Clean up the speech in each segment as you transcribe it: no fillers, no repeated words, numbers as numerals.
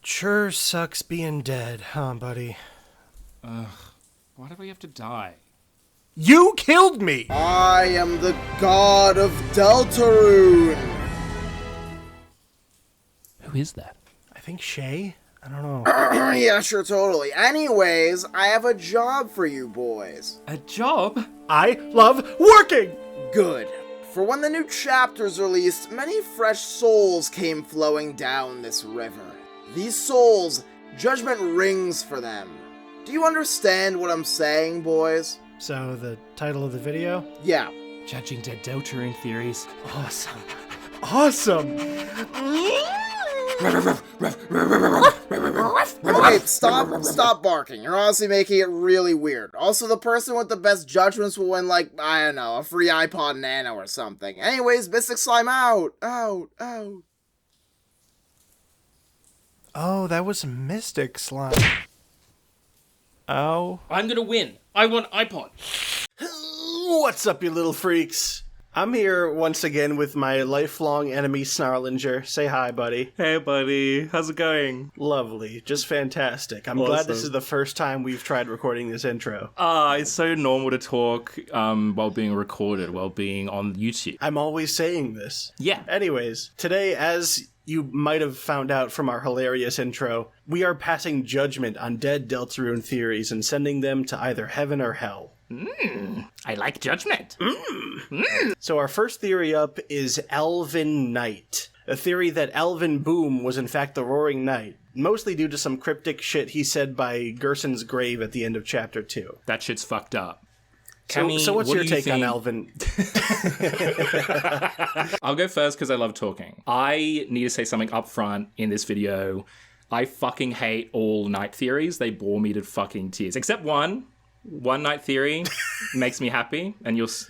Sure sucks being dead, huh, buddy? Ugh. Why do we have to die? You killed me! I am the god of Deltarune! Who is that? I think Shay? I don't know. Yeah, sure, totally. Anyways, I have a job for you boys. A job? I love working! Good. For when the new chapter's released, many fresh souls came flowing down this river. These souls, judgment rings for them. Do you understand what I'm saying, boys? So, the title of the video? Yeah. Judging dead Deltarune theories. Awesome. Awesome! Okay, stop barking. You're honestly making it really weird. Also, the person with the best judgments will win, like, I don't know, a free iPod Nano or something. Anyways, MysticSlime out. Out. Oh, that was MysticSlime. Oh. I'm gonna win. I want iPod. What's up, you little freaks? I'm here once again with my lifelong enemy, Snarlinger. Say hi, buddy. Hey, buddy. How's it going? Lovely. Just fantastic. I'm glad this is the first time we've tried recording this intro. It's so normal to talk while being recorded, while being on YouTube. I'm always saying this. Yeah. Anyways, today, as you might have found out from our hilarious intro, we are passing judgment on dead Deltarune theories and sending them to either heaven or hell. I like judgment. So our first theory up is Alvin Knight. A theory that Alvin Boom was in fact the Roaring Knight, mostly due to some cryptic shit he said by Gerson's grave at the end of chapter 2. That shit's fucked up. So what's your take on Alvin? I'll go first because I love talking. I need to say something up front in this video. I fucking hate all Knight theories. They bore me to fucking tears. Except one. One Knight theory makes me happy, and it's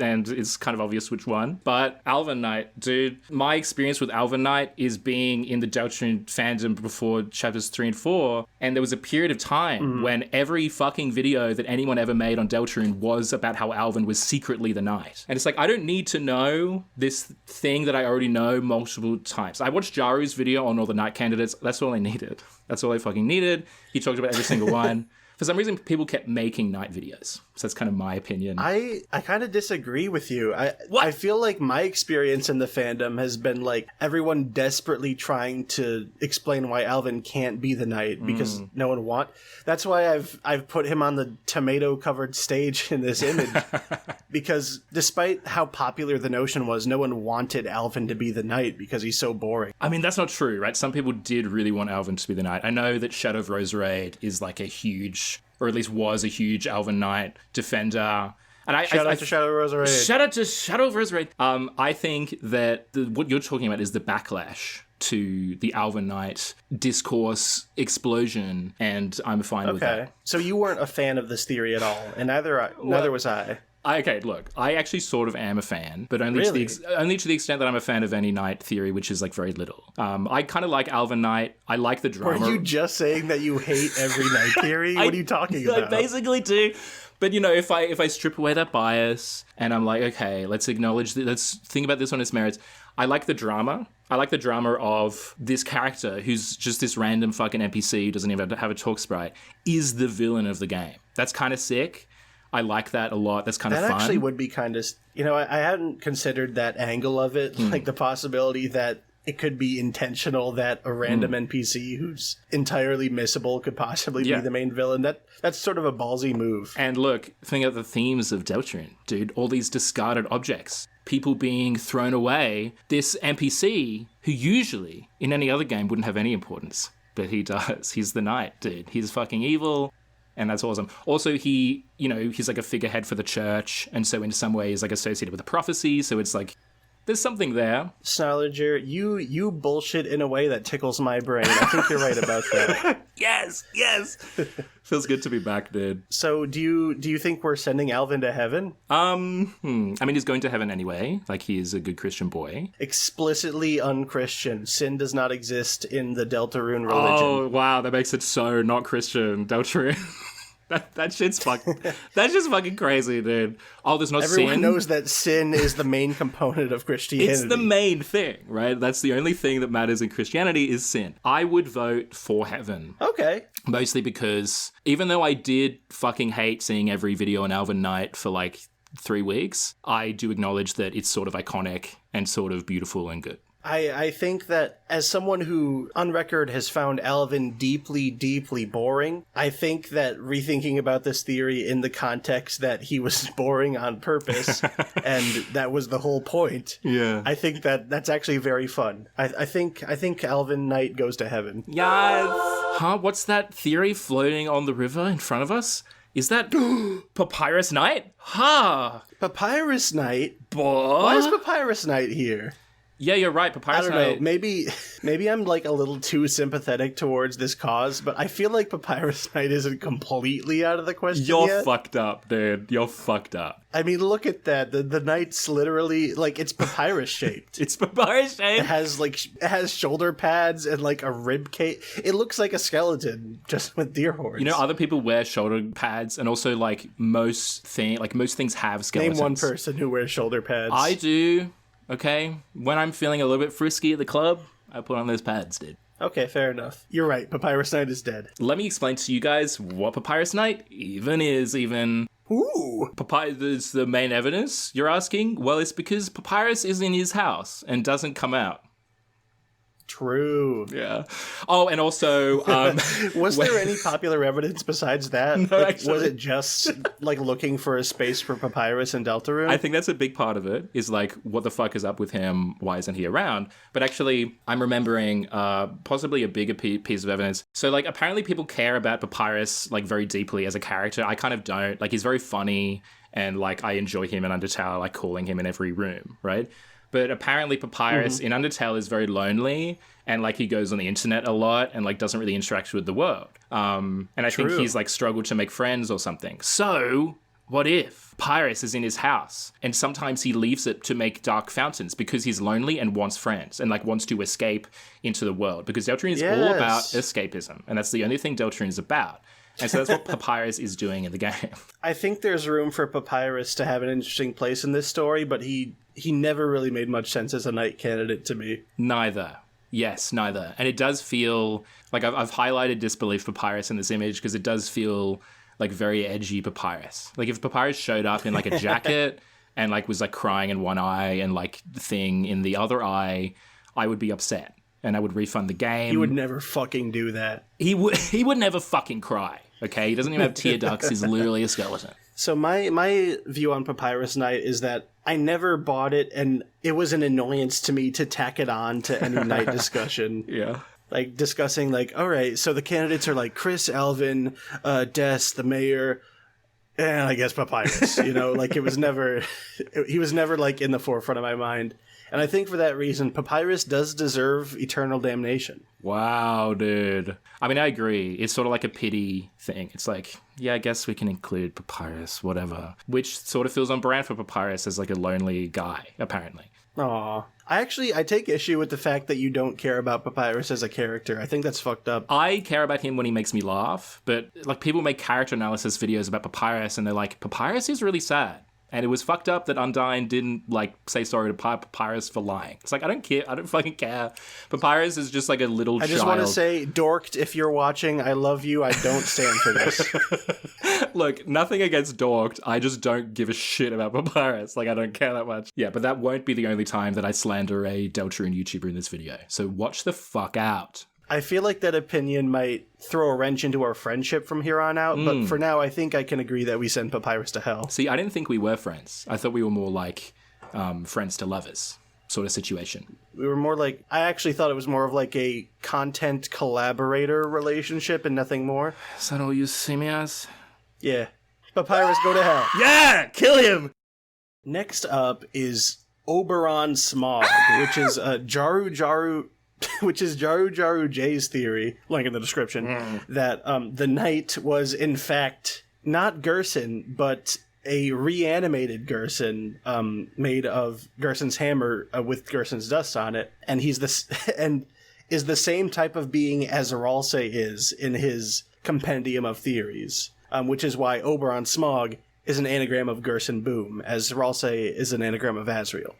kind of obvious which one. But Alvin Knight, dude, my experience with Alvin Knight is being in the Deltarune fandom before chapters 3 and 4, and there was a period of time when every fucking video that anyone ever made on Deltarune was about how Alvin was secretly the Knight. And it's like, I don't need to know this thing that I already know multiple times. I watched Jaru's video on all the Knight candidates. That's all I needed. That's all I fucking needed. He talked about every single one. For some reason, people kept making Knight videos. So that's kind of my opinion. I kind of disagree with you. I feel like my experience in the fandom has been like everyone desperately trying to explain why Alvin can't be the Knight because no one want. That's why I've put him on the tomato-covered stage in this image. Because despite how popular the notion was, no one wanted Alvin to be the Knight because he's so boring. I mean, that's not true, right? Some people did really want Alvin to be the Knight. I know that Shadow of Roserade is like a huge, or at least was a huge Alvin Knight defender. And Shout out to Shadow of Roserade. Shout out to Shadow of Roserade. I think that what you're talking about is the backlash to the Alvin Knight discourse explosion, and I'm fine with that. Okay, so you weren't a fan of this theory at all, and neither was I. Okay, look, I actually sort of am a fan, but only Really? only to the extent that I'm a fan of any Knight theory, which is like very little. I kind of like Alvin Knight. I like the drama. Were you just saying that you hate every Knight theory? What are you talking about? I basically do. But, you know, if I strip away that bias and I'm like, okay, let's think about this on its merits. I like the drama. I like the drama of this character who's just this random fucking NPC who doesn't even have a talk sprite is the villain of the game. That's kind of sick. I like that a lot. That's kind of fun. That actually would be kind of... You know, I hadn't considered that angle of it. Like the possibility that it could be intentional that a random NPC who's entirely missable could possibly be the main villain. That's sort of a ballsy move. And look, think of the themes of Deltarune, dude. All these discarded objects. People being thrown away. This NPC, who usually, in any other game, wouldn't have any importance. But he does. He's the Knight, dude. He's fucking evil. And that's awesome. Also, he's like a figurehead for the church. And so in some ways, like associated with the prophecy. So it's like, there's something there. Snarlinger, you bullshit in a way that tickles my brain. I think you're right about that. Yes. Feels good to be back, dude. So do you think we're sending Alvin to heaven? I mean, he's going to heaven anyway. Like, he is a good Christian boy. Explicitly unchristian. Sin does not exist in the Deltarune religion. Oh, wow. That makes it so not Christian. Deltarune. That shit's fucking. That's just fucking crazy, dude. Oh, there's no sin. Everyone knows that sin is the main component of Christianity. It's the main thing, right? That's the only thing that matters in Christianity is sin. I would vote for heaven. Okay. Mostly because even though I did fucking hate seeing every video on Alvin Knight for like 3 weeks, I do acknowledge that it's sort of iconic and sort of beautiful and good. I think that as someone who, on record, has found Alvin deeply, deeply boring, I think that rethinking about this theory in the context that he was boring on purpose, and that was the whole point, I think that that's actually very fun. I think Alvin Knight goes to heaven. Yes! Huh? What's that theory floating on the river in front of us? Is that Papyrus Knight? Ha! Papyrus Knight? Boy. Why is Papyrus Knight here? Yeah, you're right. Papyrus Knight. I don't Knight. know. Maybe I'm like a little too sympathetic towards this cause, but I feel like Papyrus Knight isn't completely out of the question You're fucked up, dude. You're fucked up. I mean, look at that. The knight's literally like it's papyrus shaped. It's papyrus shaped. It has shoulder pads and like a rib cage. It looks like a skeleton just with deer horns. You know, other people wear shoulder pads, and also like most things have skeletons. Name one person who wears shoulder pads. I do. Okay, when I'm feeling a little bit frisky at the club, I put on those pads, dude. Okay, fair enough. You're right. Papyrus Knight is dead. Let me explain to you guys what Papyrus Knight even is. Ooh. Is the main evidence, you're asking? Well, it's because Papyrus is in his house and doesn't come out. True. Yeah. Oh, and also... was there any popular evidence besides that? No, actually. Was it just like looking for a space for Papyrus and Deltarune? I think that's a big part of it, is like, what the fuck is up with him? Why isn't he around? But actually, I'm remembering possibly a bigger piece of evidence. So, like, apparently people care about Papyrus, like, very deeply as a character. I kind of don't. Like, he's very funny, and, like, I enjoy him in Undertale. I like calling him in every room, right? But apparently Papyrus in Undertale is very lonely, and like he goes on the internet a lot and like doesn't really interact with the world. And I think he's like struggled to make friends or something. So what if Papyrus is in his house and sometimes he leaves it to make dark fountains because he's lonely and wants friends and like wants to escape into the world? Because Deltarune is all about escapism, and that's the only thing Deltarune is about. And so that's what Papyrus is doing in the game. I think there's room for Papyrus to have an interesting place in this story, but he never really made much sense as a knight candidate to me. Neither. Yes, neither. And it does feel like I've highlighted disbelief Papyrus in this image because it does feel like very edgy Papyrus. Like if Papyrus showed up in like a jacket and like was like crying in one eye and like the thing in the other eye, I would be upset and I would refund the game. He would never fucking do that. He would never fucking cry. Okay, he doesn't even have tear ducts. He's literally a skeleton. So my view on Papyrus Knight is that I never bought it, and it was an annoyance to me to tack it on to any knight discussion. Yeah. Like, discussing, like, all right, so the candidates are, like, Kris, Alvin, Des, the mayor, and I guess Papyrus, you know? Like, he was never, like, in the forefront of my mind. And I think for that reason, Papyrus does deserve eternal damnation. Wow, dude. I mean, I agree. It's sort of like a pity thing. It's like, yeah, I guess we can include Papyrus, whatever. Which sort of feels on brand for Papyrus as like a lonely guy, apparently. Aw. I take issue with the fact that you don't care about Papyrus as a character. I think that's fucked up. I care about him when he makes me laugh, but like people make character analysis videos about Papyrus and they're like, Papyrus is really sad. And it was fucked up that Undyne didn't, like, say sorry to Papyrus for lying. It's like, I don't care. I don't fucking care. Papyrus is just like a little child. I just want to say, Dorked, if you're watching, I love you. I don't stand for this. Look, nothing against Dorked. I just don't give a shit about Papyrus. Like, I don't care that much. Yeah, but that won't be the only time that I slander a Deltarune YouTuber in this video. So watch the fuck out. I feel like that opinion might throw a wrench into our friendship from here on out, but for now, I think I can agree that we send Papyrus to hell. See, I didn't think we were friends. I thought we were more like friends to lovers sort of situation. We were more like, I actually thought it was more of like a content collaborator relationship and nothing more. Is that all you see me as? Yeah. Papyrus, go to hell. Yeah! Kill him! Next up is Oberon Smog, which is Jaru Jaru J's theory, link in the description, that the knight was in fact not Gerson, but a reanimated Gerson made of Gerson's hammer with Gerson's dust on it, and is the same type of being as Ralsei is in his compendium of theories. which is why Oberon Smog is an anagram of Gerson Boom, as Ralsei is an anagram of Asriel.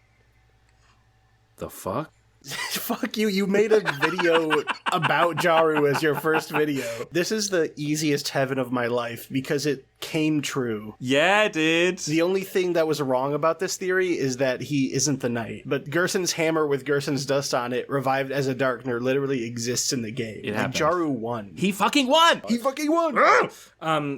The fuck? Fuck you, you made a video about Jaru as your first video. This is the easiest heaven of my life because it came true. Yeah, dude. The only thing that was wrong about this theory is that he isn't the knight. But Gerson's hammer with Gerson's dust on it, revived as a Darkner, literally exists in the game. It happened. Jaru won. He fucking won! He fucking won!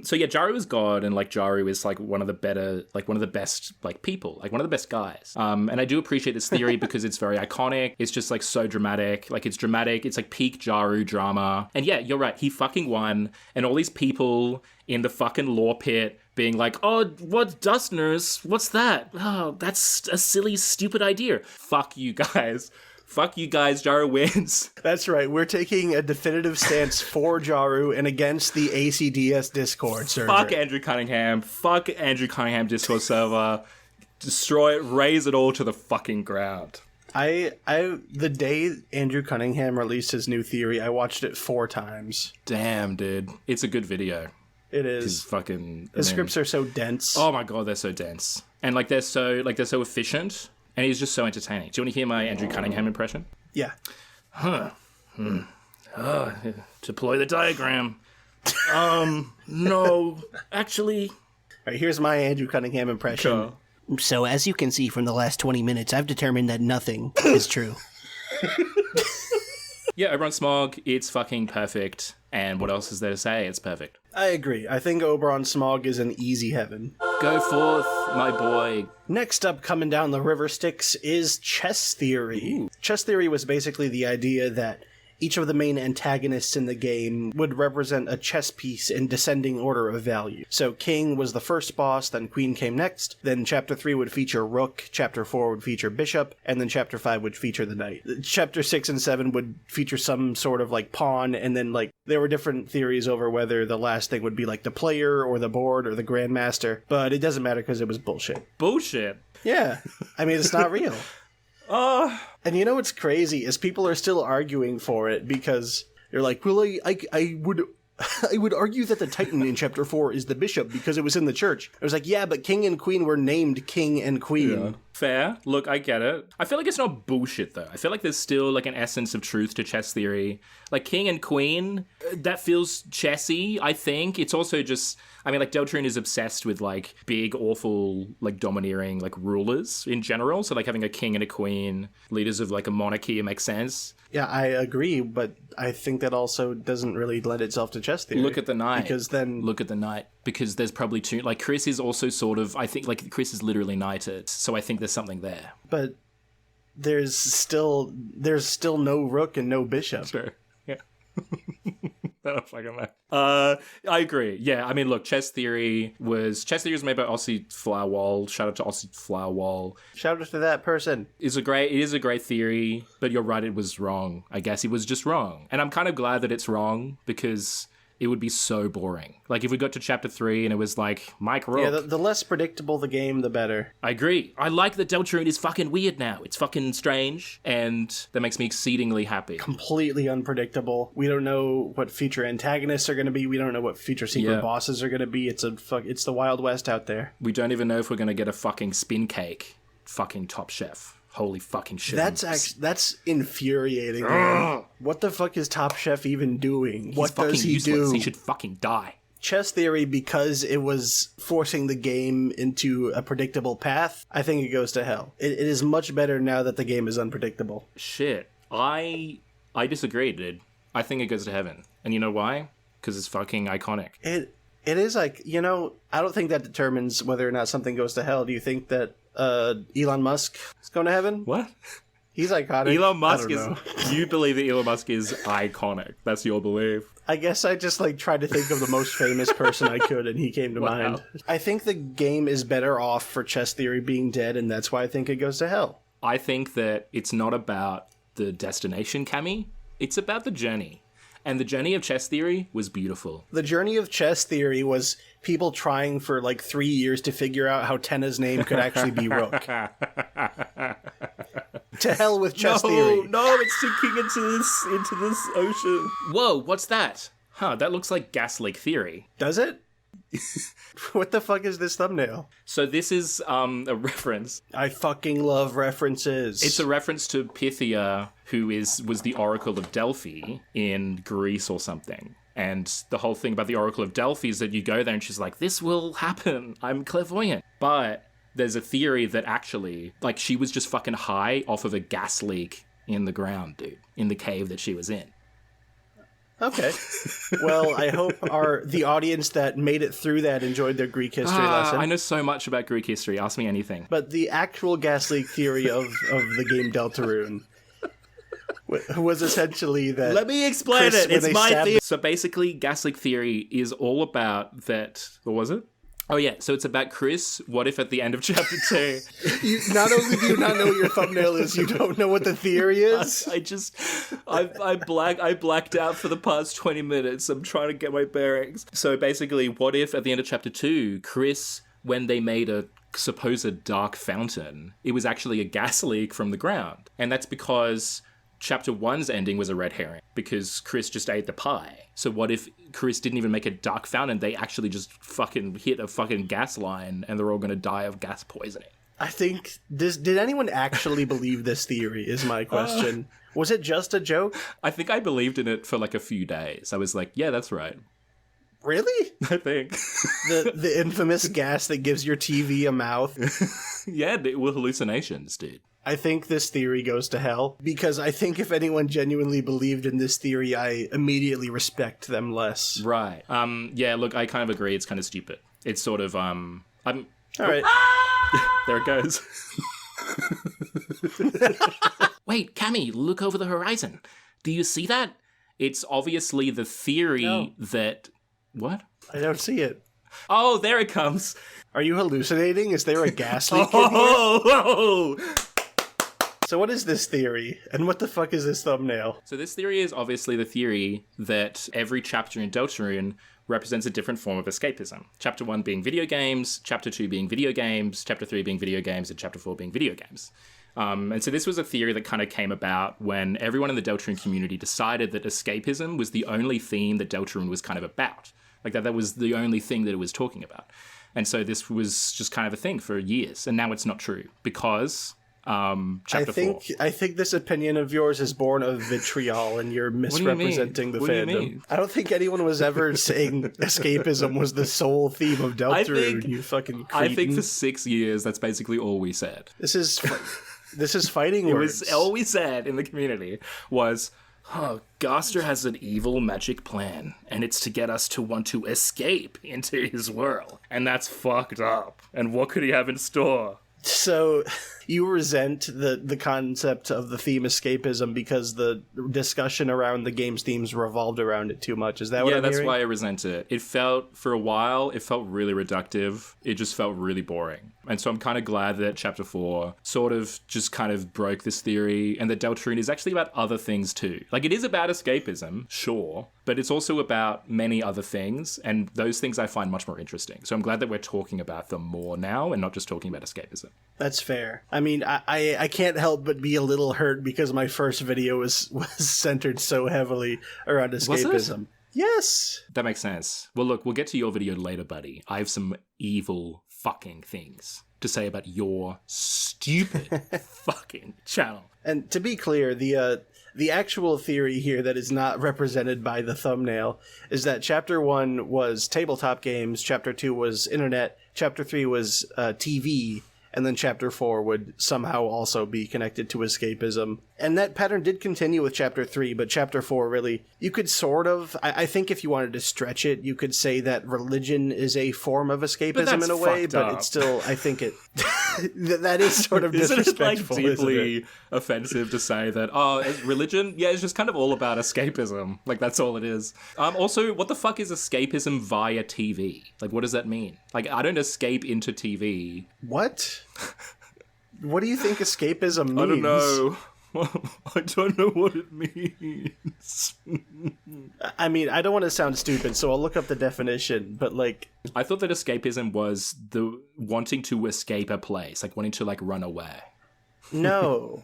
So yeah, Jaru is God, and like Jaru is like one of the better, like one of the best like people, like one of the best guys. And I do appreciate this theory because it's very iconic. It's just like so dramatic. Like it's dramatic. It's like peak Jaru drama. And yeah, you're right. He fucking won. And all these people in the fucking lore pit being like, oh, what Dustners? What's that? Oh, that's a silly, stupid idea. Fuck you guys. Fuck you guys, Jaru wins. That's right. We're taking a definitive stance for Jaru and against the ACDS Discord server. Fuck Andrew Cunningham. Fuck Andrew Cunningham Discord server. Destroy it. Raise it all to the fucking ground. The day Andrew Cunningham released his new theory, I watched it 4 times. Damn, dude. It's a good video. It is. It's fucking... The scripts are so dense. Oh my god, they're so dense. And like they're so efficient. And he's just so entertaining. Do you want to hear my Andrew Cunningham impression? Yeah. Deploy the diagram. No. Actually... All right, here's my Andrew Cunningham impression. Sure. So, as you can see from the last 20 minutes, I've determined that nothing is true. Yeah, Oberon Smog, it's fucking perfect. And what else is there to say? It's perfect. I agree. I think Oberon Smog is an easy heaven. Go forth, my boy. Next up, coming down the river Styx, is chess theory. Ooh. Chess theory was basically the idea that each of the main antagonists in the game would represent a chess piece in descending order of value. So King was the first boss, then Queen came next, then Chapter 3 would feature Rook, Chapter 4 would feature Bishop, and then Chapter 5 would feature the Knight. Chapter 6 and 7 would feature some sort of like pawn, and then like there were different theories over whether the last thing would be like the player, or the board, or the Grandmaster, but it doesn't matter because it was bullshit. Bullshit? Yeah. I mean, it's not real. And you know what's crazy is people are still arguing for it because they're like, well, I would argue that the Titan in Chapter 4 is the Bishop because it was in the church. I was like, yeah, but King and Queen were named King and Queen. Yeah. Fair. Look, I get it. I feel like it's not bullshit, though. I feel like there's still, like, an essence of truth to chess theory. Like, King and Queen, that feels chessy, I think. It's also just... I mean, like, Deltarune is obsessed with, like, big, awful, like, domineering, like, rulers in general. So, like, having a king and a queen, leaders of, like, a monarchy, it makes sense. Yeah, I agree, but I think that also doesn't really lend itself to chess theory. Look at the Knight. Because then... Look at the Knight. Because there's probably two... Like, Kris is also sort of... I think, like, Kris is literally knighted. So I think there's something there. But there's still no Rook and no Bishop. Sure. Yeah. I don't fucking know. I agree. Yeah, I mean, look, chess theory was made by Aussie Flowerwall. Shout out to Aussie Flowerwall. Shout out to that person. It is a great theory, but you're right, it was wrong. I guess it was just wrong. And I'm kind of glad that it's wrong because it would be so boring. Like, if we got to Chapter 3 and it was like, Mike Rook. Yeah, the less predictable the game, the better. I agree. I like that Deltarune is fucking weird now. It's fucking strange, and that makes me exceedingly happy. Completely unpredictable. We don't know what future antagonists are going to be. We don't know what future secret bosses are going to be. It's the Wild West out there. We don't even know if we're going to get a fucking spin cake. Fucking Top Chef. Holy fucking shit. That's infuriating. What the fuck is Top Chef even doing? What does he do? He should fucking die. Chess theory, because it was forcing the game into a predictable path, I think it goes to hell. It is much better now that the game is unpredictable. Shit. I disagree, dude. I think it goes to heaven. And you know why? Because it's fucking iconic. It is like, I don't think that determines whether or not something goes to hell. Do you think that Elon Musk is going to heaven? What? He's iconic. Elon Musk is... You believe that Elon Musk is iconic. That's your belief. I guess I just tried to think of the most famous person I could, and he came to mind. I think the game is better off for chess theory being dead, and that's why I think it goes to hell. I think that it's not about the destination, Cammy. It's about the journey. And the journey of chess theory was beautiful. The journey of chess theory was people trying for 3 years to figure out how Tenna's name could actually be Rook. To hell with chess theory. No, it's sinking into this ocean. Whoa, what's that? Huh, that looks like Gasleak Theory. Does it? What the fuck is this thumbnail? So this is a reference. I fucking love references. It's a reference to Pythia, who was the Oracle of Delphi in Greece or something. And the whole thing about the Oracle of Delphi is that you go there and she's like, this will happen. I'm clairvoyant. But there's a theory that actually, like, she was just fucking high off of a gas leak in the ground, dude, in the cave that she was in. Okay. Well, I hope the audience that made it through that enjoyed their Greek history lesson. I know so much about Greek history. Ask me anything. But the actual Gasleak Theory of the game Deltarune was essentially that... Let me explain Kris, it. It's my theory. So basically, Gasleak Theory is all about that... What was it? Oh, yeah. So it's about Kris. What if at the end of chapter 2... Not only do you not know what your thumbnail is, you don't know what the theory is? I blacked out for the past 20 minutes. I'm trying to get my bearings. So basically, what if at the end of chapter 2, Kris, when they made a supposed dark fountain, it was actually a gas leak from the ground. And that's because... Chapter 1's ending was a red herring because Kris just ate the pie. So what if Kris didn't even make a dark fountain? They actually just fucking hit a fucking gas line and they're all going to die of gas poisoning. I think did anyone actually believe this theory is my question. Was it just a joke? I think I believed in it for like a few days. I was like, yeah, that's right. Really? I think. The infamous gas that gives your TV a mouth. Yeah, with hallucinations, dude. I think this theory goes to hell, because I think if anyone genuinely believed in this theory, I immediately respect them less. Right. Yeah, look, I kind of agree. It's kind of stupid. It's sort of, all right. There it goes. Wait, Cammy, look over the horizon. Do you see that? It's obviously the theory that... What? I don't see it. Oh, there it comes. Are you hallucinating? Is there a gas leak in here? So what is this theory? And what the fuck is this thumbnail? So this theory is obviously the theory that every chapter in Deltarune represents a different form of escapism. Chapter 1 being video games, Chapter 2 being video games, Chapter 3 being video games, and Chapter 4 being video games. And so this was a theory that kind of came about when everyone in the Deltarune community decided that escapism was the only theme that Deltarune was kind of about. Like that was the only thing that it was talking about. And so this was just kind of a thing for years. And now it's not true because... Chapter 4. I think this opinion of yours is born of vitriol and you're misrepresenting the fandom. I don't think anyone was ever saying escapism was the sole theme of Deltarune, you fucking cretin. I think for 6 years that's basically all we said. This is fighting words. All we said in the community was, Gaster has an evil magic plan, and it's to get us to want to escape into his world. And that's fucked up. And what could he have in store? So you resent the concept of the theme escapism because the discussion around the game's themes revolved around it too much. Is that what I'm hearing? Yeah, that's why I resent it. It felt, for a while, really reductive. It just felt really boring. And so I'm kind of glad that Chapter 4 sort of just kind of broke this theory and that Deltarune is actually about other things too. Like, it is about escapism, sure, but it's also about many other things, and those things I find much more interesting. So I'm glad that we're talking about them more now and not just talking about escapism. That's fair. I mean, I can't help but be a little hurt because my first video was centered so heavily around escapism. Was it? Yes. That makes sense. Well, look, we'll get to your video later, buddy. I have some evil fucking things to say about your stupid fucking channel. And to be clear, the actual theory here that is not represented by the thumbnail is that Chapter 1 was tabletop games, Chapter 2 was internet, Chapter 3 was TV, and then Chapter 4 would somehow also be connected to escapism. And that pattern did continue with Chapter 3, but Chapter 4 really, you could sort of, I think if you wanted to stretch it, you could say that religion is a form of escapism in a way, but it's still, I think it, that is sort of disrespectful, isn't it? Like deeply offensive to say that, religion, yeah, it's just kind of all about escapism. Like, that's all it is. Also, what the fuck is escapism via TV? Like, what does that mean? Like, I don't escape into TV. What? What do you think escapism means? I don't know. I don't know what it means. I mean, I don't want to sound stupid, so I'll look up the definition, but like... I thought that escapism was the wanting to escape a place, like wanting to like run away. No.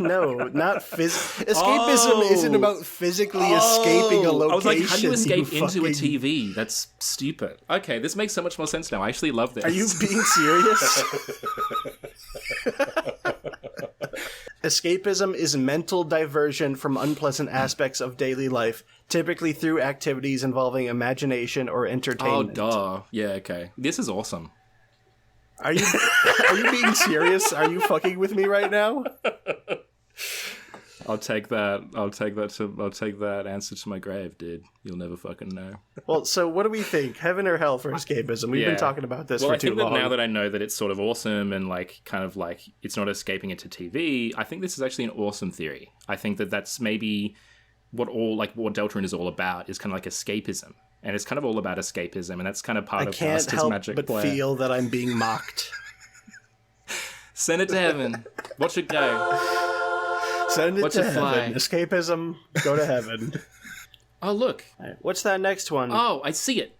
No, not escapism isn't about physically escaping a location. I was like, how do you escape into a fucking... TV? That's stupid. Okay, this makes so much more sense now. I actually love this. Are you being serious? Escapism is mental diversion from unpleasant aspects of daily life, typically through activities involving imagination or entertainment. Oh, duh. Yeah, okay. This is awesome. Are you being serious? Are you fucking with me right now? I'll take that. I'll take that answer to my grave, dude. You'll never fucking know. Well, so what do we think? Heaven or hell for escapism? We've been talking about this for too long. I think that now that I know that it's sort of awesome and like kind of like it's not escaping into TV, I think this is actually an awesome theory. I think that that's maybe what Deltarune is all about is kind of like escapism. And it's kind of all about escapism, and that's kind of part of Caster's magic but plan. Feel that I'm being mocked. Send it to heaven. Watch it go. Send it Watch to it fly. heaven. Escapism, go to heaven. Oh, look. Right, what's that next one? Oh, I see it.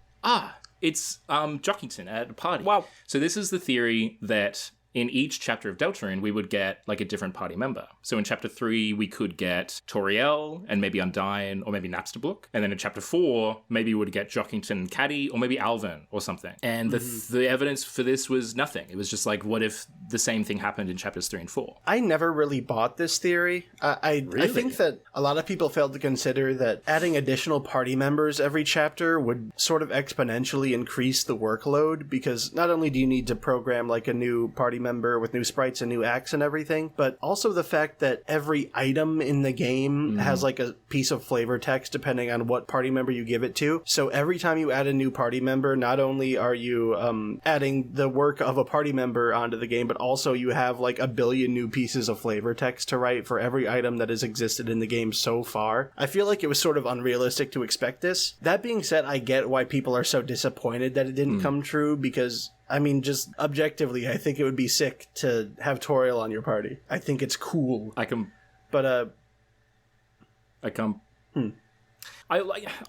It's Jockington at a party. Wow. So this is the theory that in each chapter of Deltarune, we would get like a different party member. So in chapter 3, we could get Toriel and maybe Undyne or maybe Napsterbook. And then in chapter 4, maybe we would get Jockington and Caddy or maybe Alvin or something. And the evidence for this was nothing. It was just like, what if the same thing happened in chapters 3 and 4? I never really bought this theory. I think that a lot of people failed to consider that adding additional party members every chapter would sort of exponentially increase the workload, because not only do you need to program like a new party member with new sprites and new acts and everything, but also the fact that every item in the game has like a piece of flavor text depending on what party member you give it to. So every time you add a new party member, not only are you adding the work of a party member onto the game, but also you have like a billion new pieces of flavor text to write for every item that has existed in the game so far. I feel like it was sort of unrealistic to expect this. That being said, I get why people are so disappointed that it didn't come true, because I mean, just objectively, I think it would be sick to have Toriel on your party. I think it's cool. I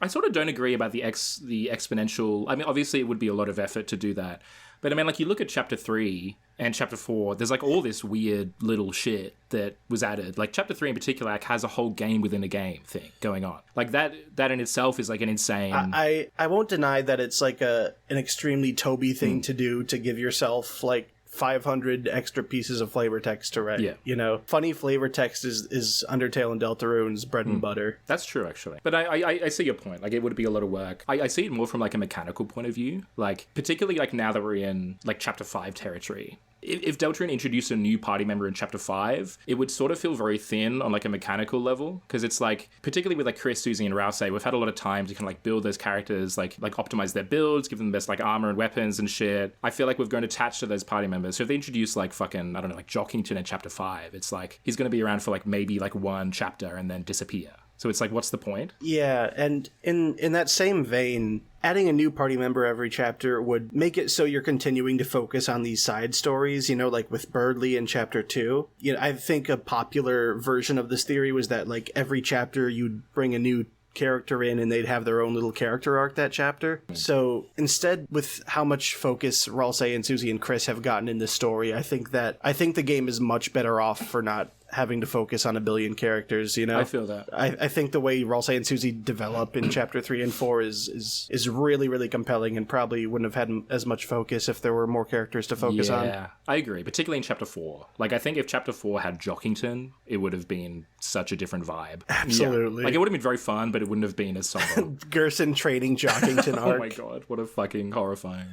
sort of don't agree about the exponential. I mean, obviously, it would be a lot of effort to do that. But I mean, like, you look at chapter 3 and chapter 4, there's like all this weird little shit that was added. Like chapter 3 in particular like, has a whole game within a game thing going on. Like that in itself is like an insane... I won't deny that it's like an extremely Toby thing to do, to give yourself like 500 extra pieces of flavor text to write. Yeah. You know, funny flavor text is Undertale and Deltarune's bread and butter. That's true, actually. But I see your point. Like, it would be a lot of work. I see it more from, like, a mechanical point of view. Like, particularly, like, now that we're in, like, Chapter 5 territory. If Deltarune introduced a new party member in Chapter 5, it would sort of feel very thin on, like, a mechanical level. Because it's, like, particularly with, like, Kris, Susie, and Ralsei, we've had a lot of time to kind of, like, build those characters, like optimize their builds, give them the best, like, armor and weapons and shit. I feel like we've grown attached to those party members. So if they introduce, like, fucking, I don't know, like, Jockington in Chapter 5, it's, like, he's going to be around for, like, maybe, like, one chapter and then disappear. So it's like, what's the point? Yeah, and in that same vein, adding a new party member every chapter would make it so you're continuing to focus on these side stories, you know, like with Berdly in Chapter 2. You know, I think a popular version of this theory was that, like, every chapter you'd bring a new character in and they'd have their own little character arc that chapter. So instead, with how much focus Ralsei and Susie and Kris have gotten in this story, I think the game is much better off for not having to focus on a billion characters, you know? I feel that. I think the way Ralsei and Susie develop in Chapter 3 and 4 is really, really compelling, and probably wouldn't have had as much focus if there were more characters to focus on. Yeah, I agree, particularly in Chapter 4. Like, I think if Chapter 4 had Jockington, it would have been such a different vibe. Absolutely. Yeah. Like, it would have been very fun, but it wouldn't have been as somber. Gerson training Jockington arc. Oh my god, what a fucking horrifying...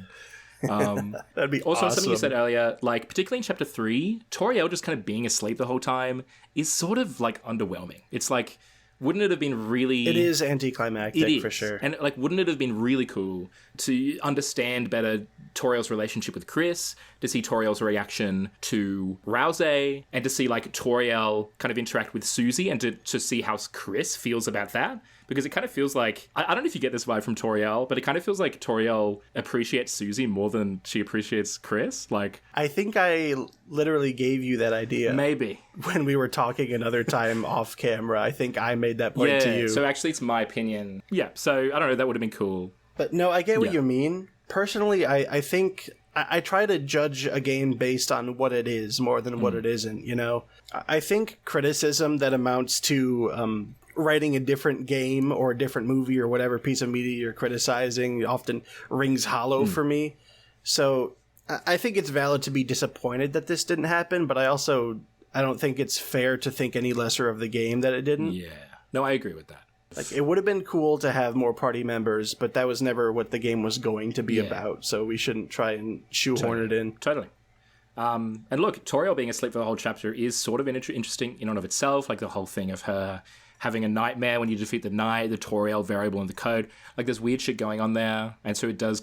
That'd be also awesome. Something you said earlier, like particularly in Chapter 3, Toriel just kind of being asleep the whole time is sort of like underwhelming. It's like, wouldn't it have been really... It is anticlimactic, for sure. And like, wouldn't it have been really cool to understand better Toriel's relationship with Kris, to see Toriel's reaction to Ralsei, and to see like Toriel kind of interact with Susie, and to see how Kris feels about that? Because it kind of feels like... I don't know if you get this vibe from Toriel, but it kind of feels like Toriel appreciates Susie more than she appreciates Kris. Like, I think I literally gave you that idea. Maybe. When we were talking another time off camera. I think I made that point to you. So actually it's my opinion. Yeah, so I don't know, that would have been cool. But no, I get what you mean. Personally, I think I try to judge a game based on what it is more than what it isn't, you know? I think criticism that amounts to writing a different game or a different movie or whatever piece of media you're criticizing often rings hollow for me. So I think it's valid to be disappointed that this didn't happen, but I don't think it's fair to think any lesser of the game that it didn't. Yeah. No, I agree with that. Like, it would have been cool to have more party members, but that was never what the game was going to be about, so we shouldn't try and shoehorn it in. Totally. And look, Toriel being asleep for the whole chapter is sort of interesting in and of itself, like the whole thing of her having a nightmare when you defeat the knight, the Toriel variable in the code. Like, there's weird shit going on there, and so it does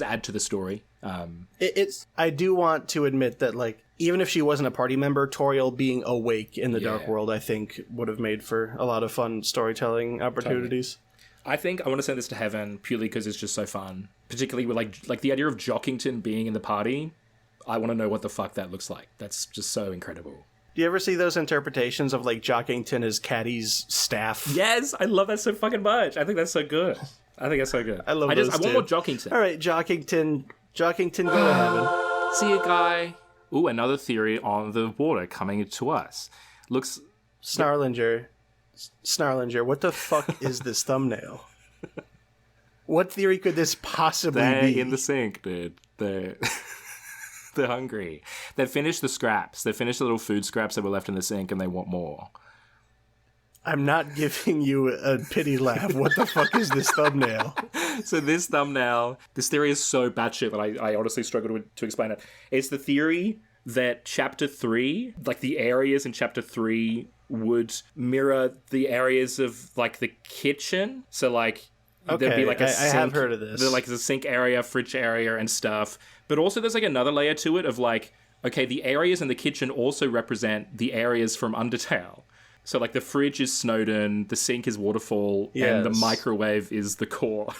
add to the story. I do want to admit that, like, even if she wasn't a party member, Toriel being awake in the Dark World, I think, would have made for a lot of fun storytelling opportunities. Totally. I think I want to send this to heaven purely because it's just so fun. Particularly with, like the idea of Jockington being in the party. I want to know what the fuck that looks like. That's just so incredible. Do you ever see those interpretations of, like, Jockington as Caddy's staff? Yes, I love that so fucking much. I think that's so good. I love those I want more Jockington. All right, Jockington, go to heaven. See you, guy. Ooh, another theory on the water coming to us. Looks... Snarlinger, what the fuck is this thumbnail? What theory could this possibly They're be? in the sink, dude. They're hungry. They finished the scraps. They finished the little food scraps that were left in the sink, and they want more. I'm not giving you a pity laugh. What the fuck is this thumbnail? So this thumbnail, this theory is so batshit that I honestly struggle to explain it. It's the theory that Chapter 3, like the areas in Chapter 3 would mirror the areas of, like, the kitchen. So, like, there'd be, like, a sink. I have heard of this. Like, the sink area, fridge area, and stuff. But also there's, like, another layer to it of, like, okay, the areas in the kitchen also represent the areas from Undertale. So, like, the fridge is Snowdon, the sink is Waterfall, and the microwave is the core.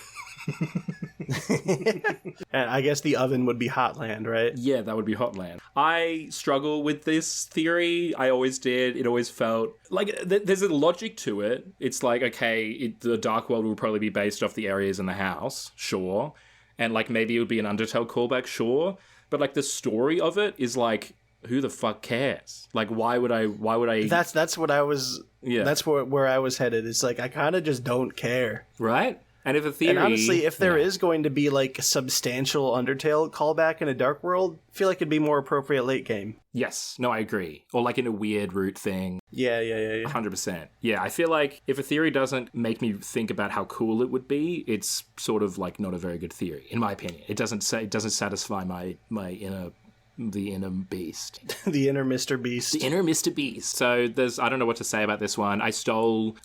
And I guess the oven would be Hotland, right? Yeah, that would be Hotland. I struggle with this theory. I always did. It always felt like there's a logic to it. It's like, okay, the Dark World will probably be based off the areas in the house, sure. And, like, maybe it would be an Undertale callback, sure. But, like, the story of it is, like, who the fuck cares? Like, why would I? That's what I was. Yeah. That's where I was headed. It's like, I kind of just don't care, right? And if a theory, and honestly, if there is going to be, like, a substantial Undertale callback in a Dark World, I feel like it'd be more appropriate late game. Yes, no, I agree. Or, like, in a weird route thing. Yeah. 100%. Yeah, I feel like if a theory doesn't make me think about how cool it would be, it's sort of, like, not a very good theory, in my opinion. It doesn't satisfy my inner. The inner beast. The inner Mr. Beast. The inner Mr. Beast. So I don't know what to say about this one. I stole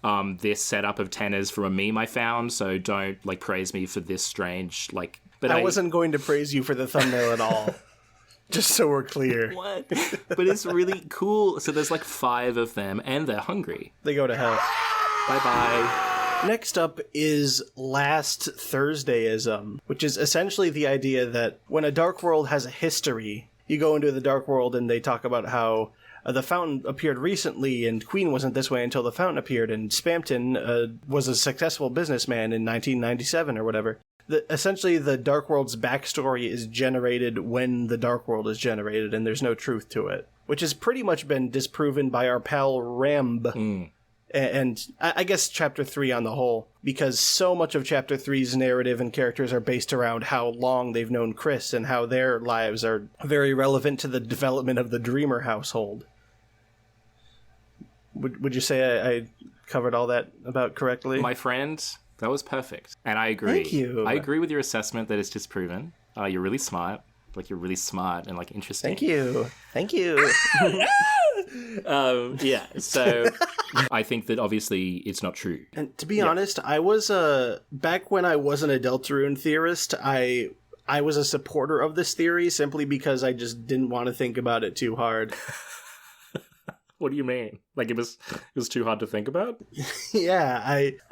this setup of Tenna's from a meme I found, so don't, like, praise me for this strange, like... But I wasn't going to praise you for the thumbnail at all. Just so we're clear. What? But it's really cool. So there's, like, 5 of them, and they're hungry. They go to hell. Bye-bye. Next up is Last Thursdayism, which is essentially the idea that when a Dark World has a history... You go into the Dark World and they talk about how the fountain appeared recently and Queen wasn't this way until the fountain appeared and Spamtenna was a successful businessman in 1997 or whatever. Essentially, the Dark World's backstory is generated when the Dark World is generated and there's no truth to it, which has pretty much been disproven by our pal Ramb. And I guess Chapter 3 on the whole, because so much of Chapter 3's narrative and characters are based around how long they've known Kris and how their lives are very relevant to the development of the Dreamer household. Would you say I covered all that about correctly? My friend, that was perfect. And I agree. Thank you. I agree with your assessment that it's disproven. You're really smart. Like, you're really smart and, like, interesting. Thank you. Yeah, so I think that obviously it's not true. And to be honest, I was back when I wasn't a Deltarune theorist, I was a supporter of this theory simply because I just didn't want to think about it too hard. What do you mean? Like, it was too hard to think about? Yeah,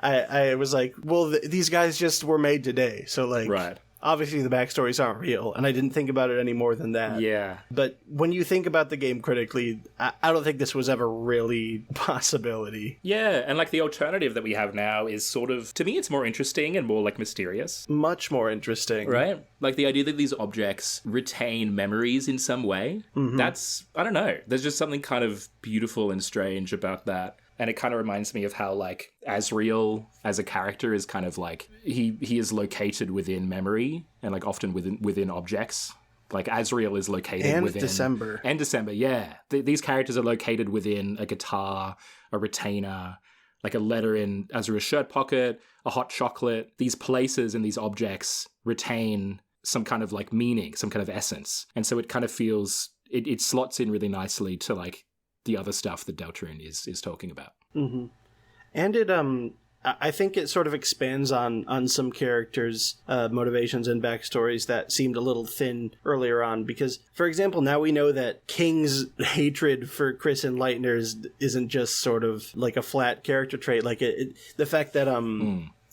I was like, well, these guys just were made today, so, like, right. obviously the backstories aren't real, and I didn't think about it any more than that. Yeah. But when you think about the game critically, I don't think this was ever really a possibility. Yeah, and like the alternative that we have now is sort of, to me, it's more interesting and more like mysterious. Much more interesting. Right? Like the idea that these objects retain memories in some way, that's, I don't know, there's just something kind of beautiful and strange about that. And it kind of reminds me of how, like, Asriel as a character is kind of like, he is located within memory and, like, often within objects. Like, Asriel is located within... December. And December, yeah. These characters are located within a guitar, a retainer, like a letter in Asriel's shirt pocket, a hot chocolate. These places and these objects retain some kind of, like, meaning, some kind of essence. And so it kind of feels... It slots in really nicely to, like, the other stuff that Deltarune is talking about. Mm-hmm. And it, I think it sort of expands on some characters' motivations and backstories that seemed a little thin earlier on. Because, for example, now we know that King's hatred for Kris and Lightners isn't just sort of like a flat character trait. Like the fact that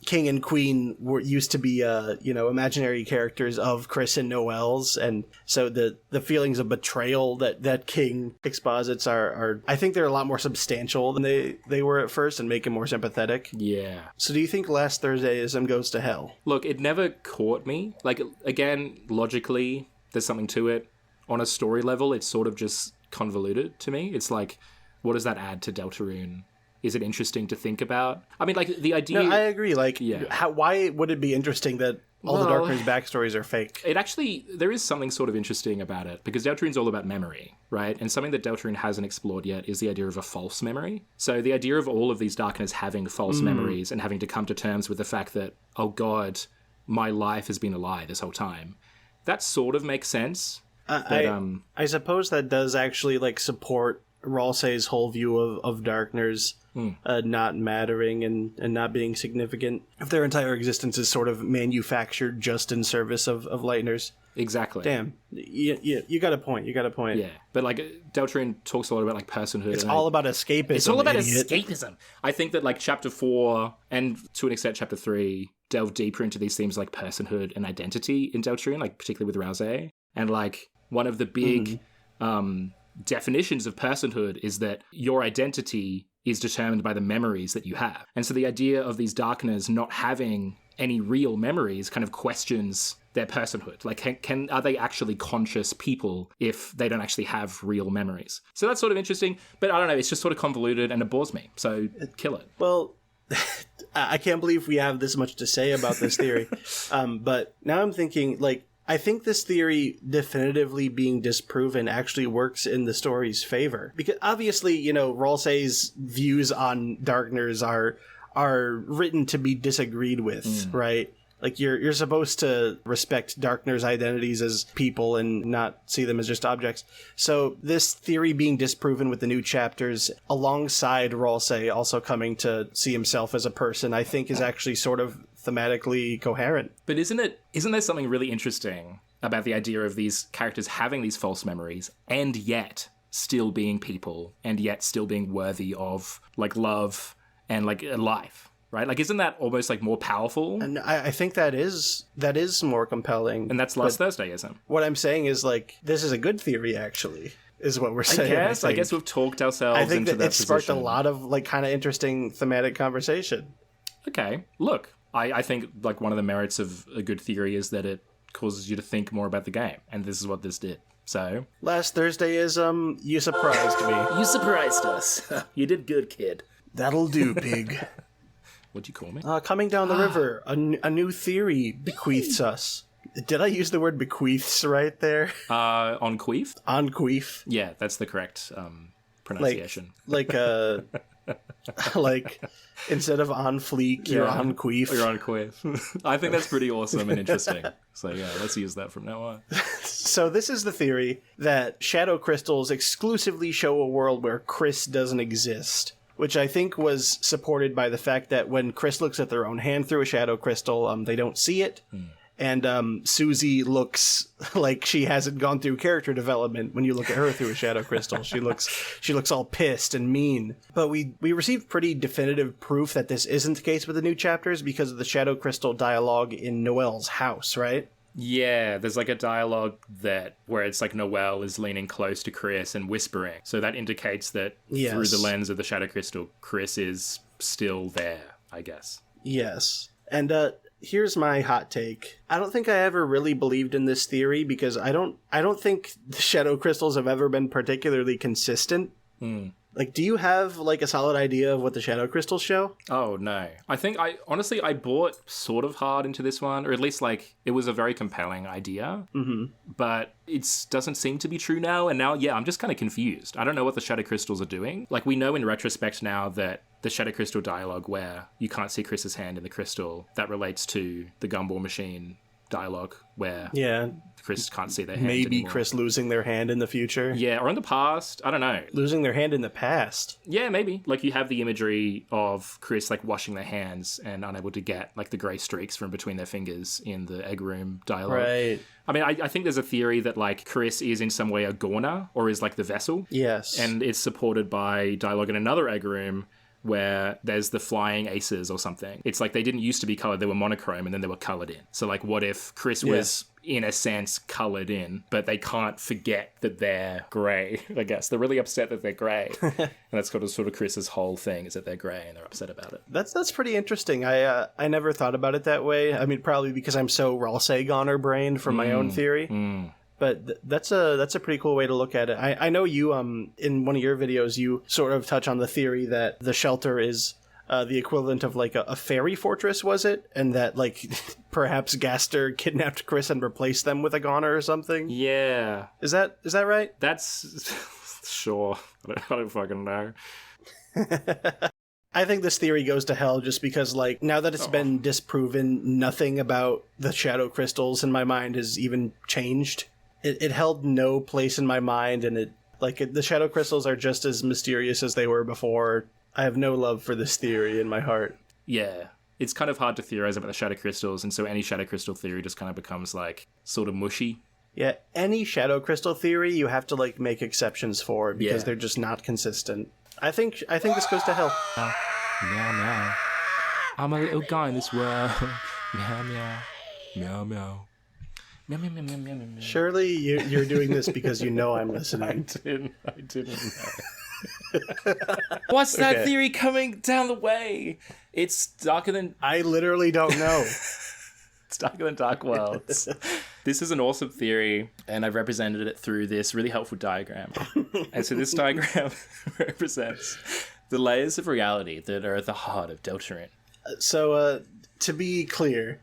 King and Queen used to be, imaginary characters of Kris and Noelle's, and so the feelings of betrayal that King exposits are, I think they're a lot more substantial than they were at first, and make him more sympathetic. Yeah. So do you think Last Thursdayism goes to hell? Look, it never caught me. Like, again, logically, there's something to it. On a story level, it's sort of just convoluted to me. It's like, what does that add to Deltarune? Is it interesting to think about? I mean, like, the idea... No, I agree. Like, yeah. Why would it be interesting that all the Darkness backstories are fake? It actually... There is something sort of interesting about it, because Deltarune's all about memory, right? And something that Deltarune hasn't explored yet is the idea of a false memory. So the idea of all of these Darkness having false memories and having to come to terms with the fact that, oh god, my life has been a lie this whole time. That sort of makes sense. I suppose that does actually, like, support Ralsei's whole view of Darkness not mattering and not being significant. If their entire existence is sort of manufactured just in service of Lightners. Exactly. Damn. You got a point. Yeah. But, like, Deltarune talks a lot about, like, personhood. It's all about escapism. It's all about idiot. escapism. I think that, like, Chapter 4 and, to an extent, Chapter 3 delve deeper into these themes like personhood and identity in Deltarune, like, particularly with Ralsei. And, like, one of the big definitions of personhood is that your identity is determined by the memories that you have. And so the idea of these Darkners not having any real memories kind of questions their personhood. Like, are they actually conscious people if they don't actually have real memories? So that's sort of interesting, but I don't know, it's just sort of convoluted and it bores me. So kill it. Well, I can't believe we have this much to say about this theory. But now I'm thinking, like, I think this theory definitively being disproven actually works in the story's favor. Because obviously, Ralsei's views on Darkners are written to be disagreed with, right? Like, you're supposed to respect Darkners' identities as people and not see them as just objects. So this theory being disproven with the new chapters, alongside Ralsei also coming to see himself as a person, I think is actually sort of thematically coherent. But isn't there something really interesting about the idea of these characters having these false memories and yet still being people and yet still being worthy of, like, love and, like, a life, right? Like, isn't that almost, like, more powerful? And I think that is more compelling. And that's Last Thursdayism. What I'm saying is, like, this is a good theory, actually, is what we're saying. I guess we've talked ourselves into that position. I think that it sparked a lot of, like, kind of interesting thematic conversation. Okay, look, I think, like, one of the merits of a good theory is that it causes you to think more about the game, and this is what this did. So, Last Thursdayism, you surprised me. You surprised us. You did good, kid. That'll do, pig. What'd you call me? Coming down the river, a new theory bequeaths us. Did I use the word bequeaths right there? On queef? On queef. Yeah, that's the correct pronunciation. Like instead of on fleek, you're on queef. You're on queef. I think that's pretty awesome and interesting. So yeah, let's use that from now on. So this is the theory that shadow crystals exclusively show a world where Kris doesn't exist, which I think was supported by the fact that when Kris looks at their own hand through a shadow crystal, they don't see it. And Susie looks like she hasn't gone through character development when you look at her through a shadow crystal. She looks all pissed and mean. But we received pretty definitive proof that this isn't the case with the new chapters because of the shadow crystal dialogue in Noelle's house, right? Yeah, there's like a dialogue where it's like Noelle is leaning close to Kris and whispering. So that indicates that through the lens of the Shadow Crystal, Kris is still there, I guess. Yes. And here's my hot take. I don't think I ever really believed in this theory because I don't think the Shadow Crystals have ever been particularly consistent. Like, do you have, like, a solid idea of what the Shadow Crystals show? Oh, no. I think I bought sort of hard into this one, or at least, like, it was a very compelling idea. But it doesn't seem to be true now, and now, I'm just kind of confused. I don't know what the Shadow Crystals are doing. Like, we know in retrospect now that the Shadow Crystal dialogue where you can't see Kris's hand in the crystal, that relates to the Gumball Machine dialogue where Kris can't see their hand anymore. Kris losing their hand in the future. Yeah, or in the past. I don't know. Losing their hand in the past. Yeah, maybe. Like, you have the imagery of Kris, like, washing their hands and unable to get, like, the grey streaks from between their fingers in the egg room dialogue. Right. I mean, I think there's a theory that, like, Kris is in some way a Gorna, or is, like, the vessel. Yes. And it's supported by dialogue in another egg room where there's the flying aces or something. It's like they didn't used to be colored, they were monochrome and then they were colored in. So, like, what if Kris was, in a sense, colored in, but they can't forget that they're grey, I guess. They're really upset that they're grey. And that's sort of Kris's whole thing, is that they're grey and they're upset about it. That's pretty interesting. I never thought about it that way. I mean, probably because I'm so Ralsei goner brained from my own theory. But that's a pretty cool way to look at it. I know you, in one of your videos, you sort of touch on the theory that the shelter is the equivalent of, like, a fairy fortress, was it? And that, like, perhaps Gaster kidnapped Kris and replaced them with a goner or something? Yeah. Is that right? That's... sure. I don't fucking know. I think this theory goes to hell just because, like, now that it's been disproven, nothing about the Shadow Crystals in my mind has even changed. It held no place in my mind, and the Shadow Crystals are just as mysterious as they were before. I have no love for this theory in my heart. Yeah. It's kind of hard to theorize about the Shadow Crystals, and so any Shadow Crystal theory just kind of becomes, like, sort of mushy. Yeah, any Shadow Crystal theory you have to, like, make exceptions for because they're just not consistent. I think this goes to hell. Meow, meow. I'm a little guy in this world. Meow, meow. Meow, meow. Meow, meow, meow, meow, meow, meow. Surely you're doing this because you know I'm listening. I didn't know. What's that theory coming down the way? It's darker than... I literally don't know. It's darker than Dark Worlds. This is an awesome theory, and I've represented it through this really helpful diagram. And so this diagram represents the layers of reality that are at the heart of Deltarune. So, to be clear,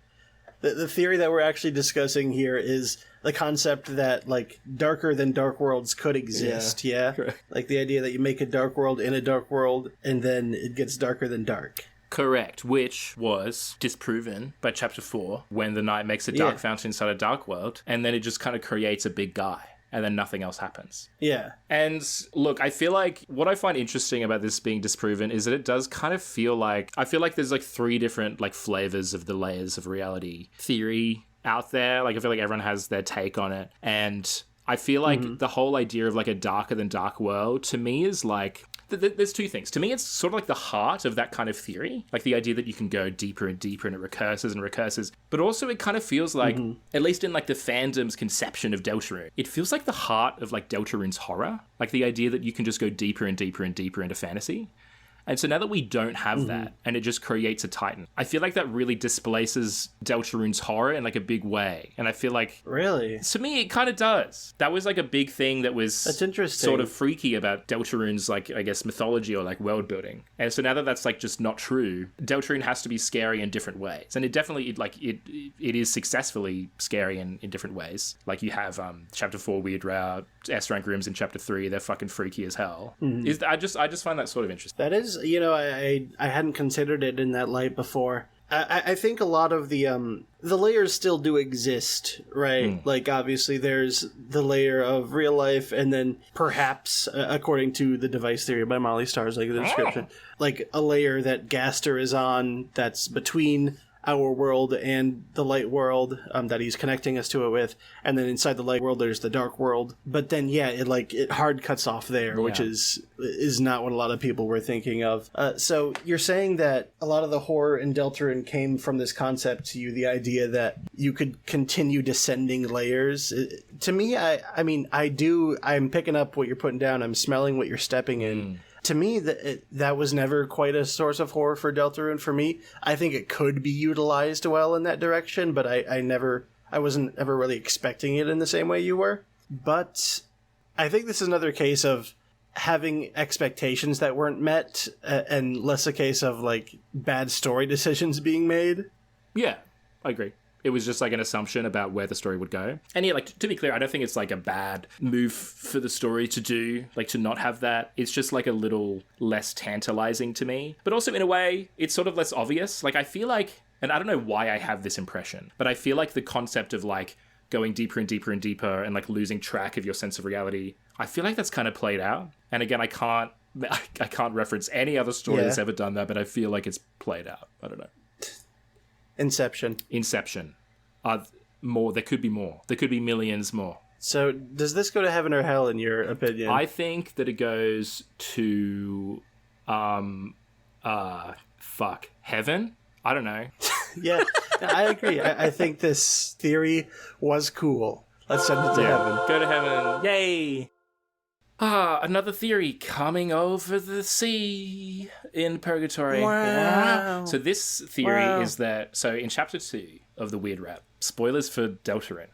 the theory that we're actually discussing here is the concept that, like, darker than dark worlds could exist, yeah? Correct. Like the idea that you make a dark world in a dark world, and then it gets darker than dark. Correct, which was disproven by Chapter 4, when the knight makes a dark fountain inside a dark world, and then it just kind of creates a big guy. And then nothing else happens. Yeah. And look, I feel like what I find interesting about this being disproven is that it does kind of feel like... I feel like there's, like, 3 different, like, flavors of the layers of reality theory out there. Like, I feel like everyone has their take on it. And I feel like the whole idea of, like, a darker than dark world, to me, is, like... There's 2 things. To me, it's sort of like the heart of that kind of theory. Like the idea that you can go deeper and deeper and it recurses and recurses. But also it kind of feels like, at least in like the fandom's conception of Deltarune, it feels like the heart of like Deltarune's horror. Like the idea that you can just go deeper and deeper and deeper into fantasy. And so now that we don't have that, and it just creates a Titan, I feel like that really displaces Deltarune's horror in like a big way. And I feel like... Really? To me, it kind of does. That was like a big thing that was... That's interesting. Sort of freaky about Deltarune's, like, I guess, mythology or like world building. And so now that that's like just not true, Deltarune has to be scary in different ways. And it definitely, it is successfully scary in different ways. Like you have Chapter 4 Weatherouxls, S-rank rooms in Chapter 3, they're fucking freaky as hell. I just find that sort of interesting. That is, you know, I hadn't considered it in that light before. I think a lot of the layers still do exist, right? Like, obviously, there's the layer of real life, and then perhaps, according to the device theory by Molly Stars, like the description, like a layer that Gaster is on that's between our world and the light world that he's connecting us to it with, and then inside the light world there's the dark world. But then it hard cuts off there, which is not what a lot of people were thinking of. So you're saying that a lot of the horror in Deltarune came from this concept to you, the idea that you could continue descending layers. To me, I'm picking up what you're putting down. I'm smelling what you're stepping in. To me, that was never quite a source of horror for Deltarune for me. I think it could be utilized well in that direction, but I wasn't ever really expecting it in the same way you were. But I think this is another case of having expectations that weren't met, and less a case of like bad story decisions being made. Yeah, I agree. It was just like an assumption about where the story would go. And yeah, like, to be clear, I don't think it's like a bad move for the story to do, like to not have that. It's just like a little less tantalizing to me. But also in a way, it's sort of less obvious. Like I feel like, and I don't know why I have this impression, but I feel like the concept of like going deeper and deeper and deeper and like losing track of your sense of reality, I feel like that's kind of played out. And again, I can't reference any other story that's ever done that, but I feel like it's played out. I don't know. Inception. More. There could be more. There could be millions more. So does this go to heaven or hell in your opinion? I think that it goes to, heaven? I don't know. Yeah, I agree. I think this theory was cool. Let's send it to heaven. Go to heaven. Yay! Another theory coming over the sea in purgatory. Wow. So this theory is that, so in chapter 2 of the Weird Route, spoilers for Deltarune.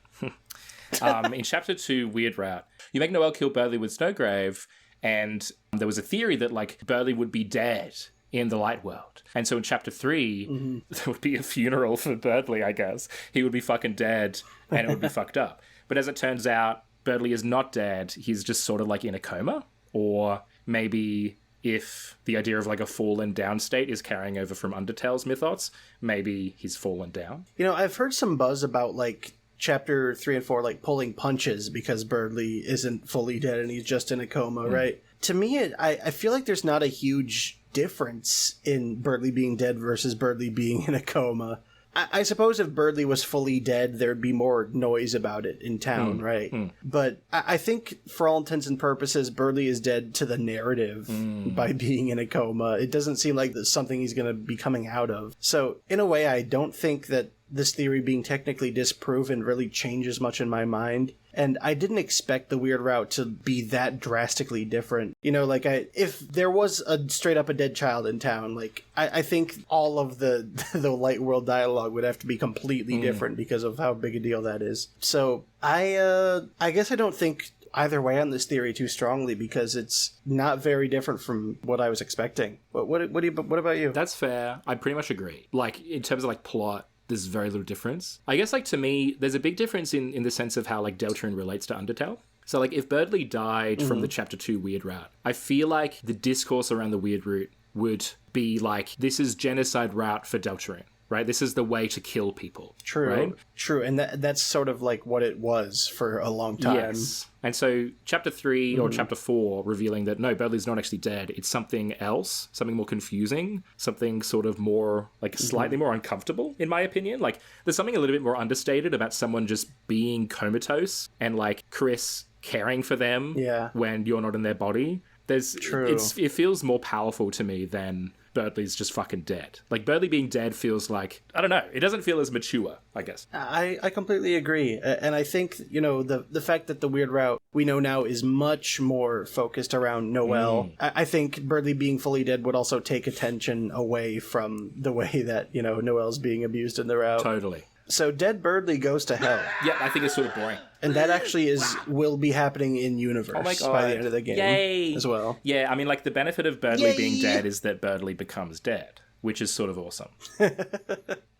In chapter 2, Weird Route, you make Noelle kill Berdly with Snowgrave, and there was a theory that like Berdly would be dead in the light world. And so in chapter 3, there would be a funeral for Berdly, I guess. He would be fucking dead, and it would be fucked up. But as it turns out, Berdly is not dead. He's just sort of like in a coma. Or maybe if the idea of like a fallen down state is carrying over from Undertale's mythos, maybe he's fallen down. You know, I've heard some buzz about like chapter 3 and 4 like pulling punches because Berdly isn't fully dead and he's just in a coma, right? To me, I feel like there's not a huge difference in Berdly being dead versus Berdly being in a coma. I suppose if Berdly was fully dead, there'd be more noise about it in town, right? But I think for all intents and purposes, Berdly is dead to the narrative by being in a coma. It doesn't seem like that's something he's going to be coming out of. So in a way, I don't think that this theory being technically disproven really changes much in my mind. And I didn't expect the Weird Route to be that drastically different. You know, like, if there was a straight up a dead child in town, like, I think all of the Light World dialogue would have to be completely different because of how big a deal that is. So, I guess I don't think either way on this theory too strongly because it's not very different from what I was expecting. What about you? That's fair. I pretty much agree. Like, in terms of, like, plot, there's very little difference. I guess, like, to me, there's a big difference in the sense of how, like, Deltarune relates to Undertale. So, like, if Berdly died from the Chapter 2 Weird Route, I feel like the discourse around the Weird Route would be like, this is genocide route for Deltarune, right? This is the way to kill people. True. Right? True. And that's sort of like what it was for a long time. Yes. And so Chapter 3 or Chapter 4 revealing that, no, Berdly's not actually dead. It's something else, something more confusing, something sort of more, like, slightly more uncomfortable, in my opinion. Like, there's something a little bit more understated about someone just being comatose and, like, Kris caring for them when you're not in their body. It feels more powerful to me than Berdly's just fucking dead. Like, Berdly being dead feels like, I don't know, it doesn't feel as mature, I guess. I completely agree. And I think, you know, the fact that the Weird Route we know now is much more focused around Noelle. I think Berdly being fully dead would also take attention away from the way that, you know, Noelle's being abused in the route. Totally. So dead Berdly goes to hell. Yeah, I think it's sort of boring. And that actually will be happening in universe by the end of the game as well. Yeah, I mean, like, the benefit of Berdly being dead is that Berdly becomes dead, which is sort of awesome.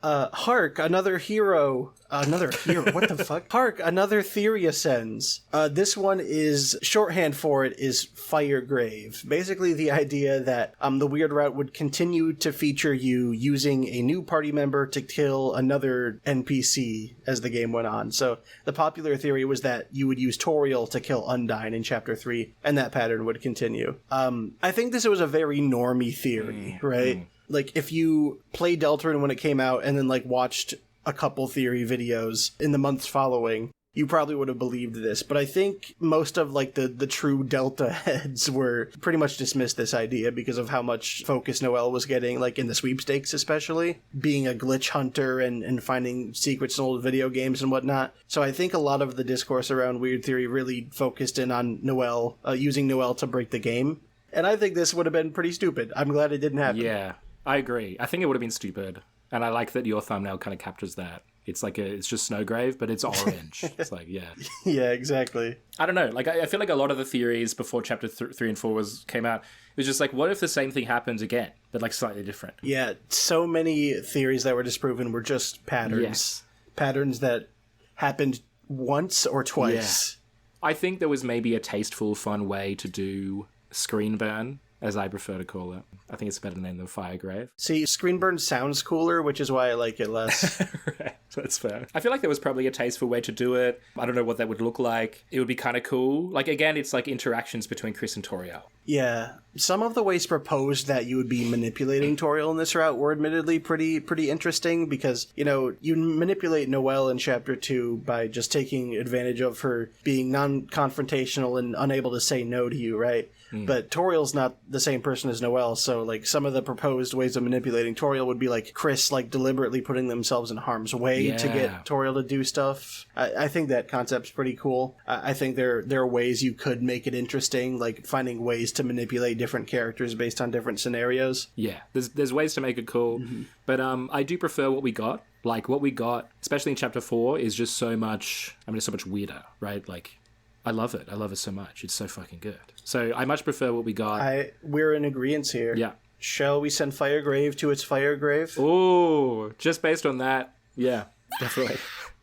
Hark, another hero. What the fuck? Hark, another theory ascends. This one is, shorthand for it is Firegrave. Basically the idea that the Weird Route would continue to feature you using a new party member to kill another NPC as the game went on. So the popular theory was that you would use Toriel to kill Undyne in Chapter 3, and that pattern would continue. I think this was a very normie theory, right? like, if you play Deltarune when it came out and then, like, watched a couple theory videos in the months following, you probably would have believed this. But I think most of, like, the true Delta heads were pretty much dismissed this idea because of how much focus Noelle was getting, like, in the sweepstakes especially, being a glitch hunter and finding secrets in old video games and whatnot. So I think a lot of the discourse around Weird Theory really focused in on Noelle, using Noelle to break the game. And I think this would have been pretty stupid. I'm glad it didn't happen. Yeah, I agree. I think it would have been stupid. And I like that your thumbnail kind of captures that. It's like it's just Snowgrave, but it's orange. It's like, yeah. Yeah, exactly. I don't know. Like, I feel like a lot of the theories before chapter 3 and 4 came out, it was just like, what if the same thing happens again, but like slightly different? Yeah, so many theories that were disproven were just patterns. Yes. Patterns that happened once or twice. Yeah. I think there was maybe a tasteful, fun way to do screen burn, as I prefer to call it. I think it's a better name than Firegrave. See, screen burn sounds cooler, which is why I like it less. Right, that's fair. I feel like there was probably a tasteful way to do it. I don't know what that would look like. It would be kind of cool. Like, again, it's like interactions between Kris and Toriel. Yeah. Some of the ways proposed that you would be manipulating Toriel in this route were admittedly pretty interesting because, you know, you manipulate Noelle in Chapter 2 by just taking advantage of her being non-confrontational and unable to say no to you, right? But Toriel's not the same person as Noelle, so, like, some of the proposed ways of manipulating Toriel would be, like, Kris, like, deliberately putting themselves in harm's way to get Toriel to do stuff. I think that concept's pretty cool. I think there are ways you could make it interesting, like, finding ways to manipulate different characters based on different scenarios. Yeah, there's ways to make it cool, but I do prefer what we got. Like, what we got, especially in Chapter 4, is just so much, it's so much weirder, right? Like, I love it. I love it so much. It's so fucking good. So I much prefer what we got. We're in agreement here. Yeah. Shall we send Firegrave to its Firegrave? Ooh, just based on that, yeah, definitely.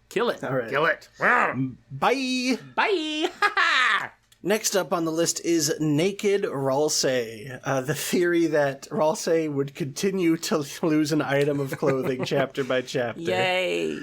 Kill it. All right. Kill it. Bye. Bye. Next up on the list is Naked Ralsei, the theory that Ralsei would continue to lose an item of clothing chapter by chapter. Yay.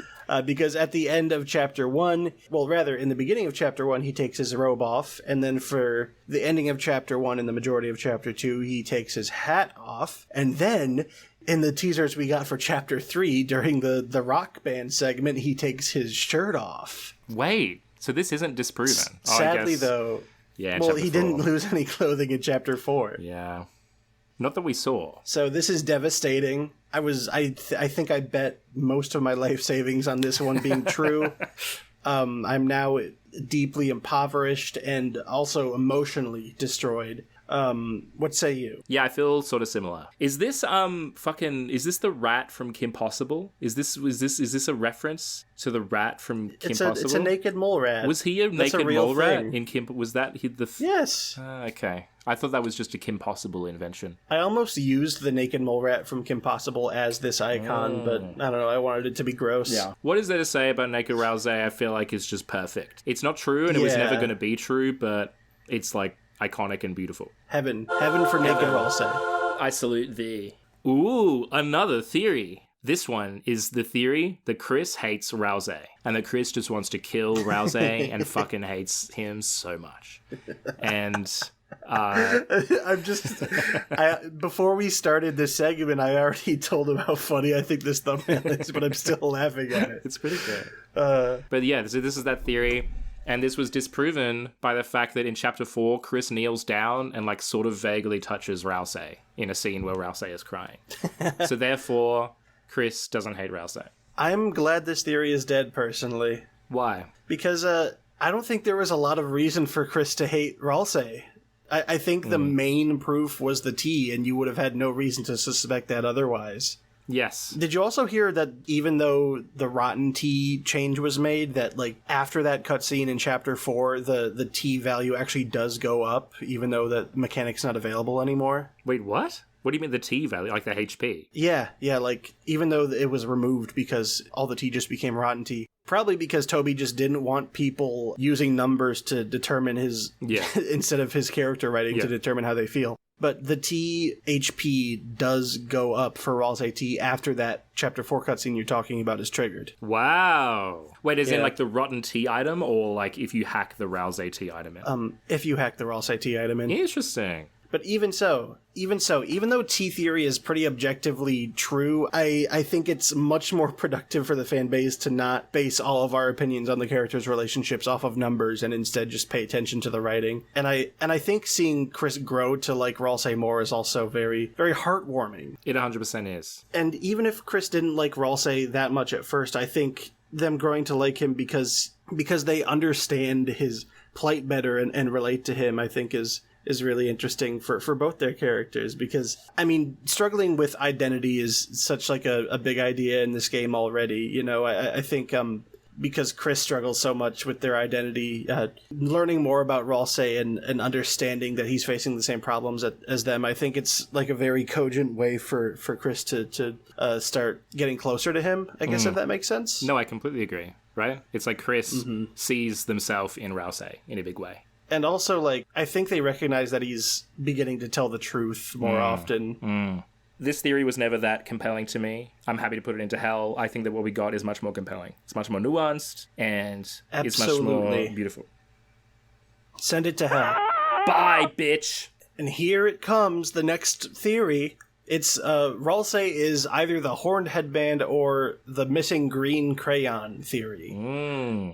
Because at the end of Chapter 1, well, rather, in the beginning of Chapter 1, he takes his robe off, and then for the ending of Chapter 1 and the majority of Chapter 2, he takes his hat off, and then in the teasers we got for Chapter 3, during the rock band segment, he takes his shirt off. Wait, so this isn't disproven? Sadly, though, yeah. Well, he didn't lose any clothing in Chapter 4. Yeah. Not that we saw. So this is devastating. I think I bet most of my life savings on this one being true. I'm now deeply impoverished and also emotionally destroyed. What say you? Yeah, I feel sort of similar. Is this is this the rat from Kim Possible? Is this a reference to the rat from Kim Possible? It's a naked mole rat. Was he a naked mole rat in Kim? Was that Yes. Okay. I thought that was just a Kim Possible invention. I almost used the naked mole rat from Kim Possible as this icon, but I don't know, I wanted it to be gross. Yeah. What is there to say about Naked Ralsei? I feel like it's just perfect. It's not true, and it was never going to be true, but it's like iconic and beautiful. Heaven for Naked Ralsei. I salute thee. Ooh, another theory. This one is the theory that Kris hates Ralsei, and that Kris just wants to kill Ralsei and fucking hates him so much. And before we started this segment, I already told him how funny I think this thumbnail is, but I'm still laughing at it. It's pretty good. But yeah, so this is that theory. And this was disproven by the fact that in Chapter 4, Kris kneels down and like sort of vaguely touches Ralsei in a scene where Ralsei is crying. So therefore, Kris doesn't hate Ralsei. I'm glad this theory is dead, personally. Why? Because I don't think there was a lot of reason for Kris to hate Ralsei. I think the main proof was the tea, and you would have had no reason to suspect that otherwise. Yes. Did you also hear that even though the rotten tea change was made, that like after that cutscene in Chapter 4, the tea value actually does go up, even though that mechanic's not available anymore? Wait, what? What do you mean the tea value? Like the HP? Yeah, like even though it was removed because all the tea just became rotten tea. Probably because Toby just didn't want people using numbers to determine his... Yeah. instead of his character writing to determine how they feel. But the T HP does go up for Ralsei T after that Chapter 4 cutscene you're talking about is triggered. Wow. Wait, is it like the rotten tea item, or like if you hack the Ralsei T item in? If you hack the Ralsei T item in. Interesting. But even though T theory is pretty objectively true, I think it's much more productive for the fan base to not base all of our opinions on the characters' relationships off of numbers and instead just pay attention to the writing. And I think seeing Kris grow to like Ralsei more is also very, very heartwarming. It 100% is. And even if Kris didn't like Ralsei that much at first, I think them growing to like him because they understand his plight better and relate to him, I think is really interesting for both their characters, because I mean, struggling with identity is such like a big idea in this game already. You know, I think because Kris struggles so much with their identity, learning more about Ralsei and understanding that he's facing the same problems as them, I think it's like a very cogent way for Kris to start getting closer to him, I guess, if that makes sense. No, I completely agree, right? It's like Kris sees themselves in Ralsei in a big way. And also, like, I think they recognize that he's beginning to tell the truth more often. This theory was never that compelling to me. I'm happy to put it into hell. I think that what we got is much more compelling. It's much more nuanced, and it's much more beautiful. Send it to hell. Bye, bitch! And here it comes, the next theory. It's, Ralsei is either the horned headband or the missing green crayon theory.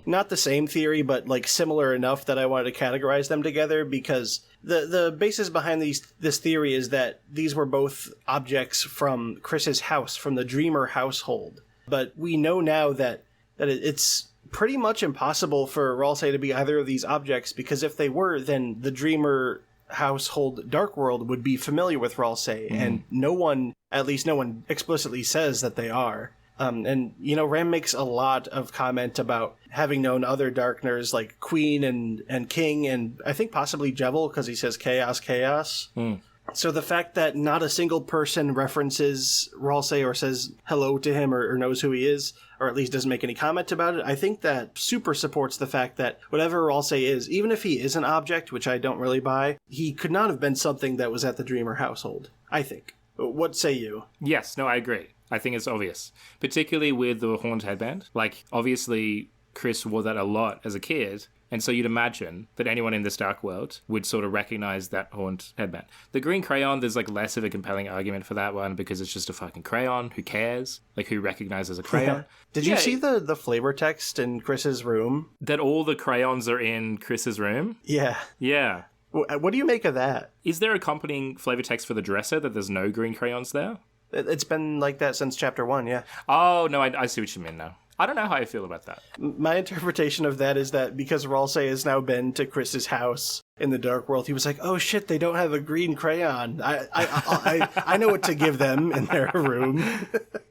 Not the same theory, but, like, similar enough that I wanted to categorize them together, because the basis behind this theory is that these were both objects from Kris's house, from the Dreamer household. But we know now that it's pretty much impossible for Ralsei to be either of these objects, because if they were, then the Dreamer household Dark World would be familiar with Ralsei, and no one explicitly says that they are. And, you know, Ram makes a lot of comment about having known other Darkners like Queen and King, and I think possibly Jevil, because he says chaos. So the fact that not a single person references Ralsei or says hello to him or knows who he is, or at least doesn't make any comment about it, I think that super supports the fact that whatever Ralsei is, even if he is an object, which I don't really buy, he could not have been something that was at the Dreamer household, I think. What say you? Yes, no, I agree. I think it's obvious. Particularly with the horned headband. Like, obviously, Kris wore that a lot as a kid, and so you'd imagine that anyone in this dark world would sort of recognize that horned headband. The green crayon, there's like less of a compelling argument for that one because it's just a fucking crayon. Who cares? Like, who recognizes a crayon? Did you see the flavor text in Kris's room? That all the crayons are in Kris's room? Yeah. Yeah. What do you make of that? Is there accompanying flavor text for the dresser that there's no green crayons there? It's been like that since chapter 1, yeah. Oh, no, I see what you mean now. I don't know how I feel about that. My interpretation of that is that because Ralsei has now been to Kris's house in the Dark World, he was like, oh shit, they don't have a green crayon. I know what to give them in their room.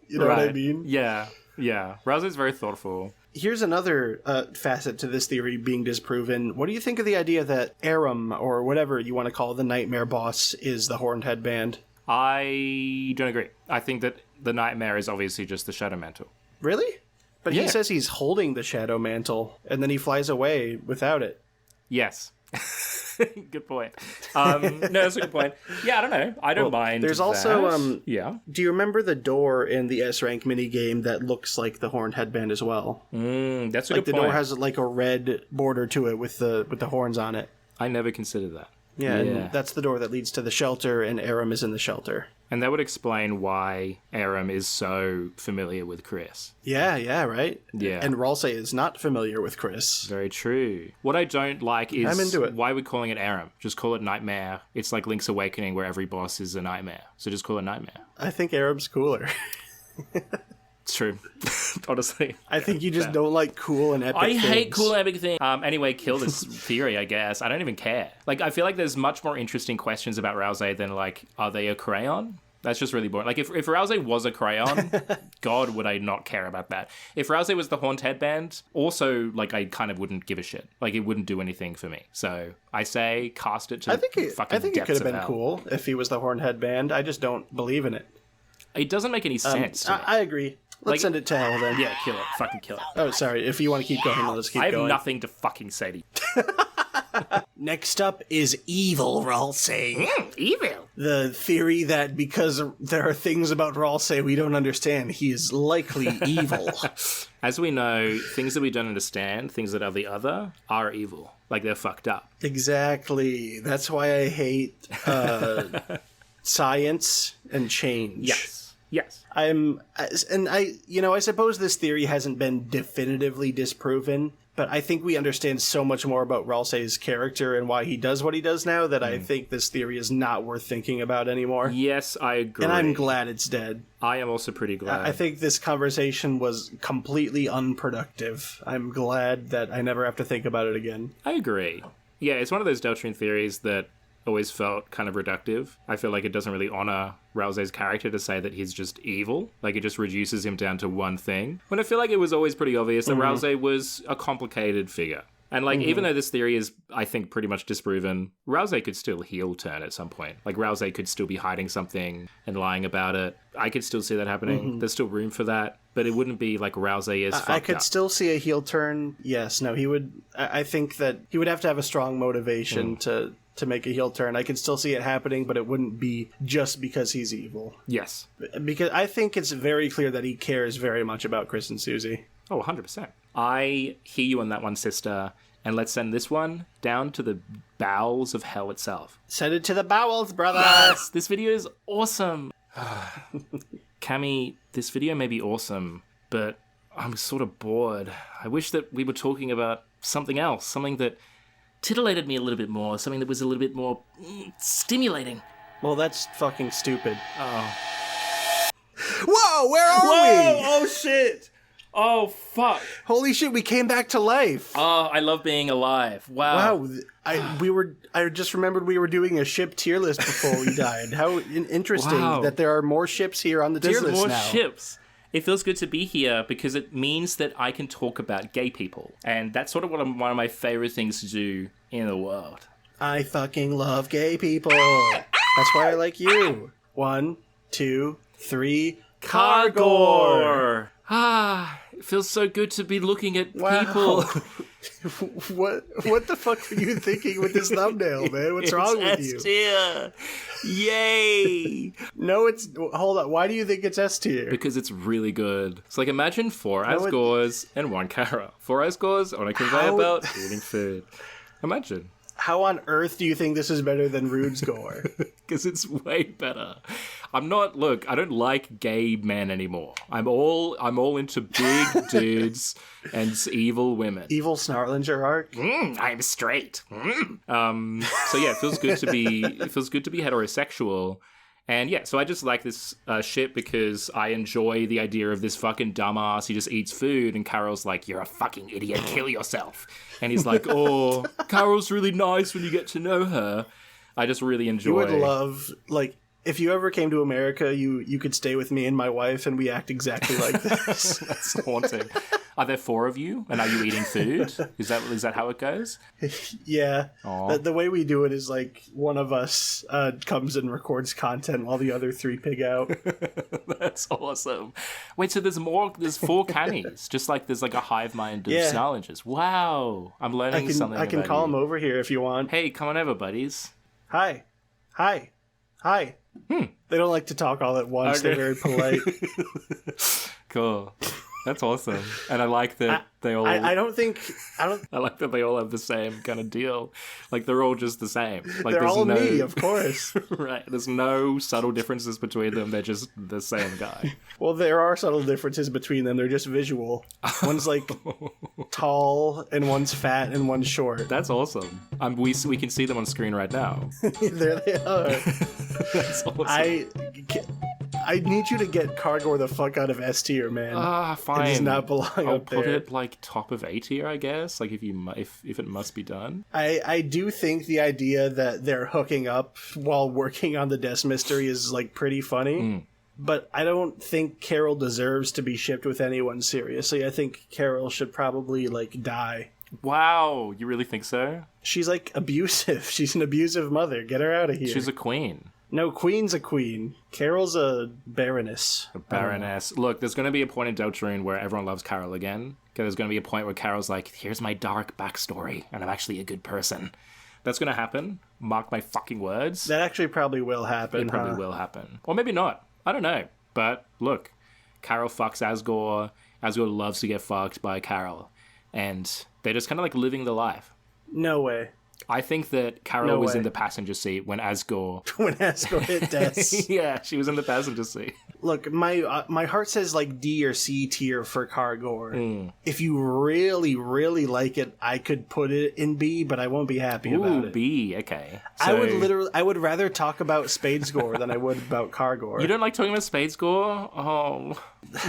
You know what I mean? Yeah. Ralsei's very thoughtful. Here's another facet to this theory being disproven. What do you think of the idea that Aram, or whatever you want to call the Nightmare boss, is the horned headband? I don't agree. I think that the Nightmare is obviously just the Shadow Mantle. Really? But he says he's holding the Shadow Mantle, and then he flies away without it. Yes. Good point. No, that's a good point. Yeah, I don't know. I don't mind. There's that. also, yeah. Do you remember the door in the S-Rank minigame that looks like the horned headband as well? That's a good point. Like the door has like a red border to it with the horns on it. I never considered that. Yeah, and that's the door that leads to the shelter, and Aram is in the shelter. And that would explain why Aram is so familiar with Kris. Yeah, right? Yeah. And Ralsei is not familiar with Kris. Very true. What I don't like is I'm into it. Why are we calling it Aram? Just call it Nightmare. It's like Link's Awakening where every boss is a nightmare. So just call it Nightmare. I think Aram's cooler. It's true. Honestly. I think you just don't like cool and epic things. I hate cool and epic things. Anyway, kill this theory, I guess. I don't even care. Like, I feel like there's much more interesting questions about Ralsei than, like, are they a crayon? That's just really boring. Like, if Ralsei was a crayon, God, would I not care about that. If Ralsei was the horned headband, also, like, I kind of wouldn't give a shit. Like, it wouldn't do anything for me. So, I say cast it to fucking depths of hell. I think it could have been cool if he was the horned headband. I just don't believe in it. It doesn't make any sense to me. I agree. Let's send it to hell, then. Yeah, kill it. Fucking kill it. Oh, sorry. If you want to keep going, let us keep going. I have nothing to fucking say to you. Next up is evil Ralsei. Evil. The theory that because there are things about Ralsei we don't understand, he is likely evil. As we know, things that we don't understand, things that are the other, are evil. Like, they're fucked up. Exactly. That's why I hate science and change. Yes. I suppose this theory hasn't been definitively disproven, but I think we understand so much more about Ralsei's character and why he does what he does now that I think this theory is not worth thinking about anymore. Yes, I agree. And I'm glad it's dead. I am also pretty glad. I think this conversation was completely unproductive. I'm glad that I never have to think about it again. I agree. Yeah, it's one of those Deltarune theories that always felt kind of reductive. I feel like it doesn't really honor Ralsei's character to say that he's just evil. Like, it just reduces him down to one thing. When I feel like it was always pretty obvious that Ralsei was a complicated figure. And, like, even though this theory is, I think, pretty much disproven, Ralsei could still heel turn at some point. Like, Ralsei could still be hiding something and lying about it. I could still see that happening. There's still room for that. But it wouldn't be like Ralsei is fucked I could up. still see a heel turn. Yes, no, he would... I think that he would have to have a strong motivation to make a heel turn. I could still see it happening, but it wouldn't be just because he's evil. Yes. Because I think it's very clear that he cares very much about Kris and Susie. Oh, 100%. I hear you on that one, sister. And let's send this one down to the bowels of hell itself. Send it to the bowels, brother! Yes! This video is awesome! Cammy, this video may be awesome, but I'm sort of bored. I wish that we were talking about something else, something that titillated me a little bit more, something that was a little bit more stimulating. Well, that's fucking stupid. Oh. Whoa, where are we? Oh, shit! Oh, fuck. Holy shit, we came back to life. Oh, I love being alive. Wow. I just remembered we were doing a ship tier list before we died. How interesting that there are more ships here on the tier list now. There's more ships. It feels good to be here because it means that I can talk about gay people. And that's sort of one of my favorite things to do in the world. I fucking love gay people. That's why I like you. 1, 2, 3, Cargore. Ah, it feels so good to be looking at people. What the fuck were you thinking with this thumbnail, man? What's wrong with you? S tier. Yay. No, hold on. Why do you think it's S tier? Because it's really good. It's like, imagine 4 Asgores and 1 Kara. 4 Asgores on a conveyor belt eating food. Imagine. How on earth do you think this is better than Rude's gore? Because it's way better. I don't like gay men anymore. I'm all into big dudes and evil women. Evil Snarlinger arc? I'm straight. So yeah, it feels good to be heterosexual. And yeah, so I just like this shit because I enjoy the idea of this fucking dumbass. He just eats food and Carol's like, you're a fucking idiot, kill yourself. And he's like, oh, Carol's really nice when you get to know her. I just really enjoy. You would love, like, if you ever came to America, you could stay with me and my wife and we act exactly like this. That's haunting. Are there 4 of you? And are you eating food? Is that how it goes? Yeah. The way we do it is like one of us comes and records content while the other 3 pig out. That's awesome. Wait, so there's 4 cannies, just like there's like a hive mind of Snarlingers. Wow. I'm learning something. I can call them over here if you want. Hey, come on over, buddies. Hi. They don't like to talk all at once. Okay. They're very polite. Cool. That's awesome. And I like that they all... I like that they all have the same kind of deal. Like, they're all just the same. Like, they're all me, of course. Right. There's no subtle differences between them. They're just the same guy. Well, there are subtle differences between them. They're just visual. One's, like, tall, and one's fat, and one's short. That's awesome. We can see them on screen right now. There they are. That's awesome. I need you to get Cargore the fuck out of S tier, man. Fine. It does not belong up there. I'll put it like top of A tier, I guess. Like if it must be done. I do think the idea that they're hooking up while working on the Death Mystery is like pretty funny. But I don't think Carol deserves to be shipped with anyone seriously. I think Carol should probably like die. Wow, you really think so? She's like abusive. She's an abusive mother. Get her out of here. She's a queen. No, Queen's a queen. Carol's a baroness. A baroness. Look, there's going to be a point in Deltarune where everyone loves Carol again, There's going to be a point where Carol's like, here's my dark backstory, and I'm actually a good person. That's going to happen. Mark my fucking words. That actually probably will happen. It probably will happen. Or maybe not. I don't know. But look, Carol fucks Asgore. Asgore loves to get fucked by Carol. And they're just kind of like living the life. No way. I think that Carol was in the passenger seat when Asgore... when Asgore hit Des. Yeah, she was in the passenger seat. Look, my heart says like D or C tier for Cargore. If you really, really like it, I could put it in B, but I won't be happy about it. B, okay. So... I would rather talk about Spadesgore than I would about Cargore. You don't like talking about Spadesgore? Oh.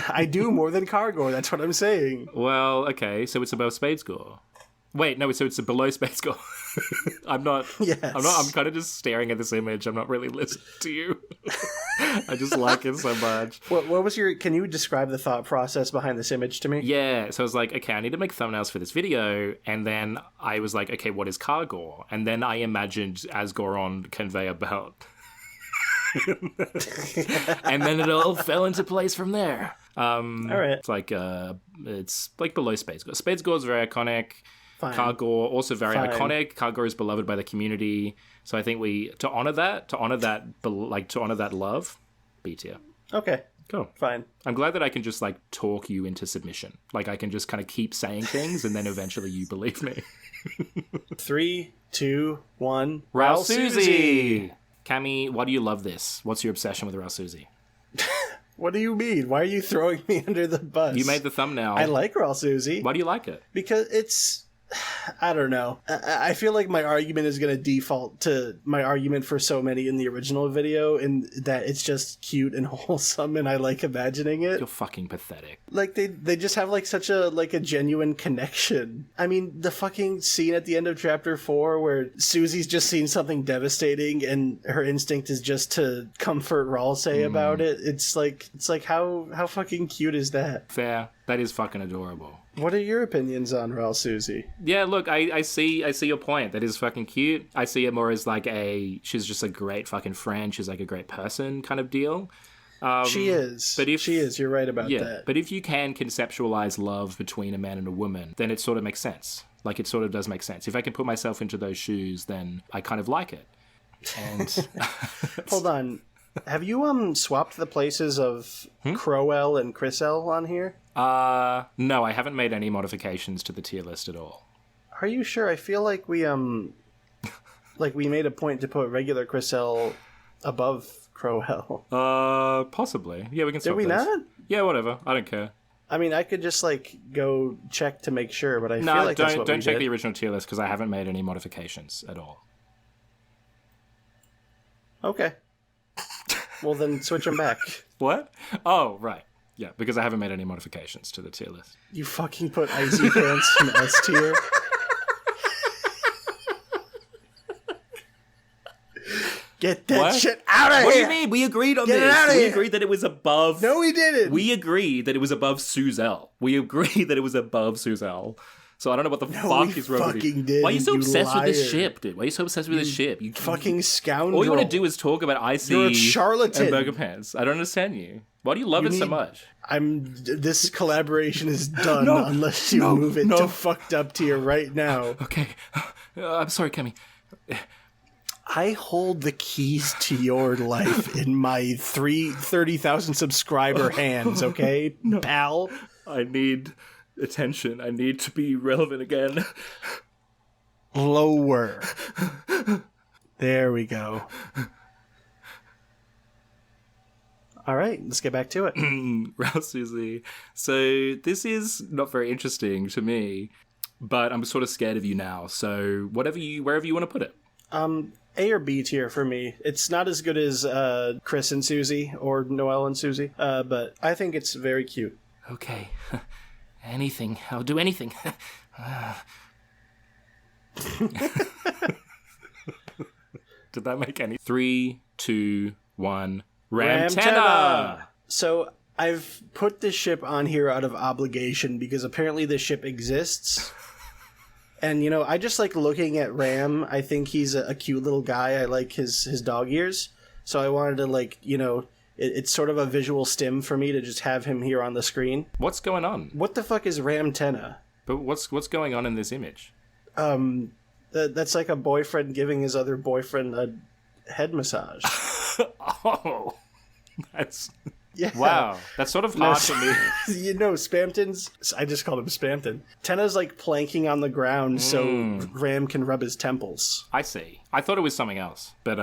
I do more than Cargore, that's what I'm saying. Well, okay, so it's above Spadesgore. Wait, no, so it's below Spadesgore. I'm not. Yes. I'm kind of just staring at this image. I'm not really listening to you. I just like it so much. What was your... Can you describe the thought process behind this image to me? Yeah, so I was like, okay, I need to make thumbnails for this video. And then I was like, okay, what is Cargore? And then I imagined Asgore on conveyor belt. And then it all fell into place from there. All right. It's like below Spadesgore. Spadesgore is very iconic. Fine. Cargore also very Fine. iconic. Cargore is beloved by the community, so I think to honor that love, B tier. Okay. Cool. Fine. I'm glad that I can just like talk you into submission. Like I can just kind of keep saying things, and then eventually you believe me. 3, 2, 1. Ralsusie. Cammy, why do you love this? What's your obsession with Ralsusie? What do you mean? Why are you throwing me under the bus? You made the thumbnail. I like Ralsusie. Why do you like it? Because it's... I don't know. I feel like my argument is going to default to my argument for so many in the original video, in that it's just cute and wholesome, and I like imagining it. You're fucking pathetic. Like they just have like such a genuine connection. I mean, the fucking scene at the end of chapter 4 where Susie's just seen something devastating and her instinct is just to comfort Ralsei about it. It's like how fucking cute is that? Fair. That is fucking adorable. What are your opinions on Ralsusie? Yeah, look, I see your point. That is fucking cute. I see it more as like she's just a great fucking friend. She's like a great person kind of deal. She is. But she is. You're right about that. But if you can conceptualize love between a man and a woman, then it sort of makes sense. Like it sort of does make sense. If I can put myself into those shoes, then I kind of like it. And hold on. Have you swapped the places of Crowell and Chriselle on here? No, I haven't made any modifications to the tier list at all. Are you sure? I feel like we we made a point to put regular Chriselle above Crowell. Possibly. Yeah, we can swap Did we those. not? Yeah, whatever. I don't care. I mean, I could just go check to make sure, but I feel like that's what don't we check did. the original tier list because I haven't made any modifications at all. Okay. Well, then switch them back. What? Oh, right. Yeah, because I haven't made any modifications to the tier list. You fucking put Icy Pants in S tier. Get that shit out of here! What do you mean? We agreed on Get this. it out of We here! agreed that it was above... No, we didn't! We agreed that it was above Suzelle. We agreed that it was above Suzelle. So I don't know what the fuck is wrong with you. Didn't, Why are you so obsessed with this liar. ship, dude? Why are you so obsessed with this ship? You Fucking scoundrel. All you want to do is talk about Icy You're a charlatan. and Burger Pants. I don't understand you. Why do you love it so much? This collaboration is done unless you move it to fucked up tier right now. Okay. I'm sorry, Kemi. I hold the keys to your life in my 30,000 subscriber hands, okay, pal? I need attention. I need to be relevant again. Lower. There we go. All right, let's get back to it. Ralsusie. So this is not very interesting to me, but I'm sort of scared of you now. So wherever you want to put it. A or B tier for me. It's not as good as Kris and Susie or Noelle and Susie, but I think it's very cute. Okay. Anything. I'll do anything. Did that make any? 3, 2, 1. Rambtenna! So I've put this ship on here out of obligation because apparently this ship exists. And, I just like looking at Ram. I think he's a cute little guy. I like his dog ears. So I wanted to, it's sort of a visual stim for me to just have him here on the screen. What's going on? What the fuck is Rambtenna? But what's going on in this image? That's like a boyfriend giving his other boyfriend a head massage. Oh, that's... Yeah. Wow, that's sort of hard for me. You know, Spamton's... I just called him Spamton. Tenna's like planking on the ground so Ram can rub his temples. I see. I thought it was something else, but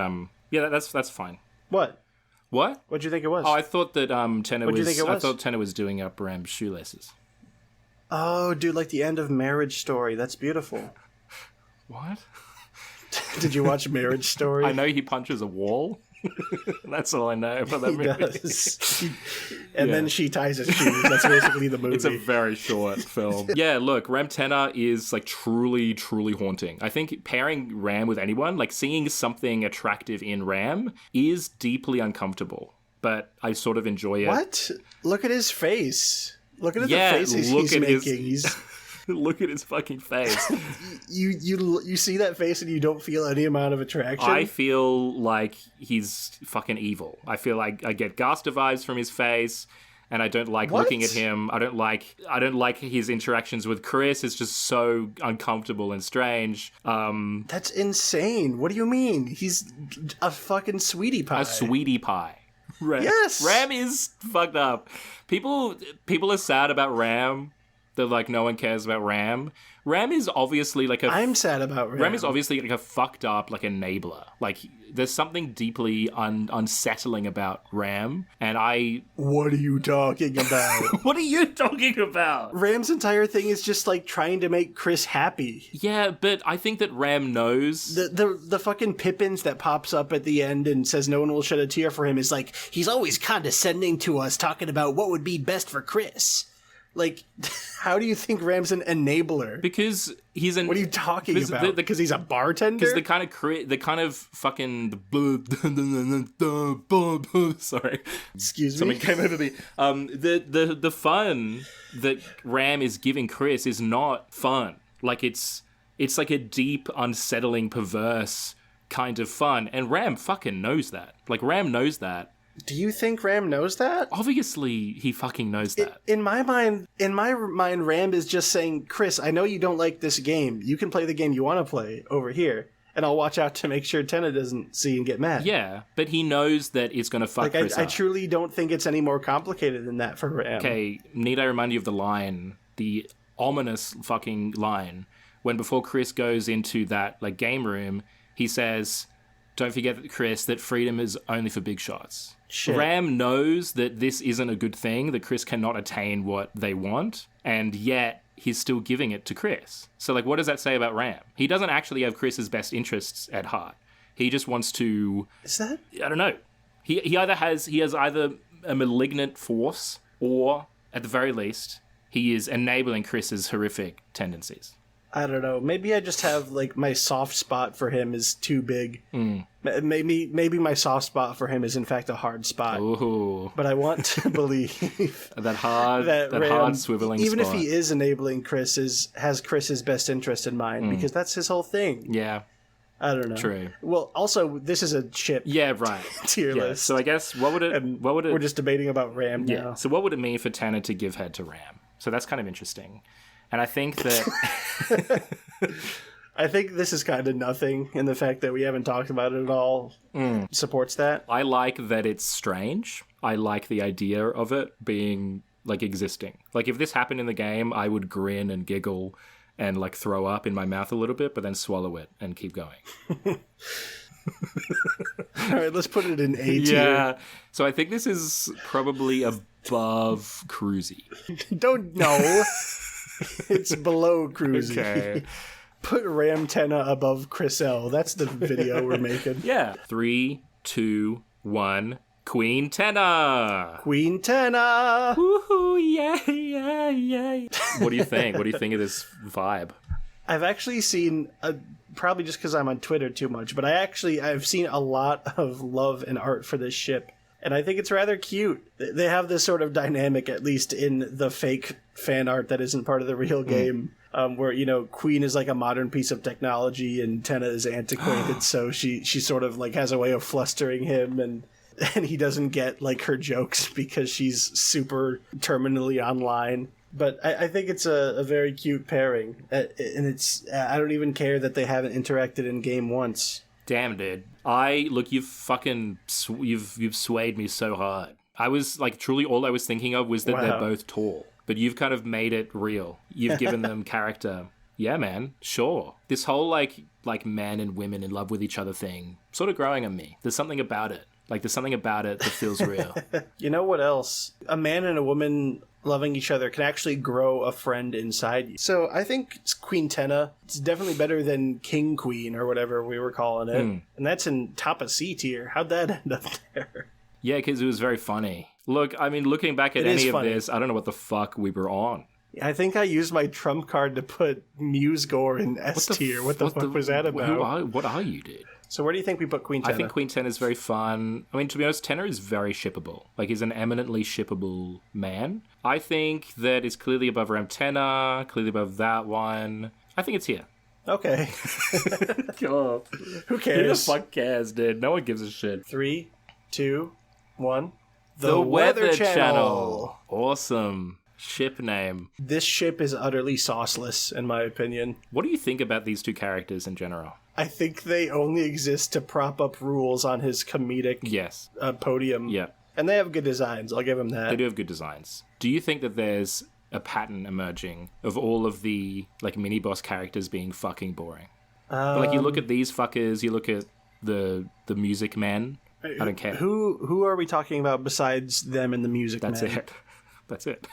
yeah, that's fine. What? What? What'd you think it was? Oh, I thought that Tenna What'd you was... think it was? I thought Tenna was doing up Ram's shoelaces. Oh, dude, like the end of Marriage Story. That's beautiful. What? Did you watch Marriage Story? I know he punches a wall. That's all I know about that movie. Does. And then she ties his shoes. That's basically the movie. It's a very short film. Yeah, look, Rambtenna is like truly, truly haunting. I think pairing Ram with anyone, like seeing something attractive in Ram, is deeply uncomfortable. But I sort of enjoy it. What? Look at his face. Look at the faces he's making. Look at his fucking face. You see that face and you don't feel any amount of attraction? I feel like he's fucking evil. I feel like I get Gaster vibes from his face, and I don't like looking at him. I don't like his interactions with Kris. It's just so uncomfortable and strange. That's insane. What do you mean? He's a fucking sweetie pie. A sweetie pie. Ram. Yes. Ram is fucked up. People are sad about Ram. They're like, no one cares about Ram. Ram is obviously like a... I'm sad about Ram. Ram is obviously like a fucked up, like, enabler. Like, there's something deeply unsettling about Ram, and I... What are you talking about? What are you talking about? Ram's entire thing is just, like, trying to make Kris happy. Yeah, but I think that Ram knows... The fucking Pippins that pops up at the end and says no one will shed a tear for him is like, he's always condescending to us, talking about what would be best for Kris. Like, how do you think Ram's an enabler? Because he's an... What are you talking about? Because he's a bartender? Because the kind of fucking... Sorry. Excuse me? Something came over me. The fun that Ram is giving Kris is not fun. Like, it's like a deep, unsettling, perverse kind of fun. And Ram fucking knows that. Like, Ram knows that. Do you think Ram knows that? Obviously, he fucking knows that. In my mind, Ram is just saying, Kris, I know you don't like this game. You can play the game you want to play over here, and I'll watch out to make sure Tenna doesn't see and get mad. Yeah, but he knows that it's going to fuck Kris up. I truly don't think it's any more complicated than that for Ram. Okay, need I remind you of the line, the ominous fucking line, when before Kris goes into that like game room, he says, don't forget, Kris, that freedom is only for big shots. Shit. Ram knows that this isn't a good thing, that Kris cannot attain what they want, and yet he's still giving it to Kris. So, like, what does that say about Ram? He doesn't actually have Chris's best interests at heart. He just wants to... Is that... I don't know. He has either a malignant force, or, at the very least, he is enabling Chris's horrific tendencies. I don't know. Maybe I just have, like, my soft spot for him is too big. Maybe my soft spot for him is, in fact, a hard spot. Ooh. But I want to believe that hard swiveling even spot. If he is enabling Kris, has Chris's best interest in mind, because that's his whole thing. Yeah. I don't know. True. Well, also, this is a ship. Yeah, right. Tier list. So I guess what would it? We're just debating about Ram now. So what would it mean for Tenna to give head to Ram? So that's kind of interesting. And I think that... I think this is kind of nothing, and the fact that we haven't talked about it at all supports that. I like that it's strange. I like the idea of it being, like, existing. Like, if this happened in the game, I would grin and giggle and, like, throw up in my mouth a little bit, but then swallow it and keep going. All right, let's put it in A tier. Yeah. So I think this is probably above Cruisy. Don't know. It's below Cruisy. Okay. Put Rambtenna above Kris L. That's the video we're making. Yeah. 3, 2, 1. Queentenna! Queentenna! Woohoo! Yeah. What do you think? What do you think of this vibe? I've actually seen, probably just because I'm on Twitter too much, but I've seen a lot of love and art for this ship. And I think it's rather cute. They have this sort of dynamic, at least in the fake fan art that isn't part of the real game, where, you know, Queen is like a modern piece of technology and Tenna is antiquated, so she sort of like has a way of flustering him, and and he doesn't get like her jokes because she's super terminally online. But I think it's a very cute pairing, and I don't even care that they haven't interacted in game once. Damn, dude. You've swayed me so hard. I was like, truly all I was thinking of was that they're both tall, but you've kind of made it real. You've given them character. Yeah, man, sure. This whole like men and women in love with each other thing, sort of growing on me. There's something about it. Like, there's something about it that feels real. You know what else? A man and a woman loving each other can actually grow a friend inside you. So I think Queentenna, it's definitely better than King Queen or whatever we were calling it. And that's in top of C tier. How'd that end up there? Yeah, because it was very funny. Look, I mean, looking back at any of this, I don't know what the fuck we were on. I think I used my trump card to put Musegore in S tier. What the fuck was that about? What are you, dude? So where do you think we put Queentenna? I think Queentenna is very fun. I mean, to be honest, Tenna is very shippable. Like, he's an eminently shippable man. I think that it's clearly above Rambtenna, clearly above that one. I think it's here. Okay. God. Who cares? Who the fuck cares, dude? No one gives a shit. 3, 2, 1. The Weather Channel. Awesome. Ship name. This ship is utterly sauceless, in my opinion. What do you think about these two characters in general? I think they only exist to prop up Rules on his comedic podium. Yeah. And they have good designs, I'll give him that. They do have good designs. Do you think that there's a pattern emerging of all of the like mini-boss characters being fucking boring? Like, you look at these fuckers, you look at the music men, I don't care. Who are we talking about besides them and the music men? That's it.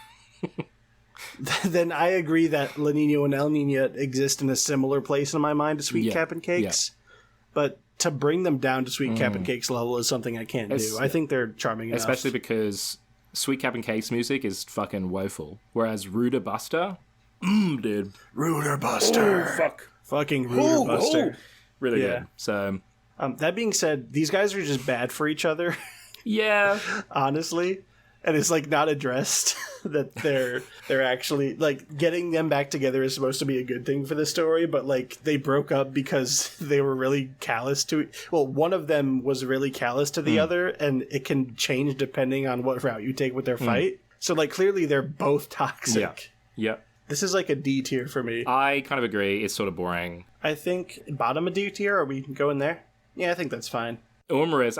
Then I agree that La Nina and El Nina exist in a similar place in my mind to Sweet Cap and Cakes. Yeah. But to bring them down to Sweet Cap and Cakes level is something I can't do. I think they're charming enough. Especially because Sweet Cap and Cakes music is fucking woeful. Whereas Ruder Buster, dude. Ruder Buster. Oh, fuck. Fucking Ruder Buster. Really good. So, that being said, these guys are just bad for each other. Yeah. Honestly. And it's like not addressed that they're actually like getting them back together is supposed to be a good thing for the story, but like they broke up because they were really callous to one of them was really callous to the other, and it can change depending on what route you take with their fight. So like clearly they're both toxic. Yeah. This is like a D tier for me. I kind of agree. It's sort of boring. I think bottom of D tier. Are we going there? Yeah, I think that's fine. I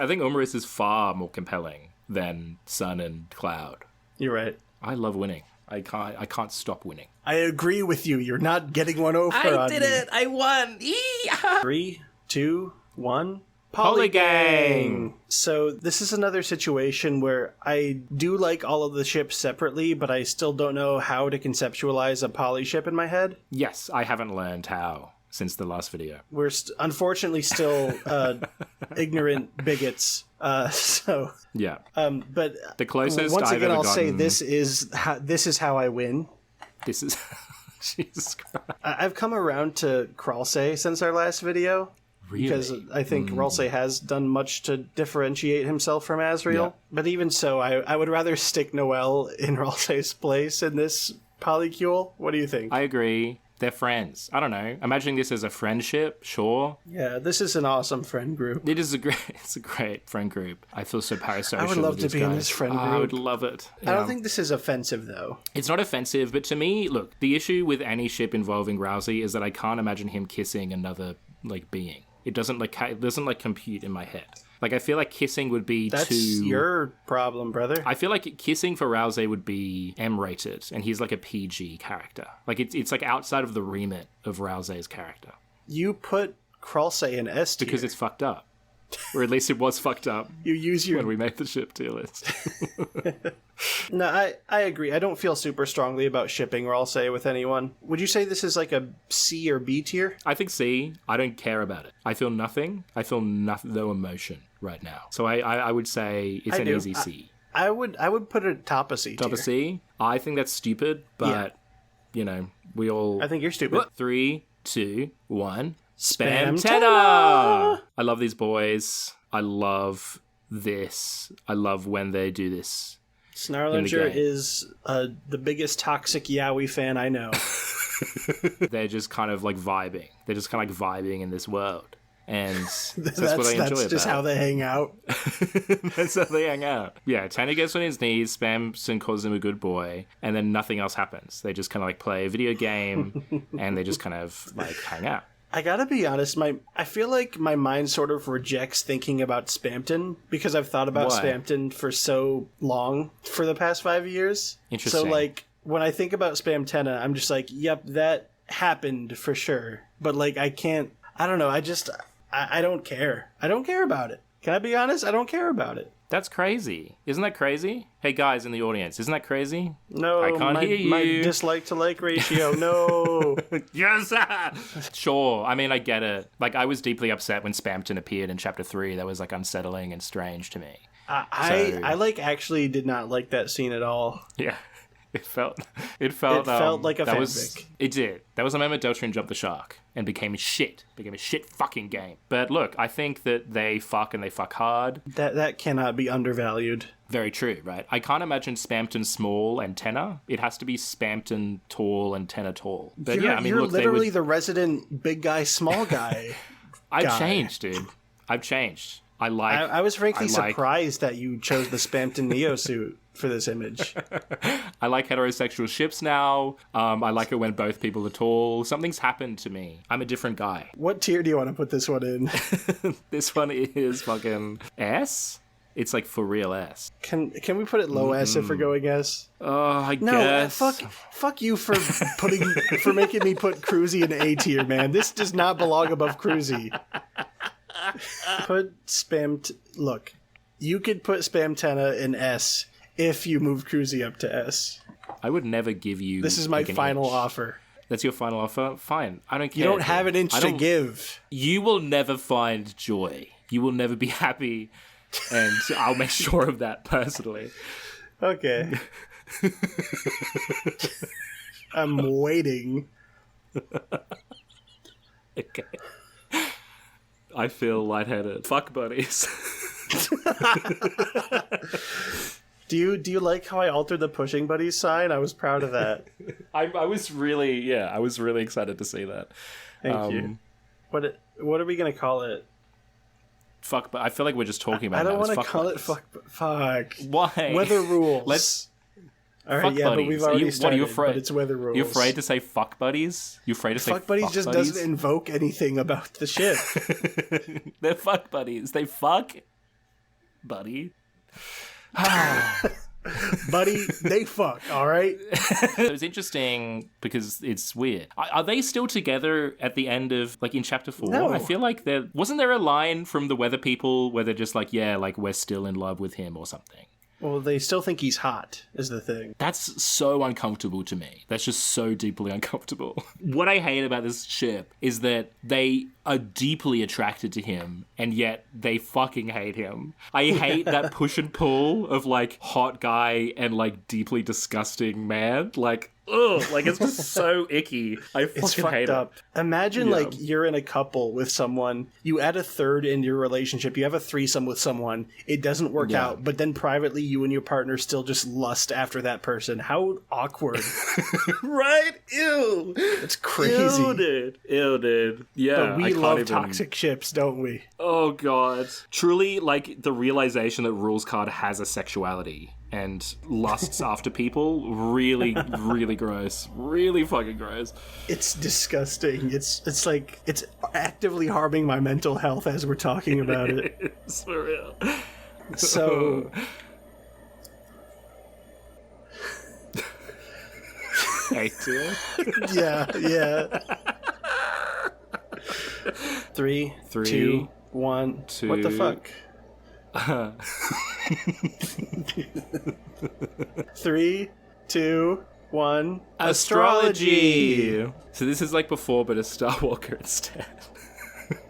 think Umorous is far more compelling than Sun and Cloud. You're right. I love winning. I can't stop winning. I agree with you. You're not getting one over on me. I did it. I won. 3, 2, 1. Polygang! So this is another situation where I do like all of the ships separately, but I still don't know how to conceptualize a poly ship in my head. Yes, I haven't learned how since the last video. We're unfortunately still ignorant bigots. So yeah. But the closest once again, I've ever I'll gotten... say this is how I win. This is Jesus Christ. I've come around to Ralsei since our last video. Really? Because I think Ralsei has done much to differentiate himself from Asriel. Yeah. But even so, I would rather stick Noelle in Ralsei's place in this polycule. What do you think? I agree. They're friends. I don't know. Imagining this as a friendship, sure. Yeah, this is an awesome friend group. It's a great friend group. I feel so parasocial. I would love to be in this friend group. I would love it. I don't think this is offensive, though. It's not offensive, but to me, look, the issue with any ship involving Ralsei is that I can't imagine him kissing another being. It doesn't compute in my head. Like, I feel like kissing would be That's your problem, brother. I feel like kissing for Ralsei would be M-rated, and he's like a PG character. Like, it's like outside of the remit of Ralsei's character. You put Ralsei in S tier. Because it's fucked up. Or at least it was fucked up. You use your... when we made the ship tier list. No, I agree. I don't feel super strongly about shipping Ralsei with anyone. Would you say this is like a C or B tier? I think C. I don't care about it. I feel nothing. I feel no emotion right now. So I would say it's an easy C. I would put it top of C tier. Top of C? I think that's stupid, but, we all... I think you're stupid. 3, 2, 1... Spamtenna! I love these boys. I love this. I love when they do this. Snarlinger is the biggest toxic yaoi fan I know. They're just kind of like vibing. They're just kind of like vibing in this world. And that's what I enjoy That's just how they hang out. That's how they hang out. Yeah, Tenna gets on his knees, Spamson calls him a good boy, and then nothing else happens. They just kind of like play a video game, and they just kind of like hang out. I gotta be honest, I feel like my mind sort of rejects thinking about Spamton because I've thought about Spamton for so long for the past 5 years. Interesting. So like when I think about Spamtenna, I'm just like, yep, that happened for sure. But like I don't know, I don't care. I don't care about it. Can I be honest? I don't care about it. That's crazy. Isn't that crazy? Hey guys in the audience, isn't that crazy? No, I can't hear you. My dislike to like ratio, no. Yes! Sure, I mean, I get it. Like, I was deeply upset when Spamton appeared in Chapter 3. That was, like, unsettling and strange to me. I like, actually did not like that scene at all. Yeah. It felt like a fanfic. It did. That was the moment Deltarune jumped the shark and became a shit fucking game. But look, I think that they fuck and they fuck hard. That cannot be undervalued. Very true, right? I can't imagine Spamton small and Tenna. It has to be Spamton tall and Tenna tall. But you're literally the resident big guy, small guy. I've changed, dude. I've changed. I was frankly surprised that you chose the Spamton Neo suit for this image. I like heterosexual ships now. I like it when both people are tall. Something's happened to me. I'm a different guy. What tier do you want to put this one in? This one is fucking S? It's like for real S. Can we put it low S if we're going S? I guess. Fuck you for making me put Cruzy in A tier, man. This does not belong above Cruzy. Look, you could put Spamtenna in S if you move Cruzy up to S. I would never give you. This is my final offer. That's your final offer? Fine. I don't care. You don't have an inch to give. You will never find joy. You will never be happy. And I'll make sure of that personally. Okay. I'm waiting. Okay. I feel lightheaded. Fuck buddies. Do you like how I altered the pushing buddies sign? I was proud of that. I was really excited to see that. Thank you. What are we gonna call it? Fuck, but I feel like we're just talking about. I don't want to call it fuck. Why? Weatherouxls. All right, yeah, buddies. But we've already started. What are you afraid? But it's Weatherouxls. You're afraid to say fuck buddies? You're afraid to say fuck buddies? Just doesn't invoke anything about the ship. They're fuck buddies. They fuck, buddy. Buddy, they fuck, all right? It was interesting because it's weird. Are they still together at the end of, like, in Chapter 4? No. I feel like wasn't there a line from the Weather People where they're just like, yeah, like, we're still in love with him or something? Well, they still think he's hot, is the thing. That's so uncomfortable to me. That's just so deeply uncomfortable. What I hate about this ship is that they are deeply attracted to him, and yet they fucking hate him. I hate that push and pull of, like, hot guy and, like, deeply disgusting man. Like, ugh, like, it's just so icky. I fucking hate it. Imagine, like, you're in a couple with someone, you add a third in your relationship, you have a threesome with someone, it doesn't work out, but then privately you and your partner still just lust after that person. How awkward. Right? Ew. It's crazy. Ew, dude. Yeah, but we love toxic ships, don't we? Oh, God. Truly, like, the realization that Rules Card has a sexuality and lusts after people, really, really gross. Really fucking gross. It's disgusting. It's like, it's actively harming my mental health as we're talking about it. It's for real. So... Hate to. Yeah. 3, 2, 1. What the fuck? 3, 2, 1. Astrology. So this is like before, but a Star Walker instead.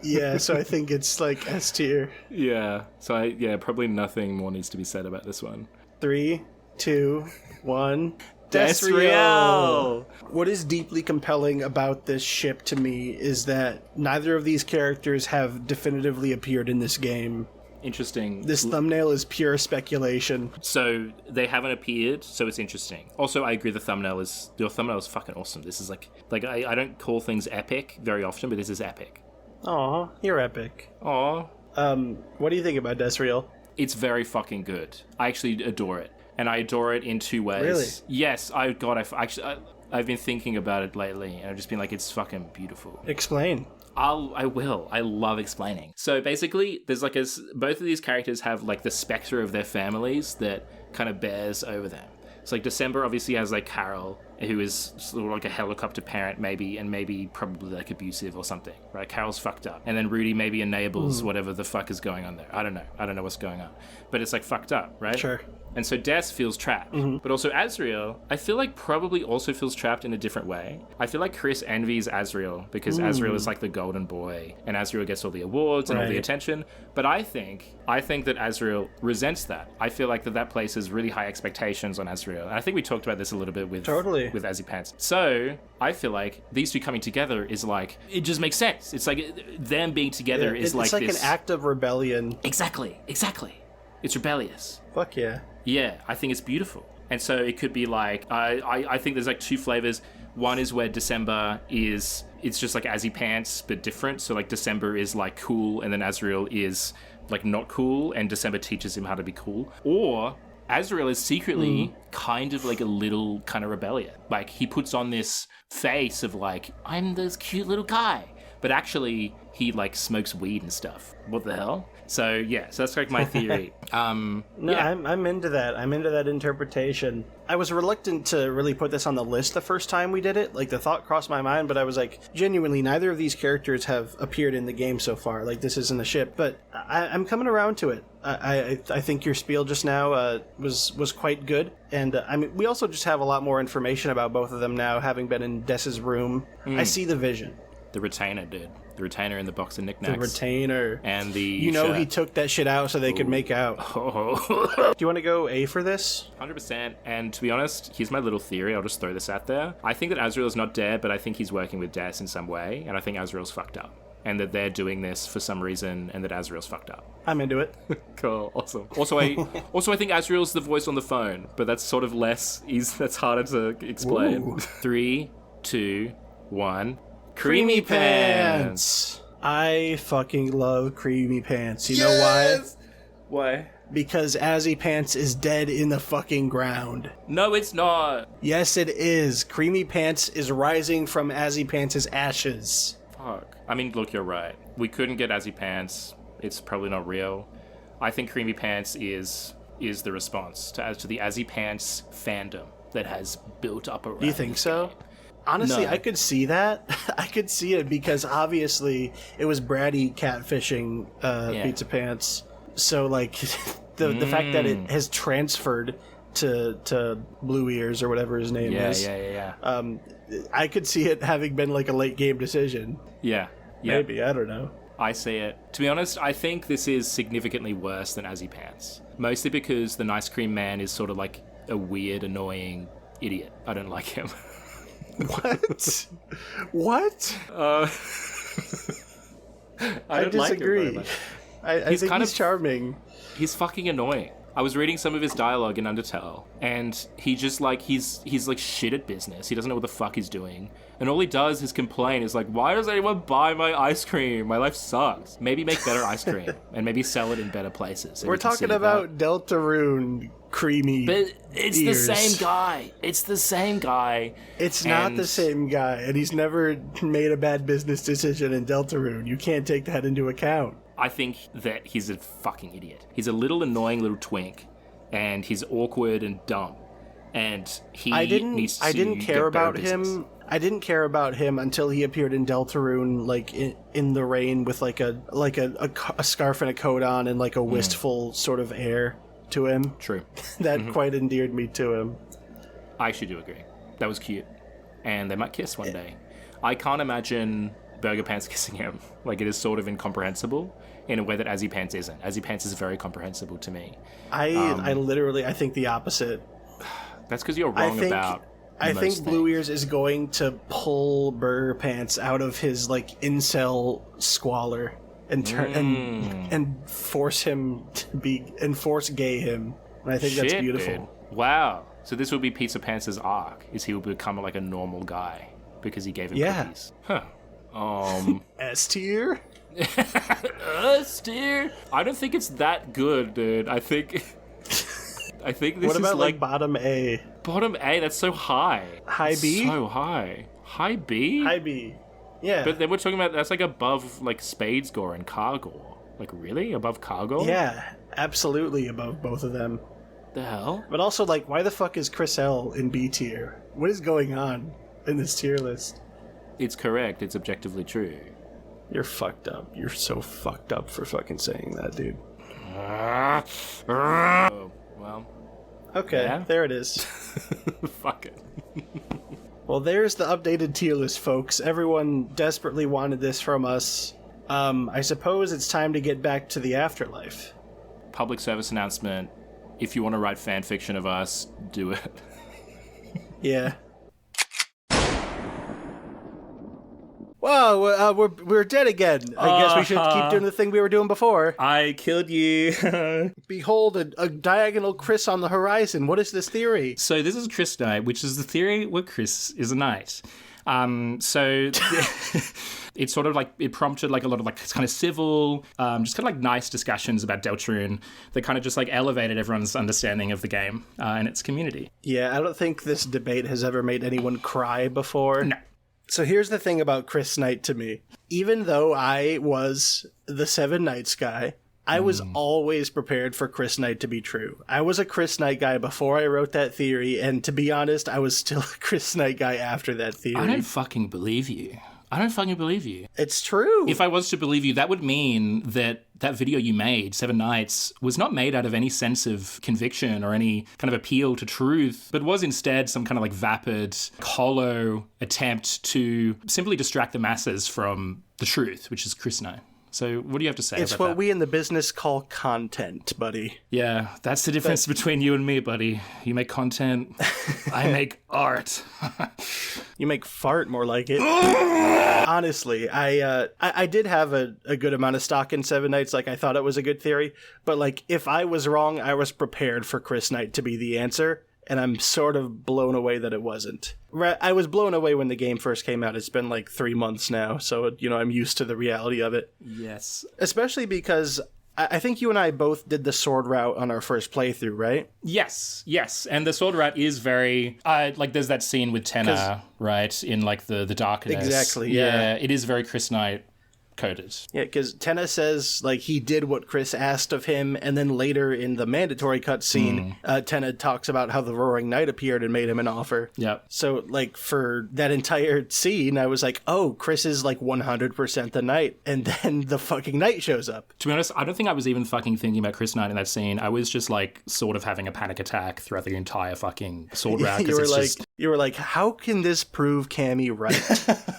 Yeah, so I think it's like S tier. Yeah. So probably nothing more needs to be said about this one. 3, 2, 1. Dessriel! What is deeply compelling about this ship to me is that neither of these characters have definitively appeared in this game. Interesting. This thumbnail is pure speculation. So they haven't appeared, so it's interesting. Also, I agree your thumbnail is fucking awesome. This is like I don't call things epic very often, but this is epic. Aw, you're epic. Aw. What do you think about Dessriel? It's very fucking good. I actually adore it. And I adore it in two ways. Really? Yes, I've been thinking about it lately, and I've just been like, it's fucking beautiful. Explain. I will. I love explaining. So basically, there's like both of these characters have like the specter of their families that kind of bears over them. So like December obviously has like Carol, who is sort of like a helicopter parent maybe, and maybe probably like abusive or something, right? Carol's fucked up. And then Rudy maybe enables whatever the fuck is going on there. I don't know what's going on. But it's like fucked up, right? Sure. And so Des feels trapped. But also Azriel, I feel like probably also feels trapped in a different way. I feel like Kris envies Azriel because Azriel is like the golden boy and Azriel gets all the awards and all the attention. But I think that Azriel resents that. I feel like that places really high expectations on Azriel. And I think we talked about this a little bit with Azipants. So I feel like these two coming together is like, it just makes sense. It's like them being together is like this. It's like an act of rebellion. Exactly. It's rebellious. Fuck yeah. Yeah, I think it's beautiful. And so it could be like, I think there's like two flavors. One is where December it's just like Azipants, but different. So like December is like cool, and then Azriel is like not cool, and December teaches him how to be cool. Or Azriel is secretly kind of like a little kind of rebellion. Like he puts on this face of like, I'm this cute little guy. But actually, he like smokes weed and stuff. What the hell? So yeah, so that's like my theory. I'm into that. I'm into that interpretation. I was reluctant to really put this on the list the first time we did it. Like the thought crossed my mind, but I was like, genuinely, neither of these characters have appeared in the game so far. Like this isn't a ship, but I'm coming around to it. I think your spiel just now was quite good, and I mean we also just have a lot more information about both of them now, having been in Des's room. I see the vision. The retainer, dude. The retainer in the box of knickknacks. The retainer. And the shirt. He took that shit out so they could make out. Do you want to go A for this? 100%. And to be honest, here's my little theory. I'll just throw this out there. I think that Azriel's not dead, but I think he's working with Des in some way. And I think Azriel's fucked up. And that they're doing this for some reason, and that Azriel's fucked up. I'm into it. Cool. Awesome. Also, I think Azriel's the voice on the phone, but that's sort of that's harder to explain. Ooh. 3, 2, 1... Creamypants! I fucking love Creamypants. You know why? Why? Because Azipants is dead in the fucking ground. No, it's not. Yes, it is. Creamypants is rising from Azipants' ashes. Fuck. I mean, look, you're right. We couldn't get Azipants. It's probably not real. I think Creamypants is the response to the Azipants fandom that has built up around. Do you think so? Honestly, no. I could see that. I could see it because obviously it was bratty catfishing Pizza Pants. So like the fact that it has transferred to Blue Ears or whatever his name is. Yeah. I could see it having been like a late game decision. Yeah. Maybe, I don't know. I see it. To be honest, I think this is significantly worse than Azipants. Mostly because the Nice Cream Man is sort of like a weird, annoying idiot. I don't like him. What? What? I disagree. Like I think he's charming. He's fucking annoying. I was reading some of his dialogue in Undertale, and he just like he's like shit at business. He doesn't know what the fuck he's doing, and all he does is complain. Is like, why does anyone buy my ice cream? My life sucks. Maybe make better ice cream, and maybe sell it in better places. We're talking about Deltarune creamy. But it's ears. the same guy. It's the same guy. It's not the same guy, and he's never made a bad business decision in Deltarune. You can't take that into account. I think that he's a fucking idiot. He's a little annoying little twink, and he's awkward and dumb. And I didn't care about him. I didn't care about him until he appeared in Deltarune, like in the rain with like a scarf and a coat on and like a wistful sort of air to him. True. That quite endeared me to him. I actually do agree. That was cute. And they might kiss one day. I can't imagine Burger Pants kissing him. Like, it is sort of incomprehensible in a way that Azzy Pants isn't. Azzy Pants is very comprehensible to me. I think the opposite. That's because you're wrong about I think things. Blue Ears is going to pull Burger Pants out of his like incel squalor and and force him to force gay him. And I think that's beautiful. Dude. Wow. So this will be Pizza Pants' arc, is he will become like a normal guy because he gave him cookies. Huh. S tier? Steer. I don't think it's that good, dude. I think this What about is like bottom A? bottom A. That's so high. High B? So high. High B? High B. Yeah. But then we're talking about that's like above like Spadesgore and Cargore. Like really? Above Cargore? Yeah, absolutely above both of them. The hell? But also, like, why the fuck is Kris L in B tier? What is going on in this tier list? It's correct. It's objectively true. You're fucked up. You're so fucked up for fucking saying that, dude. Oh, well. Okay, Yeah? there it is. Fuck it. Well, there's the updated tier list, folks. Everyone desperately wanted this from us. I suppose it's time to get back to the afterlife. Public service announcement. If you want to write fan fiction of us, do it. Yeah. Whoa, we're dead again. I guess we should keep doing the thing we were doing before. I killed you. Behold, a diagonal Kris on the horizon. What is this theory? So this is Kris Knight, which is the theory where Kris is a knight. So it's sort of like, it prompted like a lot of like kind of civil, just kind of like nice discussions about Deltarune that kind of just like elevated everyone's understanding of the game and its community. Yeah, I don't think this debate has ever made anyone cry before. No. So here's the thing about Kris Knight to me. Even though I was the Seven Knights guy, I was always prepared for Kris Knight to be true. I was a Kris Knight guy before I wrote that theory, and to be honest, I was still a Kris Knight guy after that theory. I don't fucking believe you. I don't fucking believe you. It's true. If I was to believe you, that would mean that that video you made, Seven Nights, was not made out of any sense of conviction or any kind of appeal to truth, but was instead some kind of like vapid, hollow attempt to simply distract the masses from the truth, which is Kris Knight. So what do you have to say It's about what that? we in the business call content, buddy. Yeah, that's the difference between you and me, buddy. You make content, I make art. You make fart more like it. Honestly, I did have a good amount of stock in Seven Knights. Like, I thought it was a good theory. But, like, if I was wrong, I was prepared for Kris Knight to be the answer. And I'm sort of blown away that it wasn't. I was blown away when the game first came out. It's been like 3 months now. So, I'm used to the reality of it. Yes. Especially because I think you and I both did the sword route on our first playthrough, right? Yes. And the sword route is very, like there's that scene with Tenna, right? In like the darkness. Exactly, yeah. It is very Kris Knight coded. Yeah, because Tenna says, like, he did what Kris asked of him, and then later in the mandatory cutscene, Tenna talks about how the Roaring Knight appeared and made him an offer. Yep. So, like, for that entire scene, I was like, oh, Kris is, like, 100% the knight, and then the fucking knight shows up. To be honest, I don't think I was even fucking thinking about Kris Knight in that scene. I was just, like, sort of having a panic attack throughout the entire fucking sword route. You were like, how can this prove Cammy right?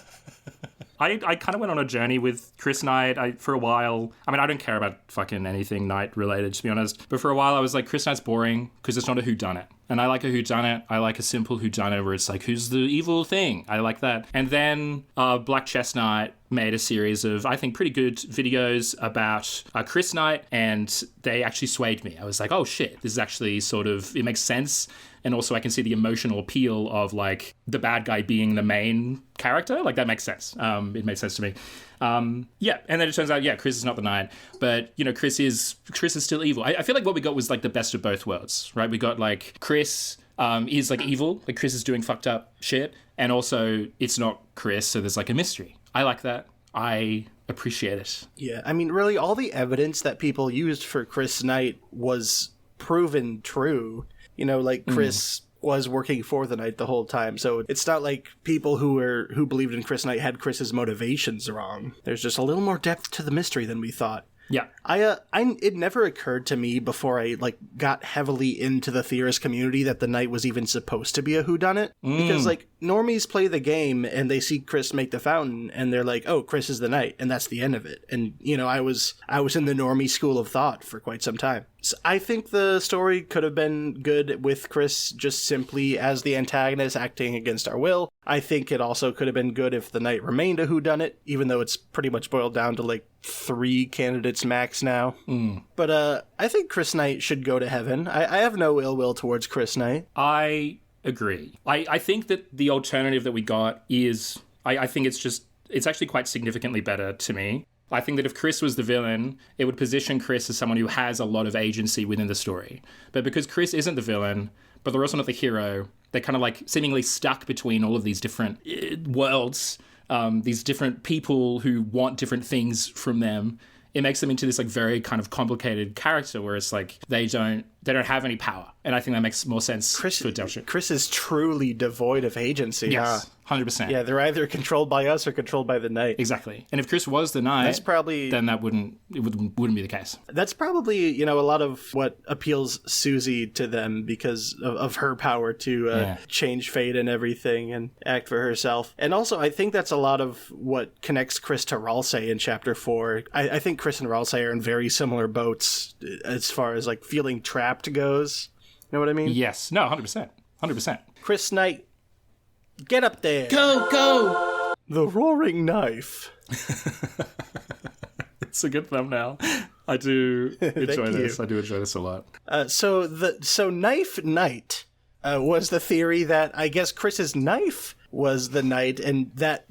I kind of went on a journey with Kris Knight for a while. I mean, I don't care about fucking anything Knight related, to be honest. But for a while, I was like, Kris Knight's boring because it's not a whodunit. And I like a whodunit. I like a simple whodunit where it's like, who's the evil thing? I like that. And then Black Chestnut made a series of, I think, pretty good videos about Kris Knight, and they actually swayed me. I was like, oh shit, this is actually sort of, it makes sense. And also I can see the emotional appeal of like the bad guy being the main character. Like that makes sense. It made sense to me. Yeah. And then it turns out, yeah, Kris is not the knight, but Kris is still evil. I feel like what we got was like the best of both worlds, right? We got like Kris is like evil, like Kris is doing fucked up shit. And also it's not Kris. So there's like a mystery. I like that. I appreciate it. Yeah. I mean, really all the evidence that people used for Kris Knight was proven true. Like Kris was working for the Knight the whole time, so it's not like people who believed in Kris Knight had Chris's motivations wrong. There's just a little more depth to the mystery than we thought. Yeah. It never occurred to me before I got heavily into the theorist community that the Knight was even supposed to be a whodunit. Because normies play the game and they see Kris make the fountain and they're like, oh, Kris is the Knight, and that's the end of it. And I was in the normie school of thought for quite some time. So I think the story could have been good with Kris just simply as the antagonist acting against our will. I think it also could have been good if the Knight remained a whodunit, even though it's pretty much boiled down to 3 candidates max now. But I think Kris Knight should go to heaven. I have no ill will towards Kris Knight. I agree. I think that the alternative that we got is, I think it's actually quite significantly better to me. I think that if Kris was the villain, it would position Kris as someone who has a lot of agency within the story. But because Kris isn't the villain, but they're also not the hero, they're kind of like seemingly stuck between all of these different worlds, these different people who want different things from them. It makes them into this like very kind of complicated character where it's like they don't have any power. And I think that makes more sense for Deltarune. Kris is truly devoid of agency. Yes, 100%. Yeah, they're either controlled by us or controlled by the Knight. Exactly. And if Kris was the Knight, that's probably, then that wouldn't be the case. That's probably, a lot of what appeals Susie to them because of her power to change fate and everything and act for herself. And also, I think that's a lot of what connects Kris to Ralsei in Chapter 4. I think Kris and Ralsei are in very similar boats as far as like feeling trapped goes. You know what I mean? Yes. No, 100%. 100%. Kris Knight, get up there. Go! The Roaring Knife. It's a good thumbnail. I do enjoy this. I do enjoy this a lot. So Knife Knight was the theory that I guess Kris's knife was the Knight, and that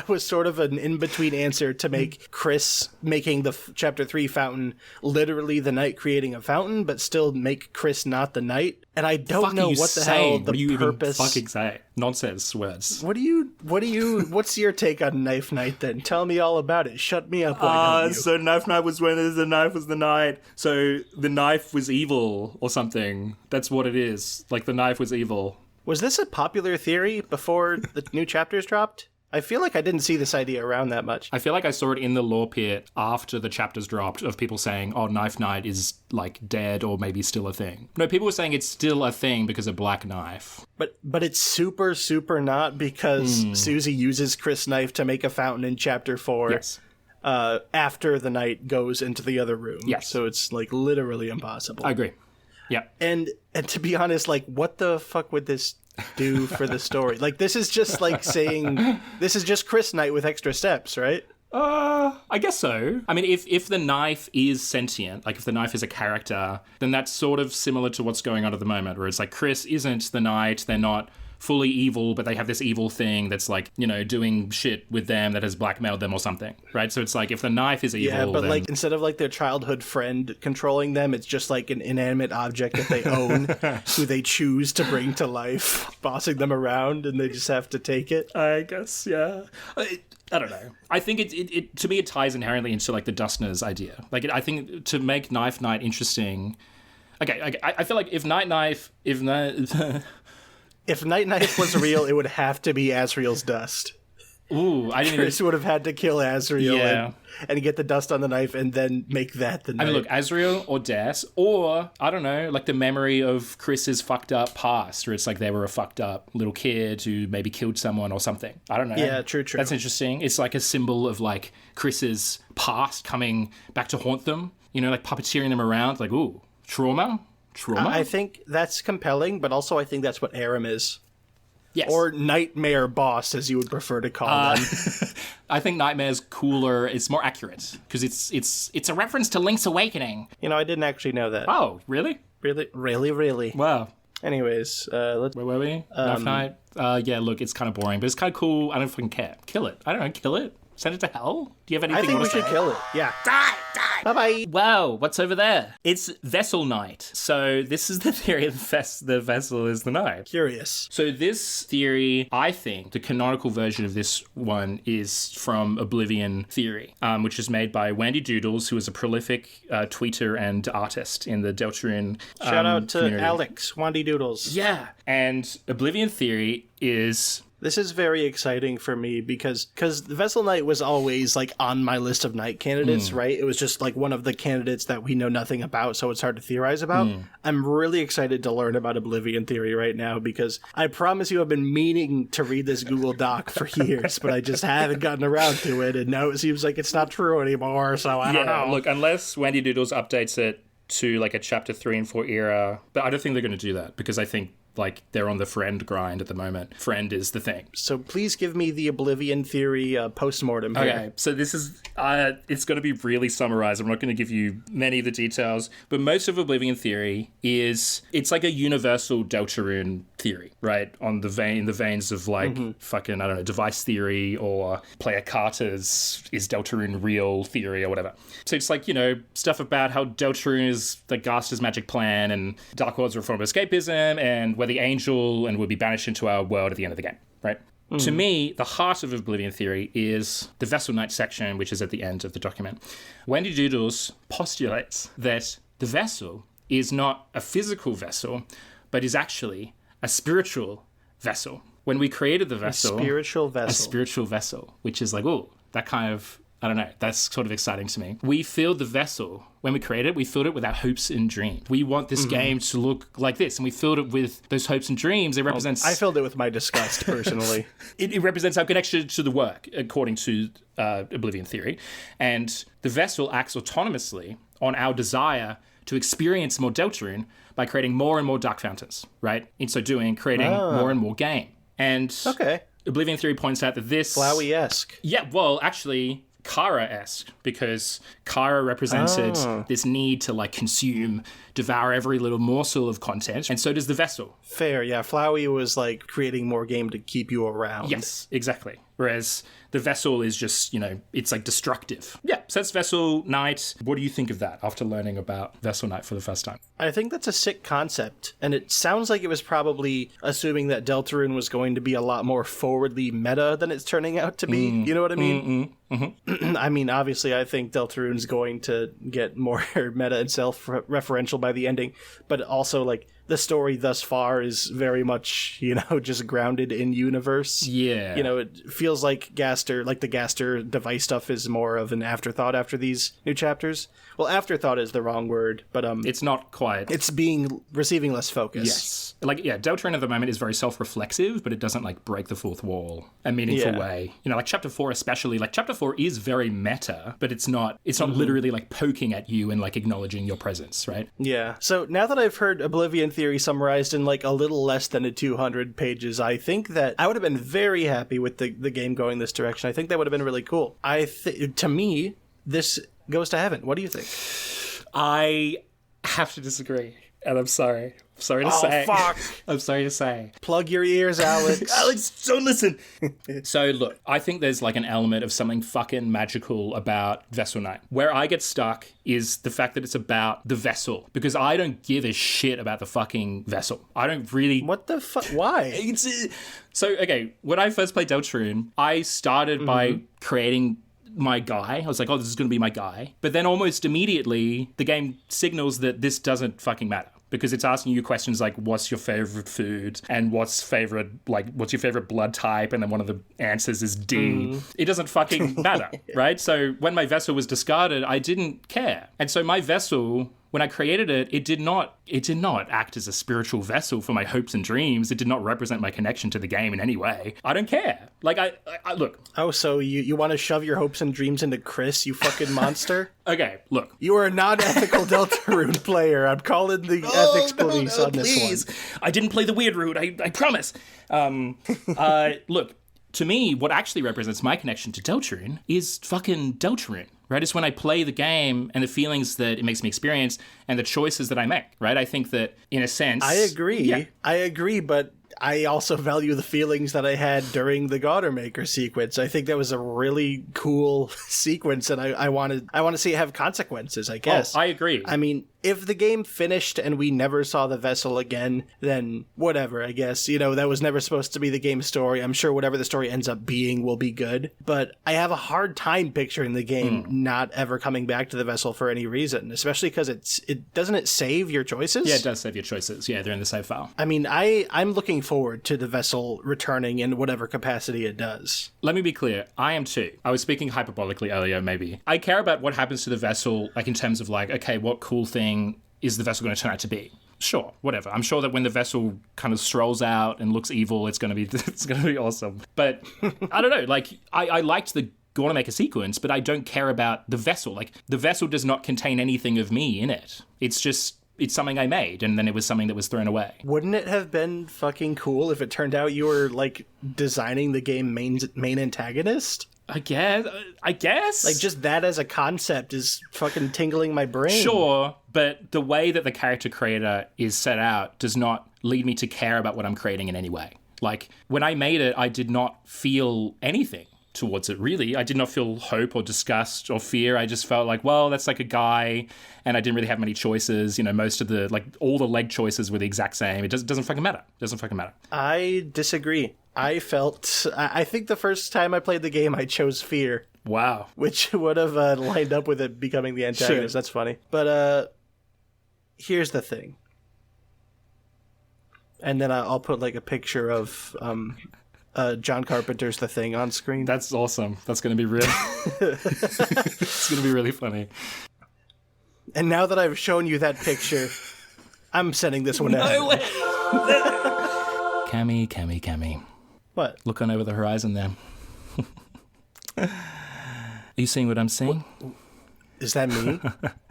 was sort of an in-between answer to make Kris making the Chapter 3 fountain literally the Knight creating a fountain, but still make Kris not the Knight. And I don't know what the hell the purpose. What do you even fucking say? Nonsense words. What's your take on Knife Knight then? Tell me all about it. Shut me up. So Knife Knight was when the knife was the Knight. So the knife was evil or something. That's what it is. Like the knife was evil. Was this a popular theory before the new chapters dropped? I feel like I didn't see this idea around that much. I feel like I saw it in the lore pit after the chapters dropped of people saying, oh, Knife Knight is like dead or maybe still a thing. No, people were saying it's still a thing because of Black Knife. But it's super, super not because Susie uses Kris Knife to make a fountain in Chapter 4. Yes. After the Knight goes into the other room. Yes. So it's like literally impossible. I agree. Yeah. And to be honest, like, what the fuck would this do for the story? Like, this is just like saying, this is just Kris Knight with extra steps, right? I guess so. I mean, if the knife is sentient, like if the knife is a character, then that's sort of similar to what's going on at the moment, where it's like Kris isn't the Knight, they're not fully evil, but they have this evil thing that's like, doing shit with them that has blackmailed them or something, right? So it's like if the knife is evil, yeah, but then... like instead of like their childhood friend controlling them, it's just like an inanimate object that they own who they choose to bring to life, bossing them around, and they just have to take it. I guess, yeah. I don't know. I think it to me it ties inherently into like the Dustners idea. Like I think to make Knife Knight interesting. Okay, I feel like if Night Knife, if Night Knife was real, it would have to be Asriel's dust. Ooh, I didn't Kris would have had to kill Asriel and get the dust on the knife and then make that the Knight. I mean, look, Asriel or Des, or, I don't know, like the memory of Kris's fucked up past, where it's like they were a fucked up little kid who maybe killed someone or something. I don't know. Yeah, true. That's interesting. It's like a symbol of like Kris's past coming back to haunt them, like puppeteering them around, like, ooh, trauma? I think that's compelling, but also I think that's what Aram is. Yes. Or Nightmare Boss, as you would prefer to call them. I think Nightmare's cooler. It's more accurate because it's a reference to Link's Awakening. I didn't actually know that. Oh, really? Really? Wow. Anyways, where were we? Knife Knight. Yeah. Look, it's kind of boring, but it's kind of cool. I don't fucking care. Kill it. I don't know. Kill it. Send it to hell? Do you have anything? I think we should kill it. Yeah. Die! Bye-bye. Wow, what's over there? It's Vessel Knight. So this is the theory of the vessel is the Knight. Curious. So this theory, I think, the canonical version of this one is from Oblivion Theory, which is made by Wendy Doodles, who is a prolific tweeter and artist in the Deltarune Shout out to community. Alex, Wendy Doodles. Yeah. And Oblivion Theory is... This is very exciting for me because the Vessel Knight was always like on my list of Knight candidates, right? It was just like one of the candidates that we know nothing about, so it's hard to theorize about. I'm really excited to learn about Oblivion Theory right now because I promise you I've been meaning to read this Google Doc for years, but I just haven't gotten around to it, and now it seems like it's not true anymore, so I don't know. Look, unless Wendy Doodles updates it to like a chapter 3 and 4 era, but I don't think they're going to do that because I think like they're on the friend grind at the moment. Friend is the thing. So please give me the Oblivion Theory postmortem here. Okay, so this is, it's going to be really summarized. I'm not going to give you many of the details, but most of Oblivion Theory it's like a universal Deltarune theory, right? On the veins of like fucking, I don't know, device theory or player Carter's is Deltarune real theory or whatever. So it's like, stuff about how Deltarune is the Gaster's magic plan and Dark World's a form of escapism and we're the angel and we'll be banished into our world at the end of the game, right? To me, the heart of Oblivion Theory is the Vessel Knight section, which is at the end of the document. Wendy Doodles postulates that the vessel is not a physical vessel, but is actually a spiritual vessel. When we created the vessel... A spiritual vessel, which is like, oh, that kind of... I don't know. That's sort of exciting to me. We filled the vessel. When we created it, we filled it with our hopes and dreams. We want this game to look like this, and we filled it with those hopes and dreams. It represents... I filled it with my disgust, personally. It represents our connection to the work, according to Oblivion Theory. And the vessel acts autonomously on our desire to experience more Deltarune by creating more and more Dark Fountains, right? In so doing, creating more and more game. And Oblivion Theory points out that this... Flowey-esque. Yeah, well, actually... Kara-esque, because Kara represented this need to like consume, devour every little morsel of content, and so does the vessel. Fair, yeah. Flowey was like creating more game to keep you around. Yes, exactly. Whereas the vessel is just, it's like destructive. Yeah, so that's Vessel Knight. What do you think of that after learning about Vessel Knight for the first time? I think that's a sick concept, and it sounds like it was probably assuming that Deltarune was going to be a lot more forwardly meta than it's turning out to be. You know what I mean? I mean, obviously, I think Deltarune's going to get more meta and self-referential by the ending, but also, like, the story thus far is very much, just grounded in universe. Yeah. It feels like the Gaster device stuff is more of an afterthought after these new chapters. Well, afterthought is the wrong word, but it's not quite. It's receiving less focus. Yes. Deltarune at the moment is very self-reflexive, but it doesn't like break the fourth wall a meaningful way. Like chapter 4 especially, like chapter 4 is very meta, but it's not literally like poking at you and like acknowledging your presence, right? Yeah. So now that I've heard Oblivion Theory summarized in like a little less than 200 pages, I think that I would have been very happy with the game going this direction. I think that would have been really cool. To me, this goes to heaven. What do you think? I have to disagree, and I'm sorry. Sorry to say. Oh, fuck. I'm sorry to say. Plug your ears, Alex. Alex, don't listen. So, look, I think there's like an element of something fucking magical about Vessel Knight. Where I get stuck is the fact that it's about the vessel, because I don't give a shit about the fucking vessel. I don't really... What the fuck? Why? So, okay, when I first played Deltarune, I started by creating my guy. I was like, oh, this is going to be my guy. But then almost immediately, the game signals that this doesn't fucking matter. Because it's asking you questions like, what's your favorite food? And what's your favorite blood type? And then one of the answers is D. It doesn't fucking matter, right? So when my vessel was discarded, I didn't care. And so my vessel, when I created it, it did not act as a spiritual vessel for my hopes and dreams. It did not represent my connection to the game in any way. I don't care. Like, I look. Oh, so you want to shove your hopes and dreams into Kris, you fucking monster? Okay, look. You are a non-ethical Deltarune player. I'm calling the ethics police on this one. I didn't play the weird route. I promise. Look, to me, what actually represents my connection to Deltarune is fucking Deltarune. Right? It's when I play the game and the feelings that it makes me experience and the choices that I make, right? I think that, in a sense... I agree. Yeah. I agree, but I also value the feelings that I had during the Gaudermaker sequence. I think that was a really cool sequence, and I want to see it have consequences, I guess. Oh, I agree. I mean, if the game finished and we never saw the vessel again, then whatever, I guess. That was never supposed to be the game's story. I'm sure whatever the story ends up being will be good. But I have a hard time picturing the game not ever coming back to the vessel for any reason, especially because doesn't it save your choices? Yeah, it does save your choices. Yeah, they're in the save file. I mean, I'm looking forward to the vessel returning in whatever capacity it does. Let me be clear. I am too. I was speaking hyperbolically earlier, maybe. I care about what happens to the vessel, like in terms of like, okay, what cool thing is the vessel going to turn out to be? Sure, whatever. I'm sure that when the vessel kind of strolls out and looks evil, it's going to be awesome. But I don't know. Like, I liked the Gaudermaker sequence, but I don't care about the vessel. Like, the vessel does not contain anything of me in it. It's just It's something I made, and then it was something that was thrown away. Wouldn't it have been fucking cool if it turned out you were, like, designing the game main antagonist? I guess. Like, just that as a concept is fucking tingling my brain. Sure, but the way that the character creator is set out does not lead me to care about what I'm creating in any way. Like, when I made it, I did not feel anything towards it, really. I did not feel hope or disgust or fear. I just felt like, well, that's like a guy, and I didn't really have many choices. You know, most of the, like, all the leg choices were the exact same. It doesn't fucking matter. It doesn't fucking matter. I disagree. I think the first time I played the game, I chose fear. Wow. Which would have lined up with it becoming the antagonist. Sure. That's funny. But here's the thing. And then I'll put, like, a picture of John Carpenter's The Thing on screen. That's awesome. That's going to be really... It's going to be really funny. And now that I've shown you that picture, I'm sending this one out. No way! Cammy. What? Look on over the horizon there. Are you seeing what I'm seeing? What? Is that me?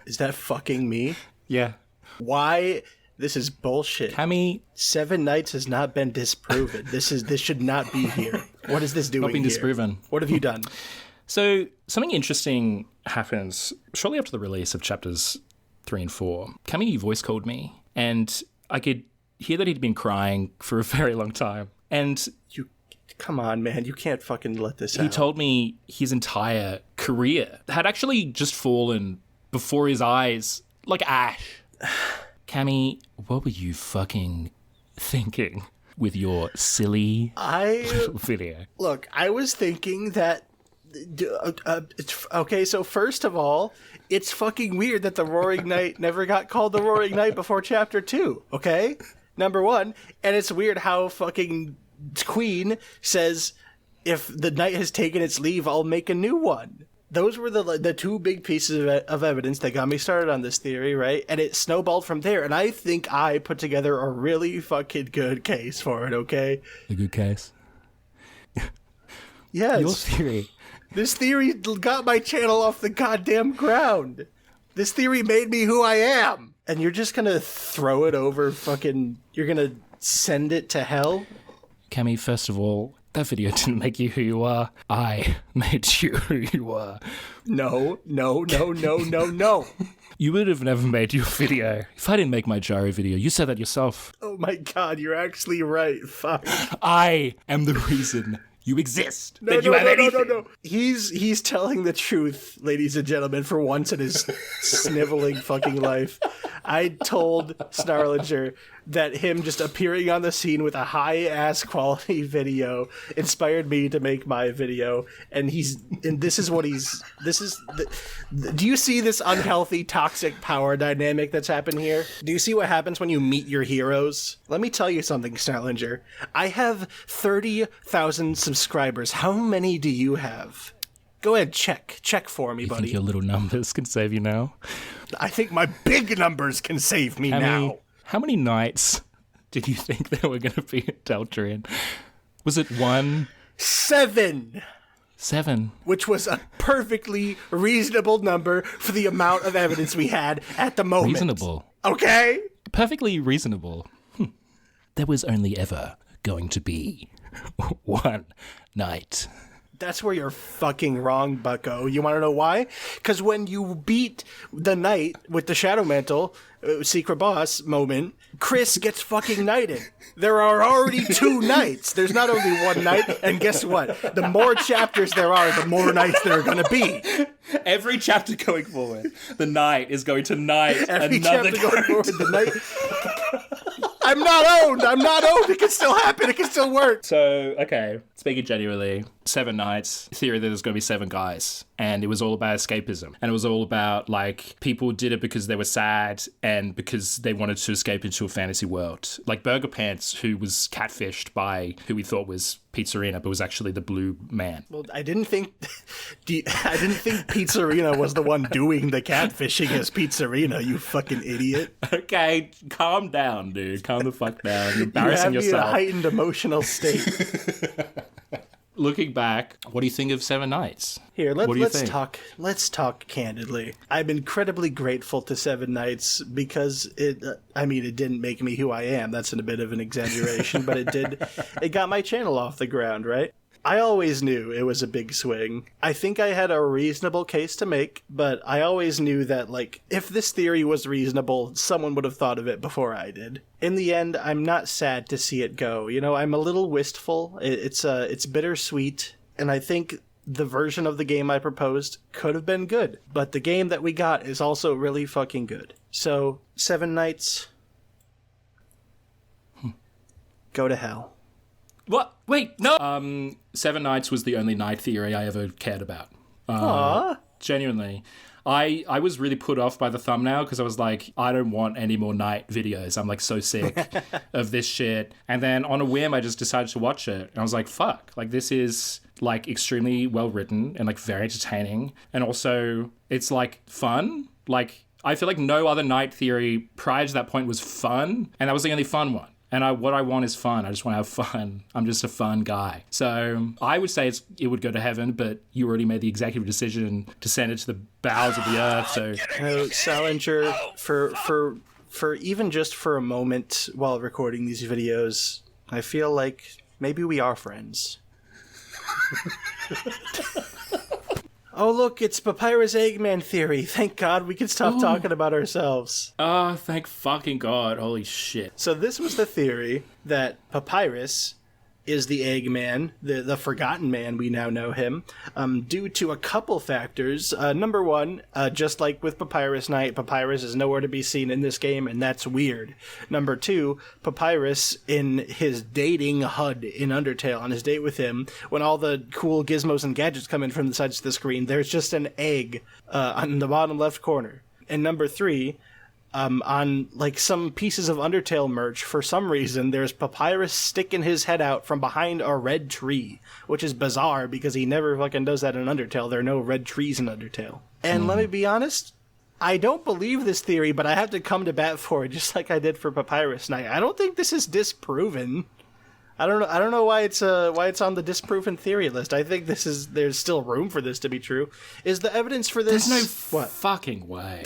Is that fucking me? Yeah. Why? This is bullshit. Cammy. 7 Nights has not been disproven. This should not be here. What is this doing Not being here? disproven. What have you done? So, something interesting happens shortly after the release of chapters 3 and 4. Cammy voice called me, and I could hear that he'd been crying for a very long time. And come on, man, you can't fucking let this out. He told me his entire career had actually just fallen before his eyes like ash. Cammy, what were you fucking thinking with your silly video? Look, I was thinking that... okay, so first of all, it's fucking weird that the Roaring Knight never got called the Roaring Knight before chapter 2, okay? Number one. And it's weird how fucking Queen says, if the knight has taken its leave, I'll make a new one. Those were the two big pieces of evidence that got me started on this theory, right? And it snowballed from there, and I think I put together a really fucking good case for it, okay? A good case? Yes. Your theory. This theory got my channel off the goddamn ground. This theory made me who I am. And you're just gonna throw it over fucking... You're gonna send it to hell? Cammy, first of all, that video didn't make you who you are. I made you who you are. No. You would have never made your video if I didn't make my gyro video. You said that yourself. Oh my god, you're actually right. Fuck. I am the reason you exist. No. He's telling the truth, ladies and gentlemen, for once in his sniveling fucking life. I told Snarlinger that him just appearing on the scene with a high-ass quality video inspired me to make my video, and this is do you see this unhealthy, toxic power dynamic that's happened here? Do you see what happens when you meet your heroes? Let me tell you something, Snarlinger. I have 30,000 subscribers. How many do you have? Go ahead, check for me, buddy. You think your little numbers can save you now? I think my big numbers can save me now. How many nights did you think there were going to be at Deltarune? Was it 1? 7. 7. Which was a perfectly reasonable number for the amount of evidence we had at the moment. Reasonable. Okay? Perfectly reasonable. There was only ever going to be 1 night. That's where you're fucking wrong, bucko. You want to know why? Because when you beat the knight with the Shadow Mantle, secret boss moment, Kris gets fucking knighted. There are already 2 knights. There's not only 1 knight, and guess what? The more chapters there are, the more knights there are going to be. Every chapter going forward, the knight is going to knight Every another chapter going forward, the knight... I'm not owned. It can still happen. It can still work. So, okay, speaking genuinely, 7 nights, theory that there's going to be 7 guys. And it was all about escapism. And it was all about, like, people did it because they were sad and because they wanted to escape into a fantasy world. Like Burger Pants, who was catfished by who we thought was Pizzarina, but was actually the blue man. Well, I didn't think Pizzarina was the one doing the catfishing as Pizzarina, you fucking idiot. Okay, calm down, dude. Calm the fuck down. You're embarrassing you have yourself. Me in a heightened emotional state. looking back, what do you think of Seven Knights? Here, What do you let's think? talk. Let's talk candidly. I'm incredibly grateful to Seven Knights because it didn't make me who I am. That's a bit of an exaggeration, but it did. It got my channel off the ground, right? I always knew it was a big swing. I think I had a reasonable case to make, but I always knew that, like, if this theory was reasonable, someone would have thought of it before I did. In the end, I'm not sad to see it go. You know, I'm a little wistful. It's bittersweet, and I think the version of the game I proposed could have been good, but the game that we got is also really fucking good. So, Seven Knights, go to hell. What? Wait, no. Seven Knights was the only Knight theory I ever cared about. Aww. Genuinely. I was really put off by the thumbnail because I was like, I don't want any more Knight videos. I'm like so sick of this shit. And then on a whim, I just decided to watch it. And I was like, fuck. Like, this is like extremely well written and like very entertaining. And also it's like fun. Like, I feel like no other Knight theory prior to that point was fun. And that was the only fun one. And what I want is fun. I just want to have fun. I'm just a fun guy. So I would say it would go to heaven, but you already made the executive decision to send it to the bowels of the earth. So, Salinger, for even just for a moment while recording these videos, I feel like maybe we are friends. Oh, look, it's Papyrus Eggman theory. Thank God we can stop talking about ourselves. oh, thank fucking God. Holy shit. So this was the theory that Papyrus is the Eggman, the Forgotten Man, we now know him, due to a couple factors. Number one, just like with Papyrus Knight, Papyrus is nowhere to be seen in this game, and that's weird. Number two, Papyrus, in his dating HUD in Undertale, on his date with him, when all the cool gizmos and gadgets come in from the sides of the screen, there's just an egg on the bottom left corner. And number three, on like some pieces of Undertale merch, for some reason, there's Papyrus sticking his head out from behind a red tree, which is bizarre because he never fucking does that in Undertale. There are no red trees in Undertale. And let me be honest, I don't believe this theory, but I have to come to bat for it, just like I did for Papyrus Knight. I don't think this is disproven. I don't know why it's on the disproven theory list. I think there's still room for this to be true. Is the evidence for this? There's no fucking way.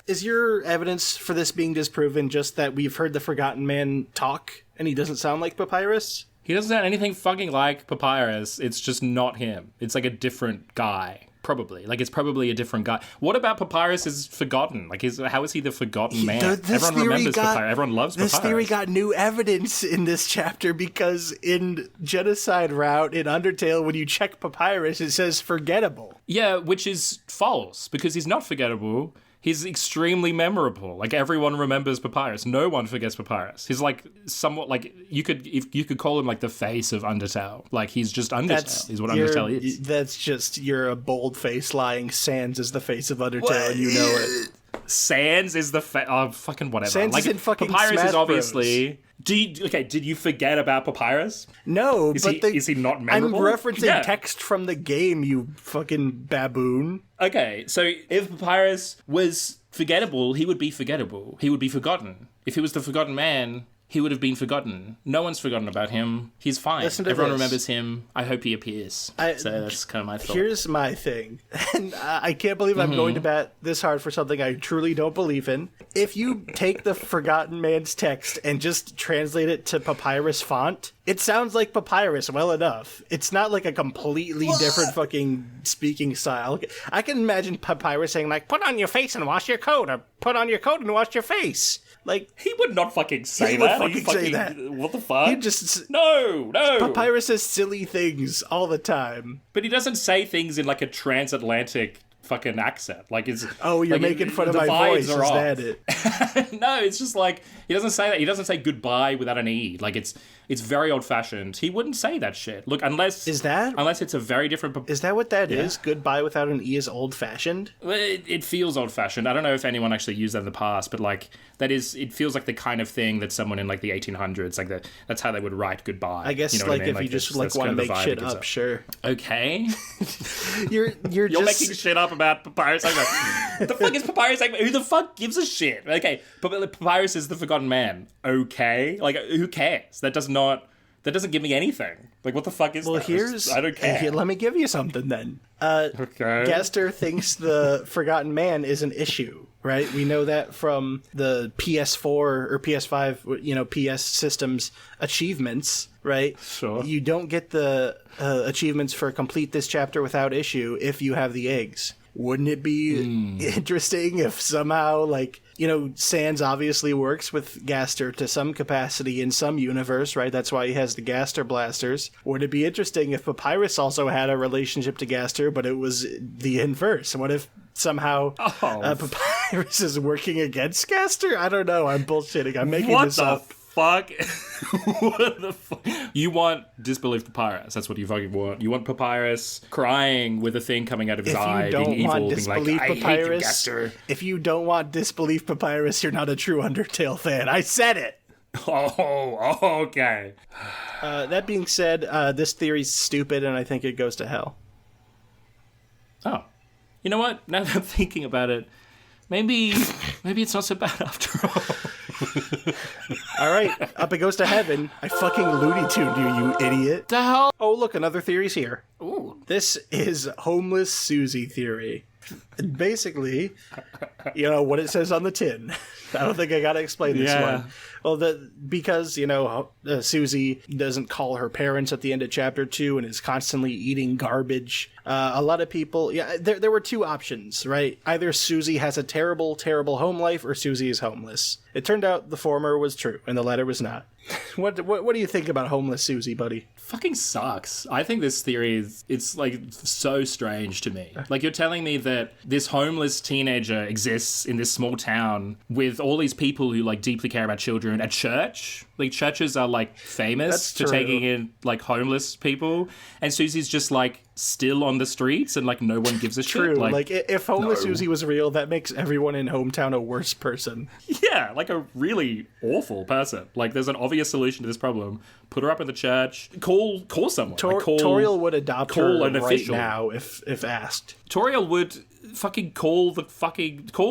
Is your evidence for this being disproven just that we've heard the Forgotten Man talk and he doesn't sound like Papyrus? He doesn't sound anything fucking like Papyrus. It's just not him. It's like a different guy. Probably. Like, it's probably a different guy. What about Papyrus is forgotten? Like, how is he the forgotten man? Everyone remembers Papyrus. Everyone loves Papyrus. This theory got new evidence in this chapter because in Genocide Route in Undertale, when you check Papyrus, it says forgettable. Yeah, which is false, because he's not forgettable. He's extremely memorable. Like, everyone remembers Papyrus. No one forgets Papyrus. He's like somewhat like you could call him like the face of Undertale. Like, he's just Undertale. Is what Undertale is. That's just you're a bold face lying. Sans is the face of Undertale, and you know it. Sans is the fucking whatever. Sans is in fucking Papyrus Smash is obviously. Bros. Did you forget about Papyrus? No, is he not memorable? I'm referencing text from the game, you fucking baboon. Okay, so if Papyrus was forgettable, he would be forgettable. He would be forgotten. If he was the Forgotten Man, he would have been forgotten. No one's forgotten about him. He's fine. Everyone remembers him. I hope he appears. So that's kind of my thought. Here's my thing. And I can't believe I'm going to bat this hard for something I truly don't believe in. If you take the Forgotten Man's text and just translate it to Papyrus font, it sounds like Papyrus well enough. It's not like a completely different fucking speaking style. I can imagine Papyrus saying, like, put on your face and wash your coat, or put on your coat and wash your face. Like, he would not fucking say he that. Would fucking say that. What the fuck? He just no. Papyrus says silly things all the time, but he doesn't say things in like a transatlantic fucking accent. Like, it's you're like, making fun of my voice. Is that it? No, it's just like he doesn't say that. He doesn't say goodbye without an e. Like, it's very old fashioned. He wouldn't say that shit. Look, unless it's a very different. Is that what that is? Goodbye without an e is old fashioned. Well, it feels old fashioned. I don't know if anyone actually used that in the past, but like it feels like the kind of thing that someone in like the 1800s, like that's how they would write goodbye. I guess, you know like, if you just like want to make shit up, sure. Okay. you're just making shit up about Papyrus Eggman. What the fuck is Papyrus Eggman? Who the fuck gives a shit? Okay, Papyrus is the Forgotten Man. Okay, like, who cares? That doesn't give me anything. Like, what the fuck is that? I don't care. Let me give you something then. Okay. Gaster thinks the Forgotten Man is an issue, right? We know that from the PS4 or PS5, PS systems achievements, right? Sure. You don't get the achievements for complete this chapter without issue if you have the eggs. Wouldn't it be interesting if somehow, Sans obviously works with Gaster to some capacity in some universe, right? That's why he has the Gaster blasters. Would it be interesting if Papyrus also had a relationship to Gaster, but it was the inverse? What if somehow Papyrus is working against Gaster? I don't know. I'm bullshitting. I'm making this up. Fuck? What the fuck? You want disbelief Papyrus. That's what you fucking want. You want Papyrus crying with a thing coming out of his eye, being evil, being like, I hate you, Gaster. If you don't want disbelief Papyrus, you're not a true Undertale fan. I said it! Oh, okay. That being said, this theory's stupid, and I think it goes to hell. Oh. You know what? Now that I'm thinking about it, maybe it's not so bad after all. All right, up it goes to heaven. I fucking Looney Tuned you idiot. The hell? Oh, look, another theory's here. Ooh. This is Homeless Susie theory. Basically, what it says on the tin. I don't think I gotta explain this one. Well, because Susie doesn't call her parents at the end of chapter 2 and is constantly eating garbage. A lot of people, there were two options, right? Either Susie has a terrible, terrible home life, or Susie is homeless. It turned out the former was true and the latter was not. What do you think about Homeless Susie, buddy? Fucking sucks. I think this theory it's so strange to me. Like, you're telling me that this homeless teenager exists in this small town with all these people who deeply care about children at church. Like, churches are famous for taking in homeless people, and Susie's just still on the streets and no one gives a shit. If Homeless Susie was real, that makes everyone in Hometown a worse person. Yeah, a really awful person. There's an obvious solution to this problem. Put her up in the church. Call someone. Toriel would adopt her an official now if asked. Toriel would fucking call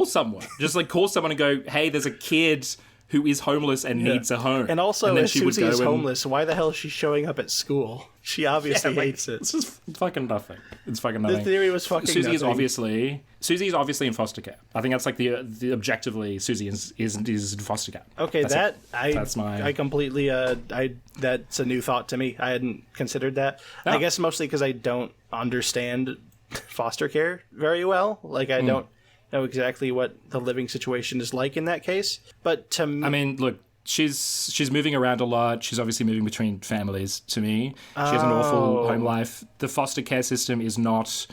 someone. Just call someone and go, hey, there's a kid who is homeless and needs a home. And also, if Susie is homeless, why the hell is she showing up at school? She obviously hates it. It's just fucking nothing. It's fucking nothing. The theory was fucking Susie nothing. Susie is obviously in foster care. I think that's the objectively Susie is in foster care. Okay, that's I completely that's a new thought to me. I hadn't considered that. I guess mostly because I don't understand foster care very well. I don't know exactly what the living situation is like in that case. But to me, I mean, look, she's moving around a lot. She's obviously moving between families, to me. She has an awful home life. The foster care system is not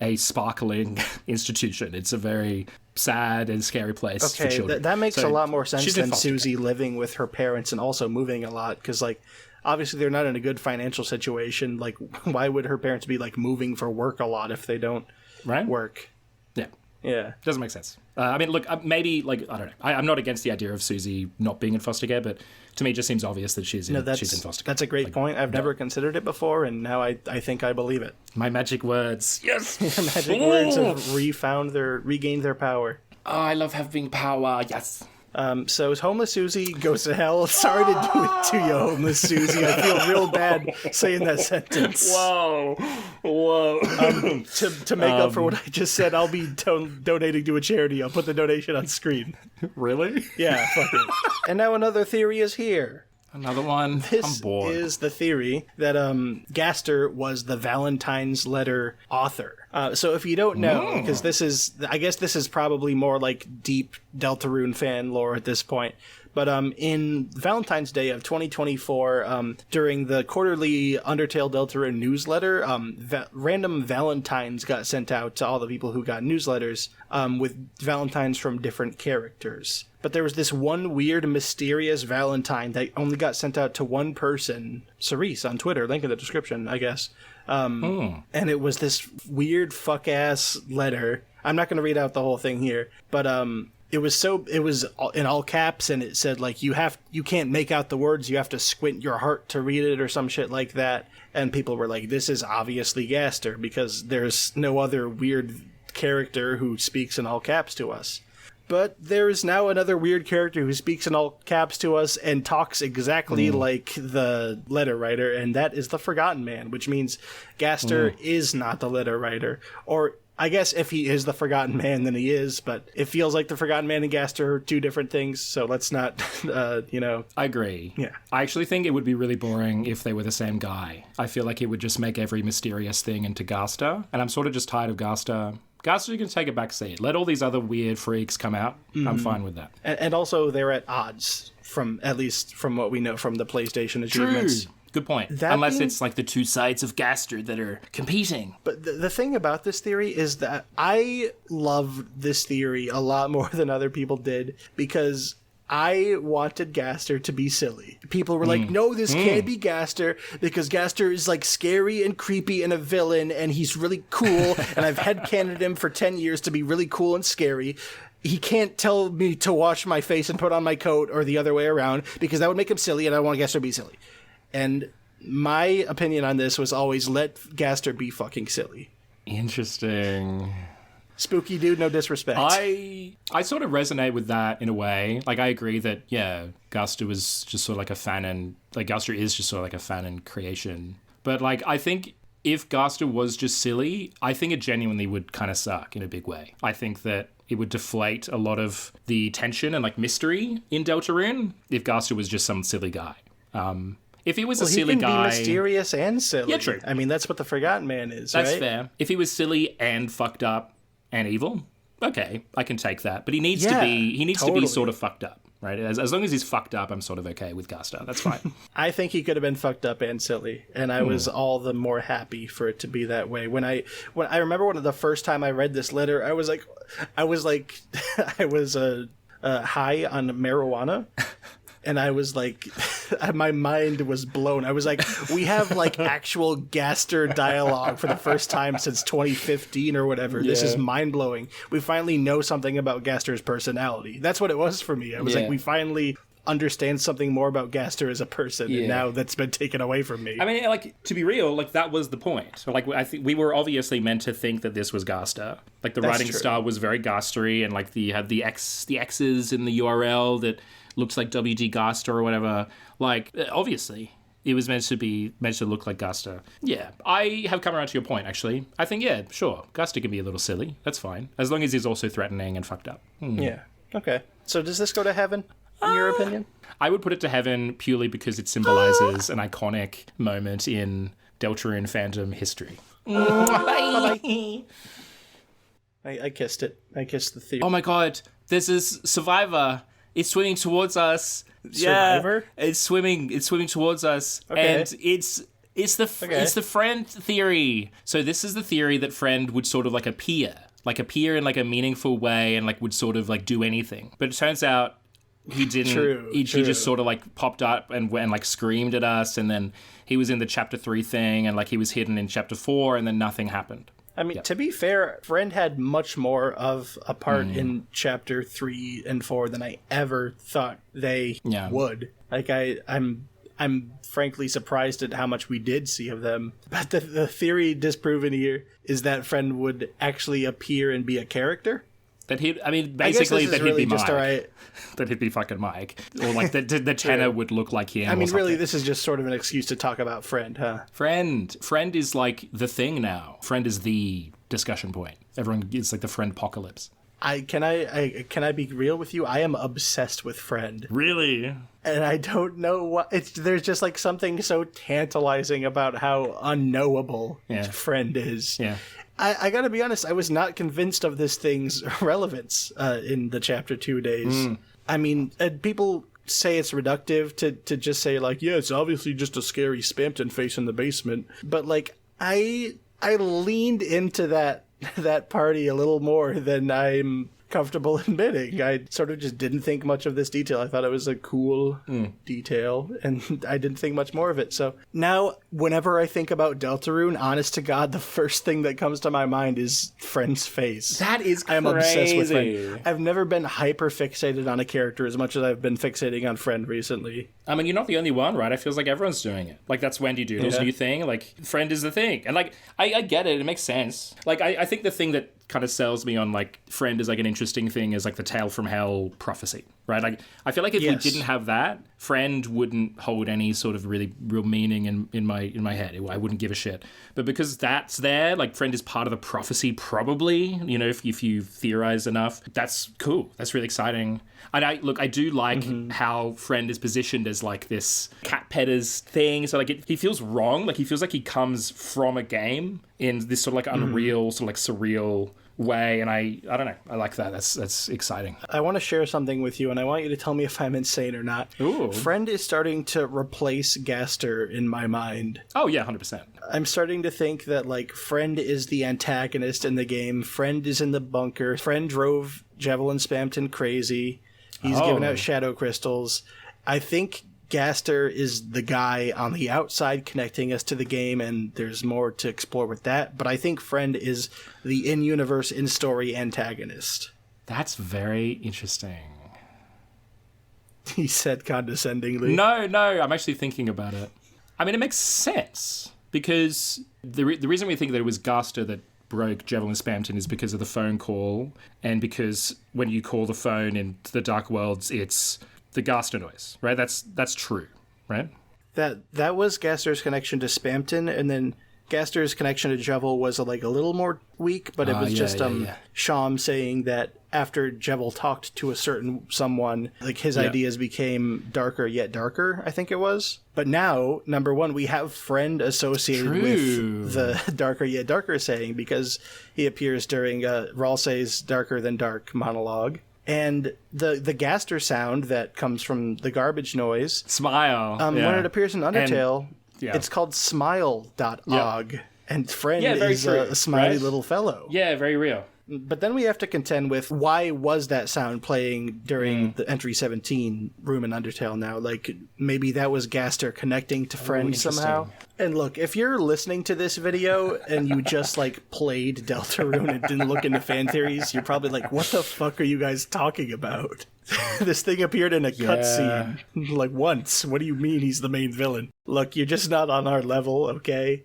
a sparkling institution. It's a very sad and scary place for children. That makes a lot more sense than Susie living with her parents and also moving a lot, because obviously they're not in a good financial situation. Why would her parents be moving for work a lot if they don't work? Yeah. Doesn't make sense. I mean, look, maybe, I don't know. I'm not against the idea of Susie not being in foster care, but to me it just seems obvious that she's in foster care. That's a great point. I've never considered it before, and now I think I believe it. My magic words. Yes! Your magic words have regained their power. Oh, I love having power. Yes. So Homeless Susie goes to hell. Sorry to do it to you, Homeless Susie. I feel real bad saying that sentence. Whoa. To make up for what I just said, I'll be donating to a charity. I'll put the donation on screen. Really? Yeah, fuck it. And now another theory is here. Another one. I'm bored. This is the theory that Gaster was the Valentine's letter author. So if you don't know, because I guess this is probably more deep Deltarune fan lore at this point. But in Valentine's Day of 2024, during the quarterly Undertale Deltarune newsletter, random Valentines got sent out to all the people who got newsletters with Valentines from different characters. But there was this one weird, mysterious Valentine that only got sent out to one person, Cerise on Twitter, link in the description, I guess. And it was this weird fuck-ass letter. I'm not going to read out the whole thing here, but it was in all caps, and it said you can't make out the words, you have to squint your heart to read it or some shit like that. And people were like, this is obviously Gaster because there's no other weird character who speaks in all caps to us. But there is now another weird character who speaks in all caps to us and talks exactly like the letter writer, and that is the Forgotten Man, which means Gaster is not the letter writer. Or I guess if he is the Forgotten Man, then he is, but it feels like the Forgotten Man and Gaster are two different things, so let's not, I agree. Yeah. I actually think it would be really boring if they were the same guy. I feel like it would just make every mysterious thing into Gaster, and I'm sort of just tired of Gaster. Gaster, you can take a back seat. Let all these other weird freaks come out. I'm fine with that. And also, they're at odds, at least from what we know from the PlayStation achievements. True. Good point. Unless it's like the two sides of Gaster that are competing. But the thing about this theory is that I love this theory a lot more than other people did, because I wanted Gaster to be silly. People were like, no, this can't be Gaster, because Gaster is like scary and creepy and a villain, and he's really cool, and I've headcanoned him for 10 years to be really cool and scary. He can't tell me to wash my face and put on my coat or the other way around, because that would make him silly, and I want Gaster to be silly. And my opinion on this was always let Gaster be fucking silly. Interesting. Spooky dude, no disrespect. I sort of resonate with that in a way. Like, I agree that, yeah, Gaster was just sort of like a fanon. Like, Gaster is just sort of like a fanon creation. But, like, I think if Gaster was just silly, I think it genuinely would kind of suck in a big way. I think that it would deflate a lot of the tension and, like, mystery in Deltarune if Gaster was just some silly guy. If he was a silly guy... he can be mysterious and silly. Yeah, true. I mean, that's what the Forgotten Man is, That's right? fair. If he was silly and fucked up and evil, okay, I can take that. But he needs to be sort of fucked up, right? As long as he's fucked up, I'm sort of okay with Gaster. That's fine. I think he could have been fucked up and silly, and I was all the more happy for it to be that way. When I remember the first time I read this letter, I was high on marijuana. And I was like, my mind was blown. I was like, we have like actual Gaster dialogue for the first time since 2015 or whatever. Yeah. This is mind blowing. We finally know something about Gaster's personality. That's what it was for me. I was like, we finally understand something more about Gaster as a person, and now that's been taken away from me. I mean, like, to be real, like, that was the point. So, like, I think we were obviously meant to think that this was Gaster. Like, the writing style was very Gastery, and like you had the X's in the URL that looks like WD Gaster or whatever. Like, obviously, it was meant to look like Gaster. Yeah, I have come around to your point, actually. I think, yeah, sure, Gaster can be a little silly. That's fine. As long as he's also threatening and fucked up. Yeah, okay. So does this go to heaven, in your opinion? I would put it to heaven purely because it symbolizes an iconic moment in Deltarune fandom history. Bye-bye. I kissed it. I kissed the theory. Oh my god, there's this survivor. It's swimming towards us. Survivor? Yeah, it's swimming towards us. Okay. And it's the friend theory. So this is the theory that friend would sort of like appear in like a meaningful way and like would sort of like do anything. But it turns out he didn't. He just sort of like popped up and went and like screamed at us, and then he was in the chapter 3 thing, and like he was hidden in chapter 4, and then nothing happened. I mean, to be fair, Friend had much more of a part in chapter 3 and 4 than I ever thought they would. Like, I'm frankly surprised at how much we did see of them. But the theory disproven here is that Friend would actually appear and be a character. Basically that he'd be Mike. That he'd be fucking Mike. Or like the Tenna would look like him. I mean, really, this is just sort of an excuse to talk about Friend, huh? Friend is like the thing now. Friend is the discussion point. Everyone, it's like the Friend apocalypse. Can I be real with you? I am obsessed with Friend. Really? And I don't know what there's just like something so tantalizing about how unknowable Friend is. Yeah. I gotta be honest, I was not convinced of this thing's relevance in the chapter 2 days. I mean, people say it's reductive to just say like, yeah, it's obviously just a scary Spamten face in the basement. But like, I leaned into that party a little more than I'm comfortable admitting. I sort of just didn't think much of this detail. I thought it was a cool detail, and I didn't think much more of it. So now, whenever I think about Deltarune, honest to God, the first thing that comes to my mind is Friend's face. That is crazy. I'm obsessed with Friend. I've never been hyper fixated on a character as much as I've been fixating on Friend recently. I mean, you're not the only one, right? It feels like everyone's doing it. Like, that's Wendy Doodle's new thing. Like, Friend is the thing. And, like, I get it. It makes sense. Like, I think the thing that kind of sells me on like friend is like an interesting thing as like the tale from hell prophecy, right? Like I feel like if we didn't have that, friend wouldn't hold any sort of really real meaning in my head. I wouldn't give a shit. But because that's there, like friend is part of the prophecy probably, you know, if you theorize enough. That's cool. That's really exciting. And I do like how friend is positioned as like this cat petters thing. So like he feels wrong. Like he feels like he comes from a game in this sort of like unreal, sort of like surreal way, and I don't know, I like that. That's exciting. I want to share something with you, and I want you to tell me if I'm insane or not. Ooh. Friend is starting to replace Gaster in my mind. Oh yeah, 100%. I'm starting to think that like Friend is the antagonist in the game. Friend is in the bunker. Friend drove Javelin Spamton crazy. He's giving out shadow crystals. I think Gaster is the guy on the outside connecting us to the game, and there's more to explore with that. But I think Friend is the in-universe, in-story antagonist. That's very interesting. He said condescendingly. No, I'm actually thinking about it. I mean, it makes sense, because the reason we think that it was Gaster that broke Javelin Spamton is because of the phone call, and because when you call the phone in the Dark Worlds, it's the Gaster noise, right? That's true, right? That was Gaster's connection to Spamton, and then Gaster's connection to Jevil was like a little more weak, but it was Sham saying that after Jevil talked to a certain someone, like his ideas became darker yet darker, I think it was. But now, number one, we have Friend associated with the darker yet darker saying, because he appears during Ralsei's Darker Than Dark monologue. And the Gaster sound that comes from the garbage noise. Smile. When it appears in Undertale, it's called smile.og. Yeah. And Friend very is true, a smiley little fellow. Yeah, very real. But then we have to contend with why was that sound playing during the Entry 17 room in Undertale now? Like, maybe that was Gaster connecting to Friend somehow. And look, if you're listening to this video and you just, like, played Deltarune and didn't look into fan theories, you're probably like, what the fuck are you guys talking about? This thing appeared in a cutscene, like, once. What do you mean he's the main villain? Look, you're just not on our level, okay?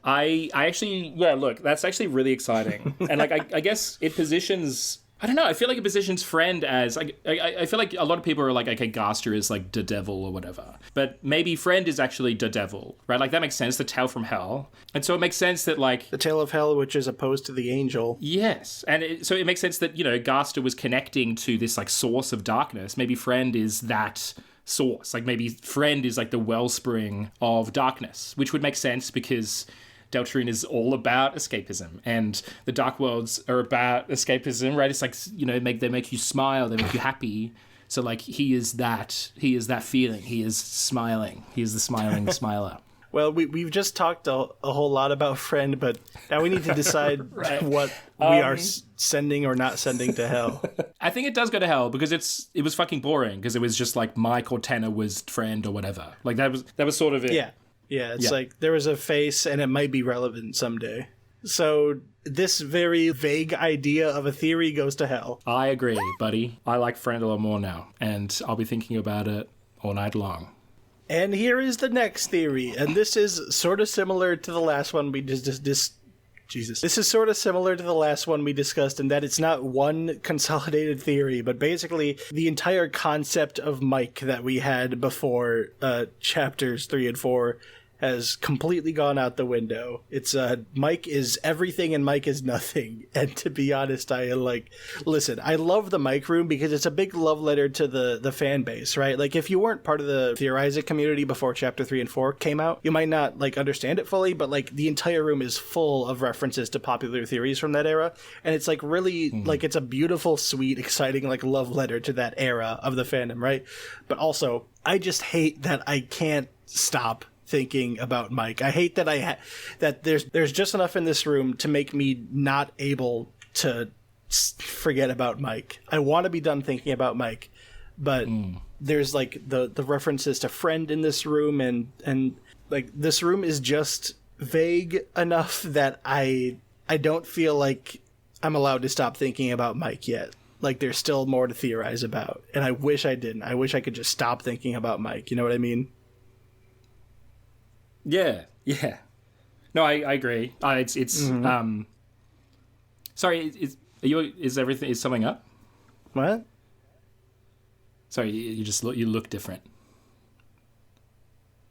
I actually, look, that's actually really exciting. And like, I guess it positions, I don't know, I feel like it positions Friend as, I feel like a lot of people are like, okay, Gaster is like the devil or whatever. But maybe Friend is actually the devil, right? Like that makes sense, the tale from hell. And so it makes sense that like... The tale of hell, which is opposed to the angel. Yes. And so it makes sense that, you know, Gaster was connecting to this like source of darkness. Maybe Friend is that source. Like maybe Friend is like the wellspring of darkness, which would make sense because Deltarune is all about escapism, and the Dark Worlds are about escapism, right? It's like, you know, they make you smile, they make you happy. So like he is that feeling. He is smiling. He is the smiling smiler. Well, we've just talked a whole lot about Friend, but now we need to decide what we are sending or not sending to hell. I think it does go to hell because it was fucking boring, because it was just like Mike or Tenna was Friend or whatever. Like that was sort of it. Yeah, it's like there was a face and it might be relevant someday. So this very vague idea of a theory goes to hell. I agree, buddy. I like Friend a lot more now, and I'll be thinking about it all night long. And here is the next theory, and this is sort of similar to the last one we This is sort of similar to the last one we discussed in that it's not one consolidated theory, but basically the entire concept of Mike that we had before chapters 3 and 4 has completely gone out the window. It's Mike is everything and Mike is nothing. And to be honest, I love the Mike room because it's a big love letter to the fan base, right? Like if you weren't part of the Theorize It community before chapter 3 and 4 came out, you might not like understand it fully, but like the entire room is full of references to popular theories from that era. And it's like really like it's a beautiful, sweet, exciting like love letter to that era of the fandom, right? But also, I just hate that I can't stop thinking about Mike. I hate that that there's just enough in this room to make me not able to forget about Mike. I want to be done thinking about Mike, but there's like the references to Friend in this room, and like this room is just vague enough that I don't feel like I'm allowed to stop thinking about Mike yet. Like there's still more to theorize about, and I wish I didn't. I wish I could just stop thinking about Mike. You know what I mean? Yeah. No, I agree. Sorry, is something up? What? Sorry, you look different.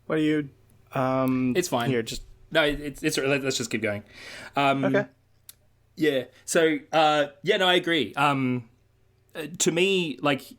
What are you? It's fine. Here, just no. It's let's just keep going. Okay. Yeah. So no, I agree. To me, like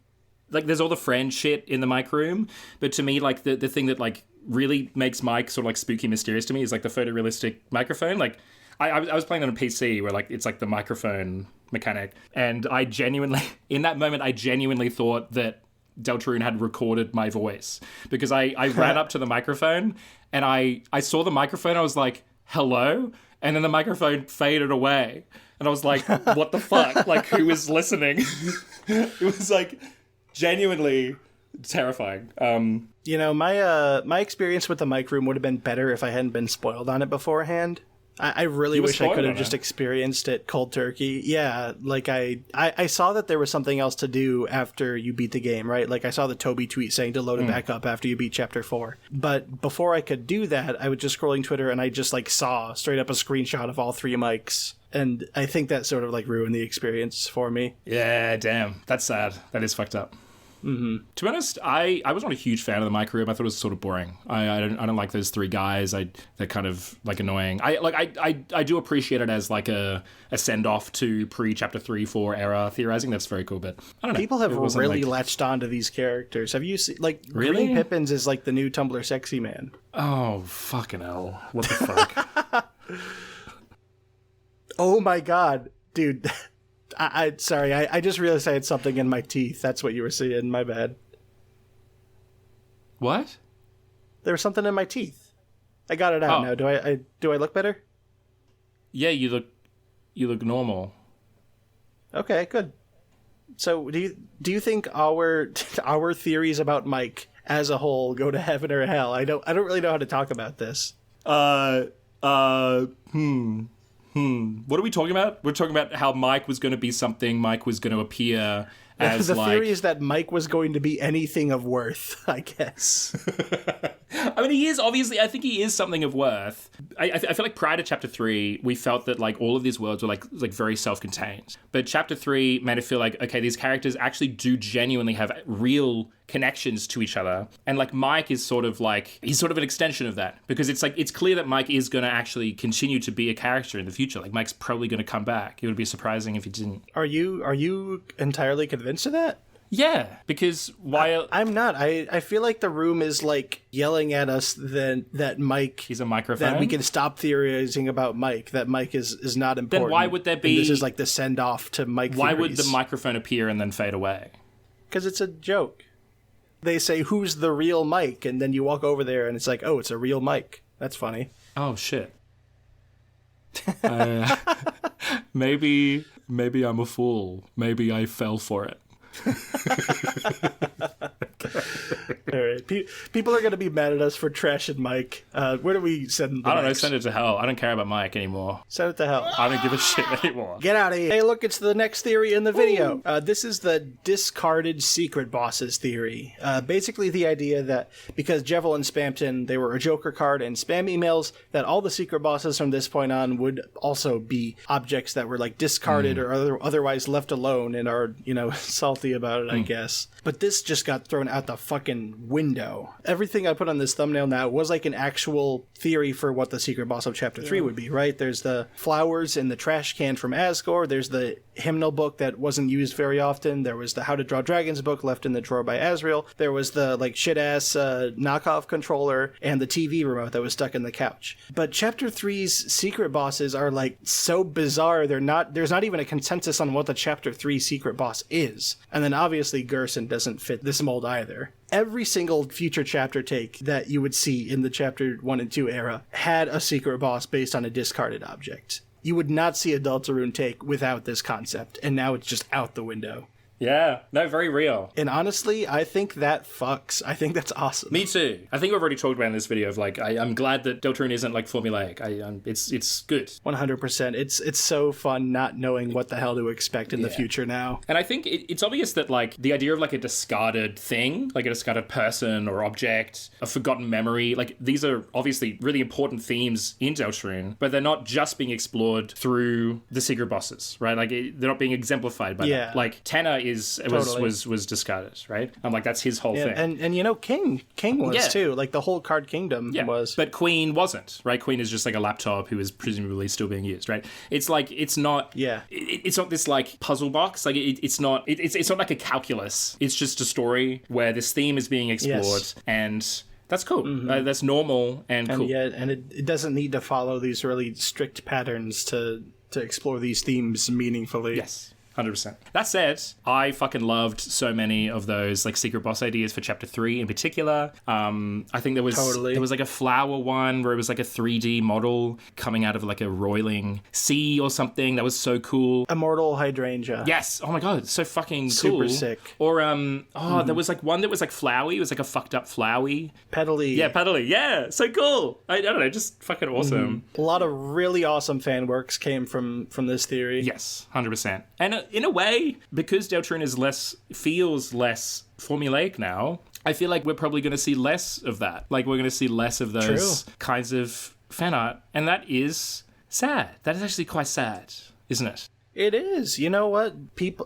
there's all the friend shit in the mic room, but to me, like the thing that like really makes Mike sort of like spooky mysterious to me is like the photorealistic microphone. Like I was playing on a PC where like it's like the microphone mechanic, and I genuinely in that moment I genuinely thought that Deltarune had recorded my voice, because I ran up to the microphone and I saw the microphone. I was like, hello? And then the microphone faded away. And I was like, what the fuck? Like, who is listening? It was like genuinely terrifying. You know, my experience with the mic room would have been better if I hadn't been spoiled on it beforehand. I really wish I could have just experienced it cold turkey. Yeah, like I saw that there was something else to do after you beat the game, right? Like I saw the Toby tweet saying to load it back up after you beat Chapter 4. But before I could do that, I was just scrolling Twitter and I just like saw straight up a screenshot of all 3 mics. And I think that sort of like ruined the experience for me. Yeah, damn. That's sad. That is fucked up. Mm-hmm. To be honest, I was not a huge fan of the mic room. I thought it was sort of boring. I don't like those 3 guys. They're kind of like annoying. I do appreciate it as like a send off to pre Chapter 3-4 era theorizing. That's very cool. But I don't know. People have really latched onto these characters. Have you seen like really? Pippins is like the new Tumblr sexy man? Oh fucking hell! What the fuck? Oh my god, dude. Sorry, I just realized I had something in my teeth. That's what you were seeing. My bad. What? There was something in my teeth. I got it out now. Do I look better? Yeah, you look normal. Okay, good. So, do you think our theories about Mike as a whole go to heaven or hell? I don't really know how to talk about this. What are we talking about? We're talking about how Mike was going to be something. Mike was going to appear as the theory is that Mike was going to be anything of worth, I guess. I mean, he is obviously. I think he is something of worth. I feel like prior to Chapter 3, we felt that like all of these worlds were like very self-contained. But Chapter 3 made it feel like, okay, these characters actually do genuinely have real connections to each other, and like Mike is sort of like he's sort of an extension of that, because it's like it's clear that Mike is going to actually continue to be a character in the future. Like Mike's probably going to come back. It would be surprising if he didn't. Are you entirely convinced of that? Yeah, because while I'm not, I feel like the room is like yelling at us that Mike, he's a microphone, that we can stop theorizing about Mike, that Mike is not important. Then why would there be? And this is like the send off to Mike. Why theories. would the microphone appear and then fade away? Because it's a joke. They say, "Who's the real Mike?" And then you walk over there, and it's like, "Oh, it's a real Mike." That's funny. Oh shit. Maybe I'm a fool. Maybe I fell for it. All right. People are going to be mad at us for trashing Mike. Where do we send the I don't know. mics? Send it to hell. I don't care about Mike anymore. Send it to hell. I don't give a shit anymore. Get out of here. Hey, look, it's the next theory in the video. This is the discarded secret bosses theory. Basically the idea that because Jevil and Spamton, they were a Joker card and spam emails, that all the secret bosses from this point on would also be objects that were like discarded or otherwise left alone and are, salty about it, I guess. But this just got thrown out the fucking window. Everything I put on this thumbnail now was like an actual theory for what the secret boss of Chapter 3 would be, right? There's the flowers in the trash can from Asgore. There's the hymnal book that wasn't used very often. There was the How to Draw Dragons book left in the drawer by Asriel. There was the like shit-ass knockoff controller and the TV remote that was stuck in the couch. But Chapter 3's secret bosses are like so bizarre. There's not even a consensus on what the Chapter 3 secret boss is. And then obviously Gerson doesn't fit this mold either. Every single future chapter take that you would see in the Chapter 1 and 2 era had a secret boss based on a discarded object. You would not see a Deltarune take without this concept, and now it's just out the window. Yeah. No, very real. And honestly, I think that fucks. I think that's awesome. Me too. I think we've already talked about in this video of like, I'm glad that Deltarune isn't like formulaic. It's good. 100%. It's so fun not knowing what the hell to expect in the future now. And I think it's obvious that like the idea of like a discarded thing, like a discarded person or object, a forgotten memory, like these are obviously really important themes in Deltarune, but they're not just being explored through the secret bosses, right? Like they're not being exemplified by that. Like Tenna was discarded, right? I'm like, that's his whole thing. And you know, King was too. Like the whole card kingdom was. But Queen wasn't, right? Queen is just like a laptop who is presumably still being used, right? It's like, it's not it's not this like puzzle box. Like it's not like a calculus. It's just a story where this theme is being explored and that's cool. That's normal and cool. And it doesn't need to follow these really strict patterns to explore these themes meaningfully. Yes. 100%. That said, I fucking loved so many of those like secret boss ideas for chapter 3 in particular. I think there was like a flower one where it was like a 3D model coming out of like a roiling sea or something. That was so cool. Immortal hydrangea. Yes. Oh my god, it's so fucking cool. Super sick. Or there was like one that was like flowy. It was like a fucked up flowy. Pedally. Yeah, pedally. Yeah, so cool. I don't know, just fucking awesome. A lot of really awesome fan works came from this theory. Yes, 100%. And in a way, because Deltarune feels less formulaic now, I feel like we're probably going to see less of that. Like, we're going to see less of those kinds of fan art. And that is sad. That is actually quite sad, isn't it? It is. You know what?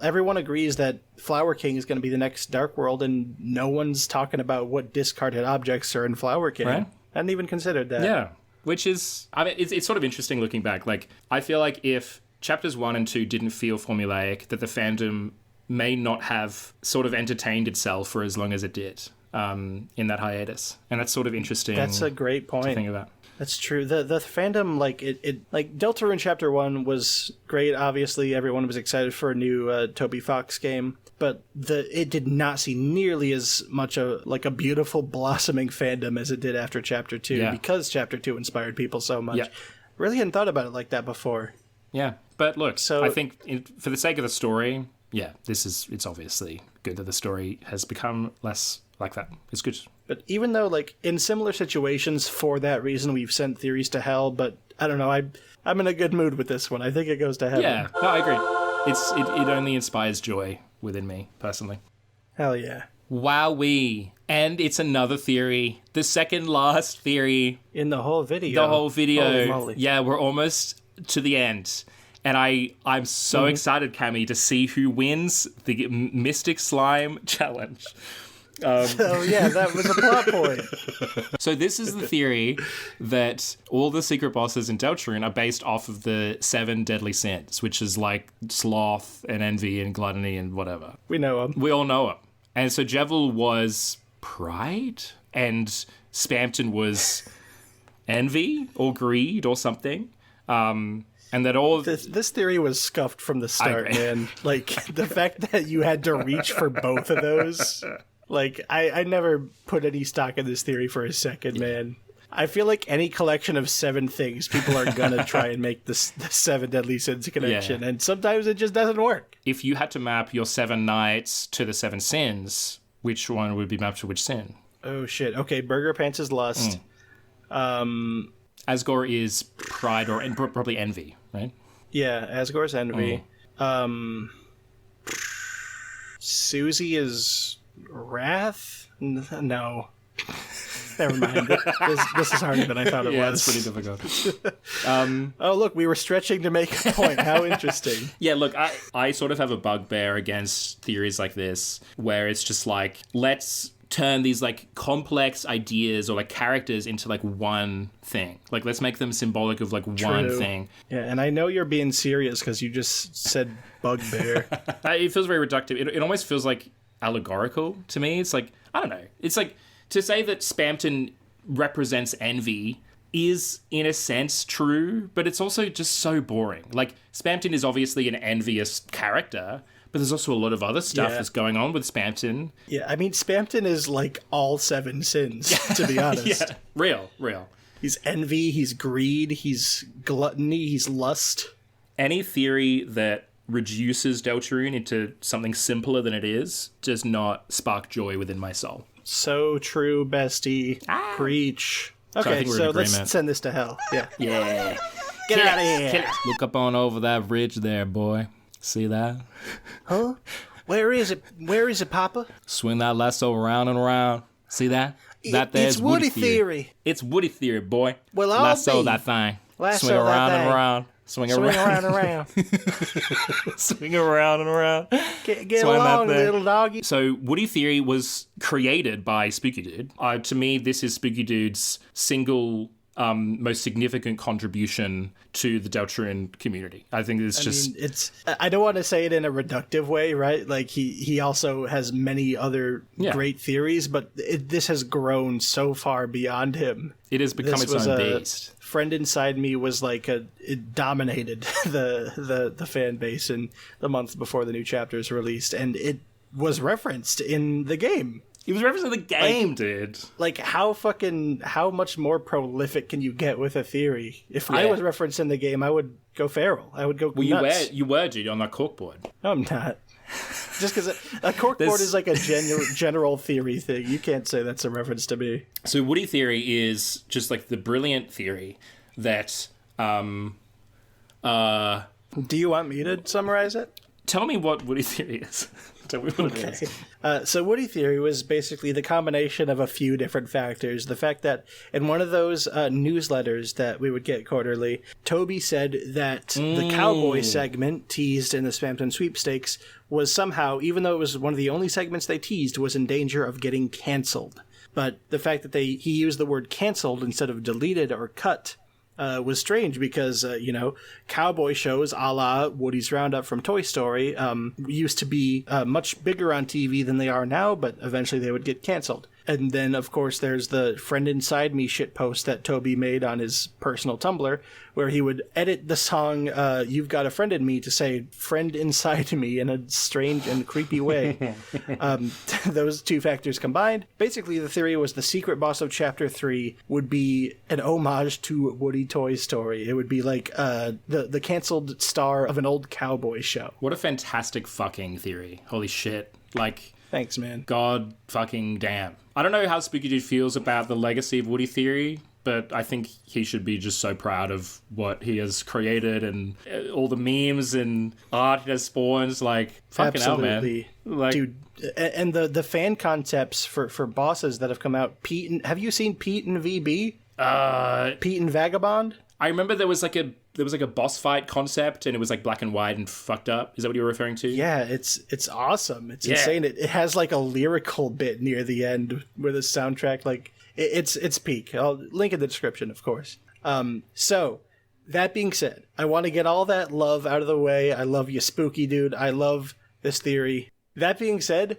Everyone agrees that Flower King is going to be the next Dark World, and no one's talking about what discarded objects are in Flower King. Right? I hadn't even considered that. Yeah. Which is, I mean, it's sort of interesting looking back. Like, I feel like if chapters 1 and 2 didn't feel formulaic, that the fandom may not have sort of entertained itself for as long as it did in that hiatus. And that's sort of interesting. That's a great point to think about. That's true. The fandom, like, it like Deltarune Chapter 1 was great. Obviously, everyone was excited for a new Toby Fox game. But it did not see nearly as much a beautiful blossoming fandom as it did after Chapter 2, because Chapter 2 inspired people so much. Yeah. Really hadn't thought about it like that before. Yeah, but look, so I think for the sake of the story, it's obviously good that the story has become less like that. It's good. But even though, like, in similar situations, for that reason, we've sent theories to hell, but I don't know, I'm in a good mood with this one. I think it goes to heaven. Yeah, no, I agree. It only inspires joy within me, personally. Hell yeah. Wowee. And it's another theory. The second last theory. In the whole video. The whole video. Holy moly. Yeah, we're almost to the end. And I'm so excited, Cammy, to see who wins the MysticSlime challenge. That was a plot point. So this is the theory that all the secret bosses in Deltarune are based off of the 7 deadly sins, which is like sloth and envy and gluttony and whatever. We know them. We all know them. And so Jevil was pride, and Spamten was envy or greed or something. And that all this theory was scuffed from the start, man. Like, the fact that you had to reach for both of those. Like, I never put any stock in this theory for a second, man. I feel like any collection of 7 things, people are gonna try and make the 7 deadly sins connection, and sometimes it just doesn't work. If you had to map your 7 knights to the 7 sins, which one would be mapped to which sin? Oh shit. Okay, Burger Pants is lust. Asgore is pride or probably envy, right? Yeah, Asgore's envy. Susie is wrath? No. Never mind. This is harder than I thought it was. Yeah, it's pretty difficult. Oh, look, we were stretching to make a point. How interesting. Yeah, look, I sort of have a bugbear against theories like this, where it's just like, let's turn these like complex ideas or like characters into like one thing. Like, let's make them symbolic of like one thing. Yeah, and I know you're being serious because you just said bugbear. It feels very reductive. It almost feels like allegorical to me. It's like, I don't know. It's like, to say that Spamten represents envy is, in a sense, true, but it's also just so boring. Like, Spamten is obviously an envious character, but there's also a lot of other stuff that's going on with Spamten. Yeah, I mean, Spamten is like all 7 sins, to be honest. Yeah, real. He's envy, he's greed, he's gluttony, he's lust. Any theory that reduces Deltarune into something simpler than it is does not spark joy within my soul. So true, bestie. Preach. I Okay, think we're in so agreement. let's send this to hell. Yeah. Yeah. Get out of here. Look up on over that ridge there, boy. See that? Huh? Where is it? Where is it, Papa? Swing that lasso around and around. See that? That there's It's Woody Theory. It's Woody Theory, boy. Well, I'll lasso be. that thing. Lasso Swing that around thing. and around. Swing Swing around. around. Swing around and around. Get Swing that along, thing. little doggy. So Woody Theory was created by Spooky Dude. To me, this is Spooky Dude's single most significant contribution to the Deltarune community. I think it's just... I mean, I don't want to say it in a reductive way, right? Like, he also has many other great theories, but this has grown so far beyond him. It has become its own beast. Friend Inside Me was like it dominated the fan base in the month before the new chapters released, and it was referenced in the game. He was referencing the game, dude. Like, how much more prolific can you get with a theory? If I was referenced in the game, I would go feral. I would go nuts. You were, dude, on that corkboard. No, I'm not. Just because a corkboard is like a general theory thing. You can't say that's a reference to me. So Woody Theory is just like the brilliant theory that... Do you want me to summarize it? Tell me what Woody Theory is. Tell me what it is. So Woody Theory was basically the combination of a few different factors. The fact that in one of those newsletters that we would get quarterly, Toby said that the cowboy segment teased in the Spamtenna sweepstakes was somehow, even though it was one of the only segments they teased, was in danger of getting canceled. But the fact that he used the word canceled instead of deleted or cut was strange because, cowboy shows a la Woody's Roundup from Toy Story used to be much bigger on TV than they are now, but eventually they would get canceled. And then, of course, there's the Friend Inside Me shitpost that Toby made on his personal Tumblr, where he would edit the song You've Got a Friend in Me to say Friend Inside Me in a strange and creepy way. Those two factors combined. Basically, the theory was the secret boss of Chapter 3 would be an homage to Woody Toy Story. It would be like the canceled star of an old cowboy show. What a fantastic fucking theory. Holy shit. Like... Thanks, man. God fucking damn. I don't know how Spooky Dude feels about the legacy of Woody Theory, but I think he should be just so proud of what he has created and all the memes and art he has spawned. Like, fucking hell, man. Like, dude, and the fan concepts for bosses that have come out. Have you seen Pete and VB? Pete and Vagabond? I remember there was like a boss fight concept and it was like black and white and fucked up. Is that what you were referring to? Yeah, it's awesome. It's insane. It has like a lyrical bit near the end where the soundtrack, like, it's peak. I'll link in the description, of course. So that being said, I want to get all that love out of the way. I love you, Spooky Dude. I love this theory. That being said,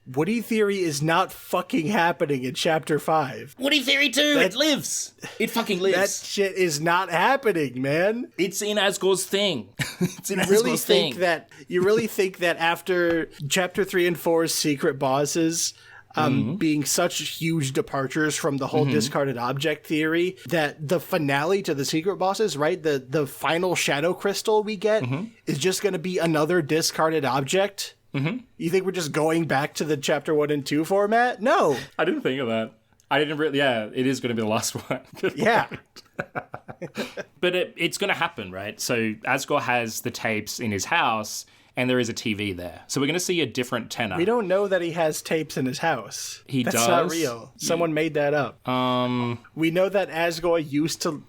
Woody Theory is not fucking happening in Chapter 5. Woody Theory 2! It lives! It fucking lives. That shit is not happening, man. It's in Asgore's thing. It's in Asgore's thing. You really think that after Chapter 3 and 4's secret bosses being such huge departures from the whole discarded object theory, that the finale to the secret bosses, right, the final shadow crystal we get is just going to be another discarded object? You think we're just going back to the Chapter 1 and 2 format? No. I didn't think of that. I didn't really... Yeah, it is going to be the last one. Yeah. But it's going to happen, right? So Asgore has the tapes in his house, and there is a TV there. So we're going to see a different Tenna. We don't know that he has tapes in his house. That's does? not real. Someone made that up. We know that Asgore used to...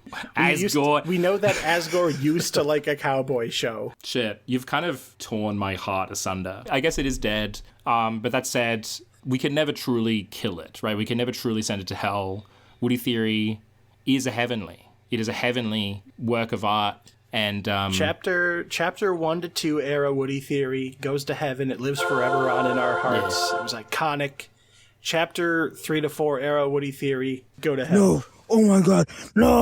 We know that Asgore used to like a cowboy show. Shit, you've kind of torn my heart asunder. I guess it is dead, but that said, we can never truly kill it, right? We can never truly send it to hell. Woody Theory is a heavenly. It is a heavenly work of art. And Chapter 1 to 2 era Woody Theory goes to heaven. It lives forever on in our hearts. Yes. It was iconic. Chapter 3 to 4 era Woody Theory go to hell. No. Oh my god. No.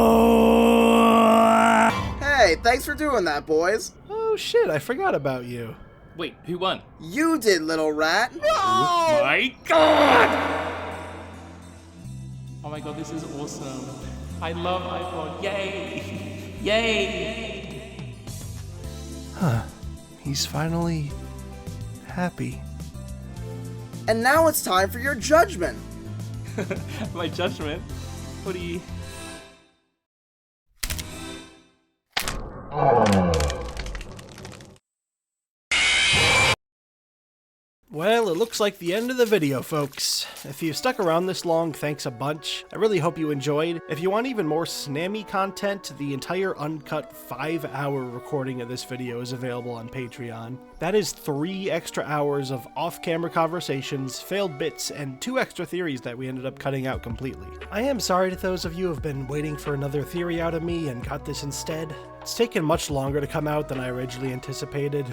Hey, thanks for doing that, boys. Oh shit, I forgot about you. Wait, who won? You did, little rat. Oh my god! Oh my god, this is awesome. I love iPod. Yay! Yay! Huh. he's finally happy. And now it's time for your judgment. My judgment? What do you... Well, it looks like the end of the video, folks. If you've stuck around this long, thanks a bunch. I really hope you enjoyed. If you want even more Snammy content, the entire uncut 5-hour recording of this video is available on Patreon. That is 3 extra hours of off-camera conversations, failed bits, and 2 extra theories that we ended up cutting out completely. I am sorry to those of you who have been waiting for another theory out of me and got this instead. It's taken much longer to come out than I originally anticipated,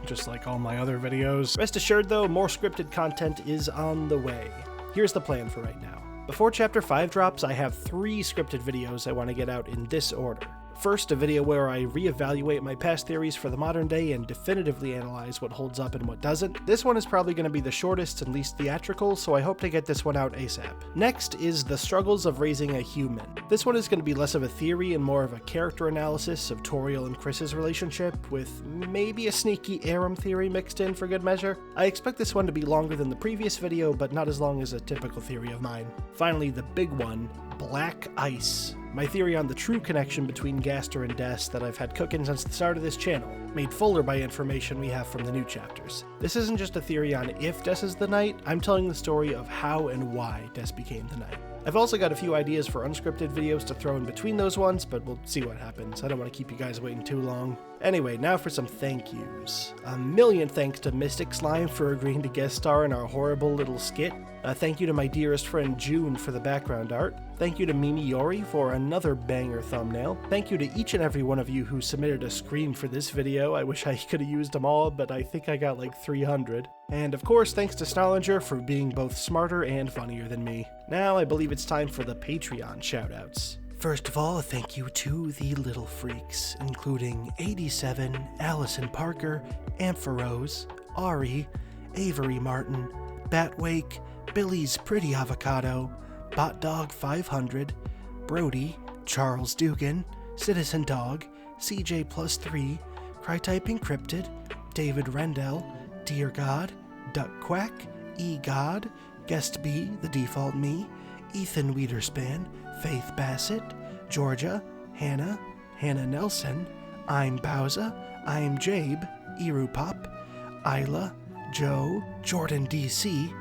just like all my other videos. Rest assured though, more scripted content is on the way. Here's the plan for right now. Before Chapter 5 drops, I have 3 scripted videos I want to get out in this order. First, a video where I reevaluate my past theories for the modern day and definitively analyze what holds up and what doesn't. This one is probably going to be the shortest and least theatrical, so I hope to get this one out ASAP. Next is the struggles of raising a human. This one is going to be less of a theory and more of a character analysis of Toriel and Kris's relationship, with maybe a sneaky Aram theory mixed in for good measure. I expect this one to be longer than the previous video, but not as long as a typical theory of mine. Finally, the big one, Black Ice. My theory on the true connection between Gaster and Des that I've had cooking since the start of this channel, made fuller by information we have from the new chapters. This isn't just a theory on if Des is the Knight, I'm telling the story of how and why Des became the Knight. I've also got a few ideas for unscripted videos to throw in between those ones, but we'll see what happens. I don't want to keep you guys waiting too long. Anyway, now for some thank yous. A million thanks to MysticSlime for agreeing to guest star in our horrible little skit. Thank you to my dearest friend June for the background art. Thank you to Mimi Yori for another banger thumbnail. Thank you to each and every one of you who submitted a scream for this video. I wish I could have used them all, but I think I got like 300. And of course, thanks to Snarlinger for being both smarter and funnier than me. Now I believe it's time for the Patreon shoutouts. First of all, a thank you to the Little Freaks, including 87, Allison Parker, Ampharose, Ari, Avery Martin, Batwake, Billy's Pretty Avocado, Botdog 500, Brody, Charles Dugan, Citizen Dog, CJ Plus 3, Crytype Encrypted, David Rendell, Dear God, Duck Quack, E God, Guest B, The Default Me, Ethan Wiederspan, Faith Bassett, Georgia, Hannah, Hannah Nelson, I'm Bowza, I'm Jabe, Irupop, Isla, Joe, Jordan DC,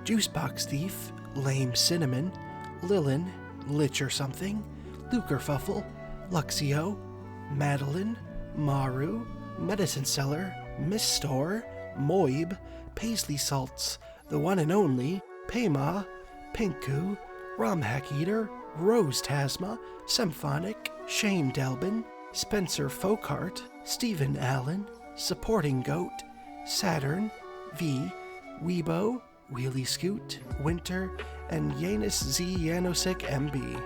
Juicebox Thief, Lame Cinnamon, Lilin, Lich or Something, Lukerfuffle, Luxio, Madeline, Maru, Medicine Seller, Miss Store, Moib, Paisley Salts, The One and Only, Payma, Pinku, Romhack Eater, Rose Tasma, Symphonic, Shane Delbin, Spencer Folkart, Stephen Allen, Supporting Goat, Saturn, V, Weibo, Wheelie Scoot, Winter, and Yanus Z Yanosik MB.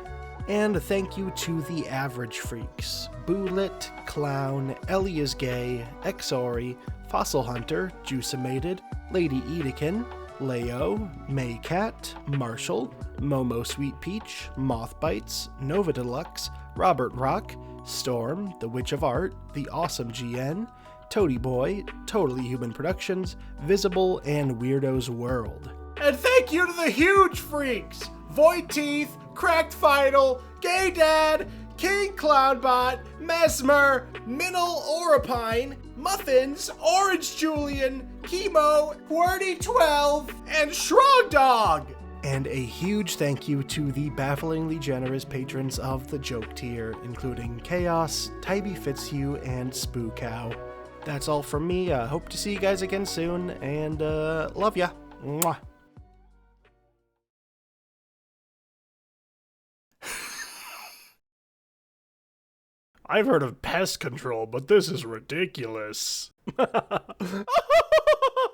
And a thank you to the Average Freaks, Boolit, Clown, Elias Gay, Exori, Fossil Hunter, Juicimated, Lady Edekin, Leo, Maycat, Marshall, Momo Sweet Peach, Moth Bites, Nova Deluxe, Robert Rock, Storm, The Witch of Art, The Awesome GN, Toady Boy, Totally Human Productions, Visible, and Weirdo's World. And thank you to the huge freaks! Void Teeth, Cracked Final, Gay Dad, King Cloudbot, Mesmer, Minnle Orapine, Muffins, Orange Julian, Chemo, QWERTY12, and Shrog Dog! And a huge thank you to the bafflingly generous patrons of the joke tier, including Chaos, Tybee Fitzhugh, and Spookow. That's all from me. Hope to see you guys again soon, and love ya. Mwah. I've heard of pest control, but this is ridiculous.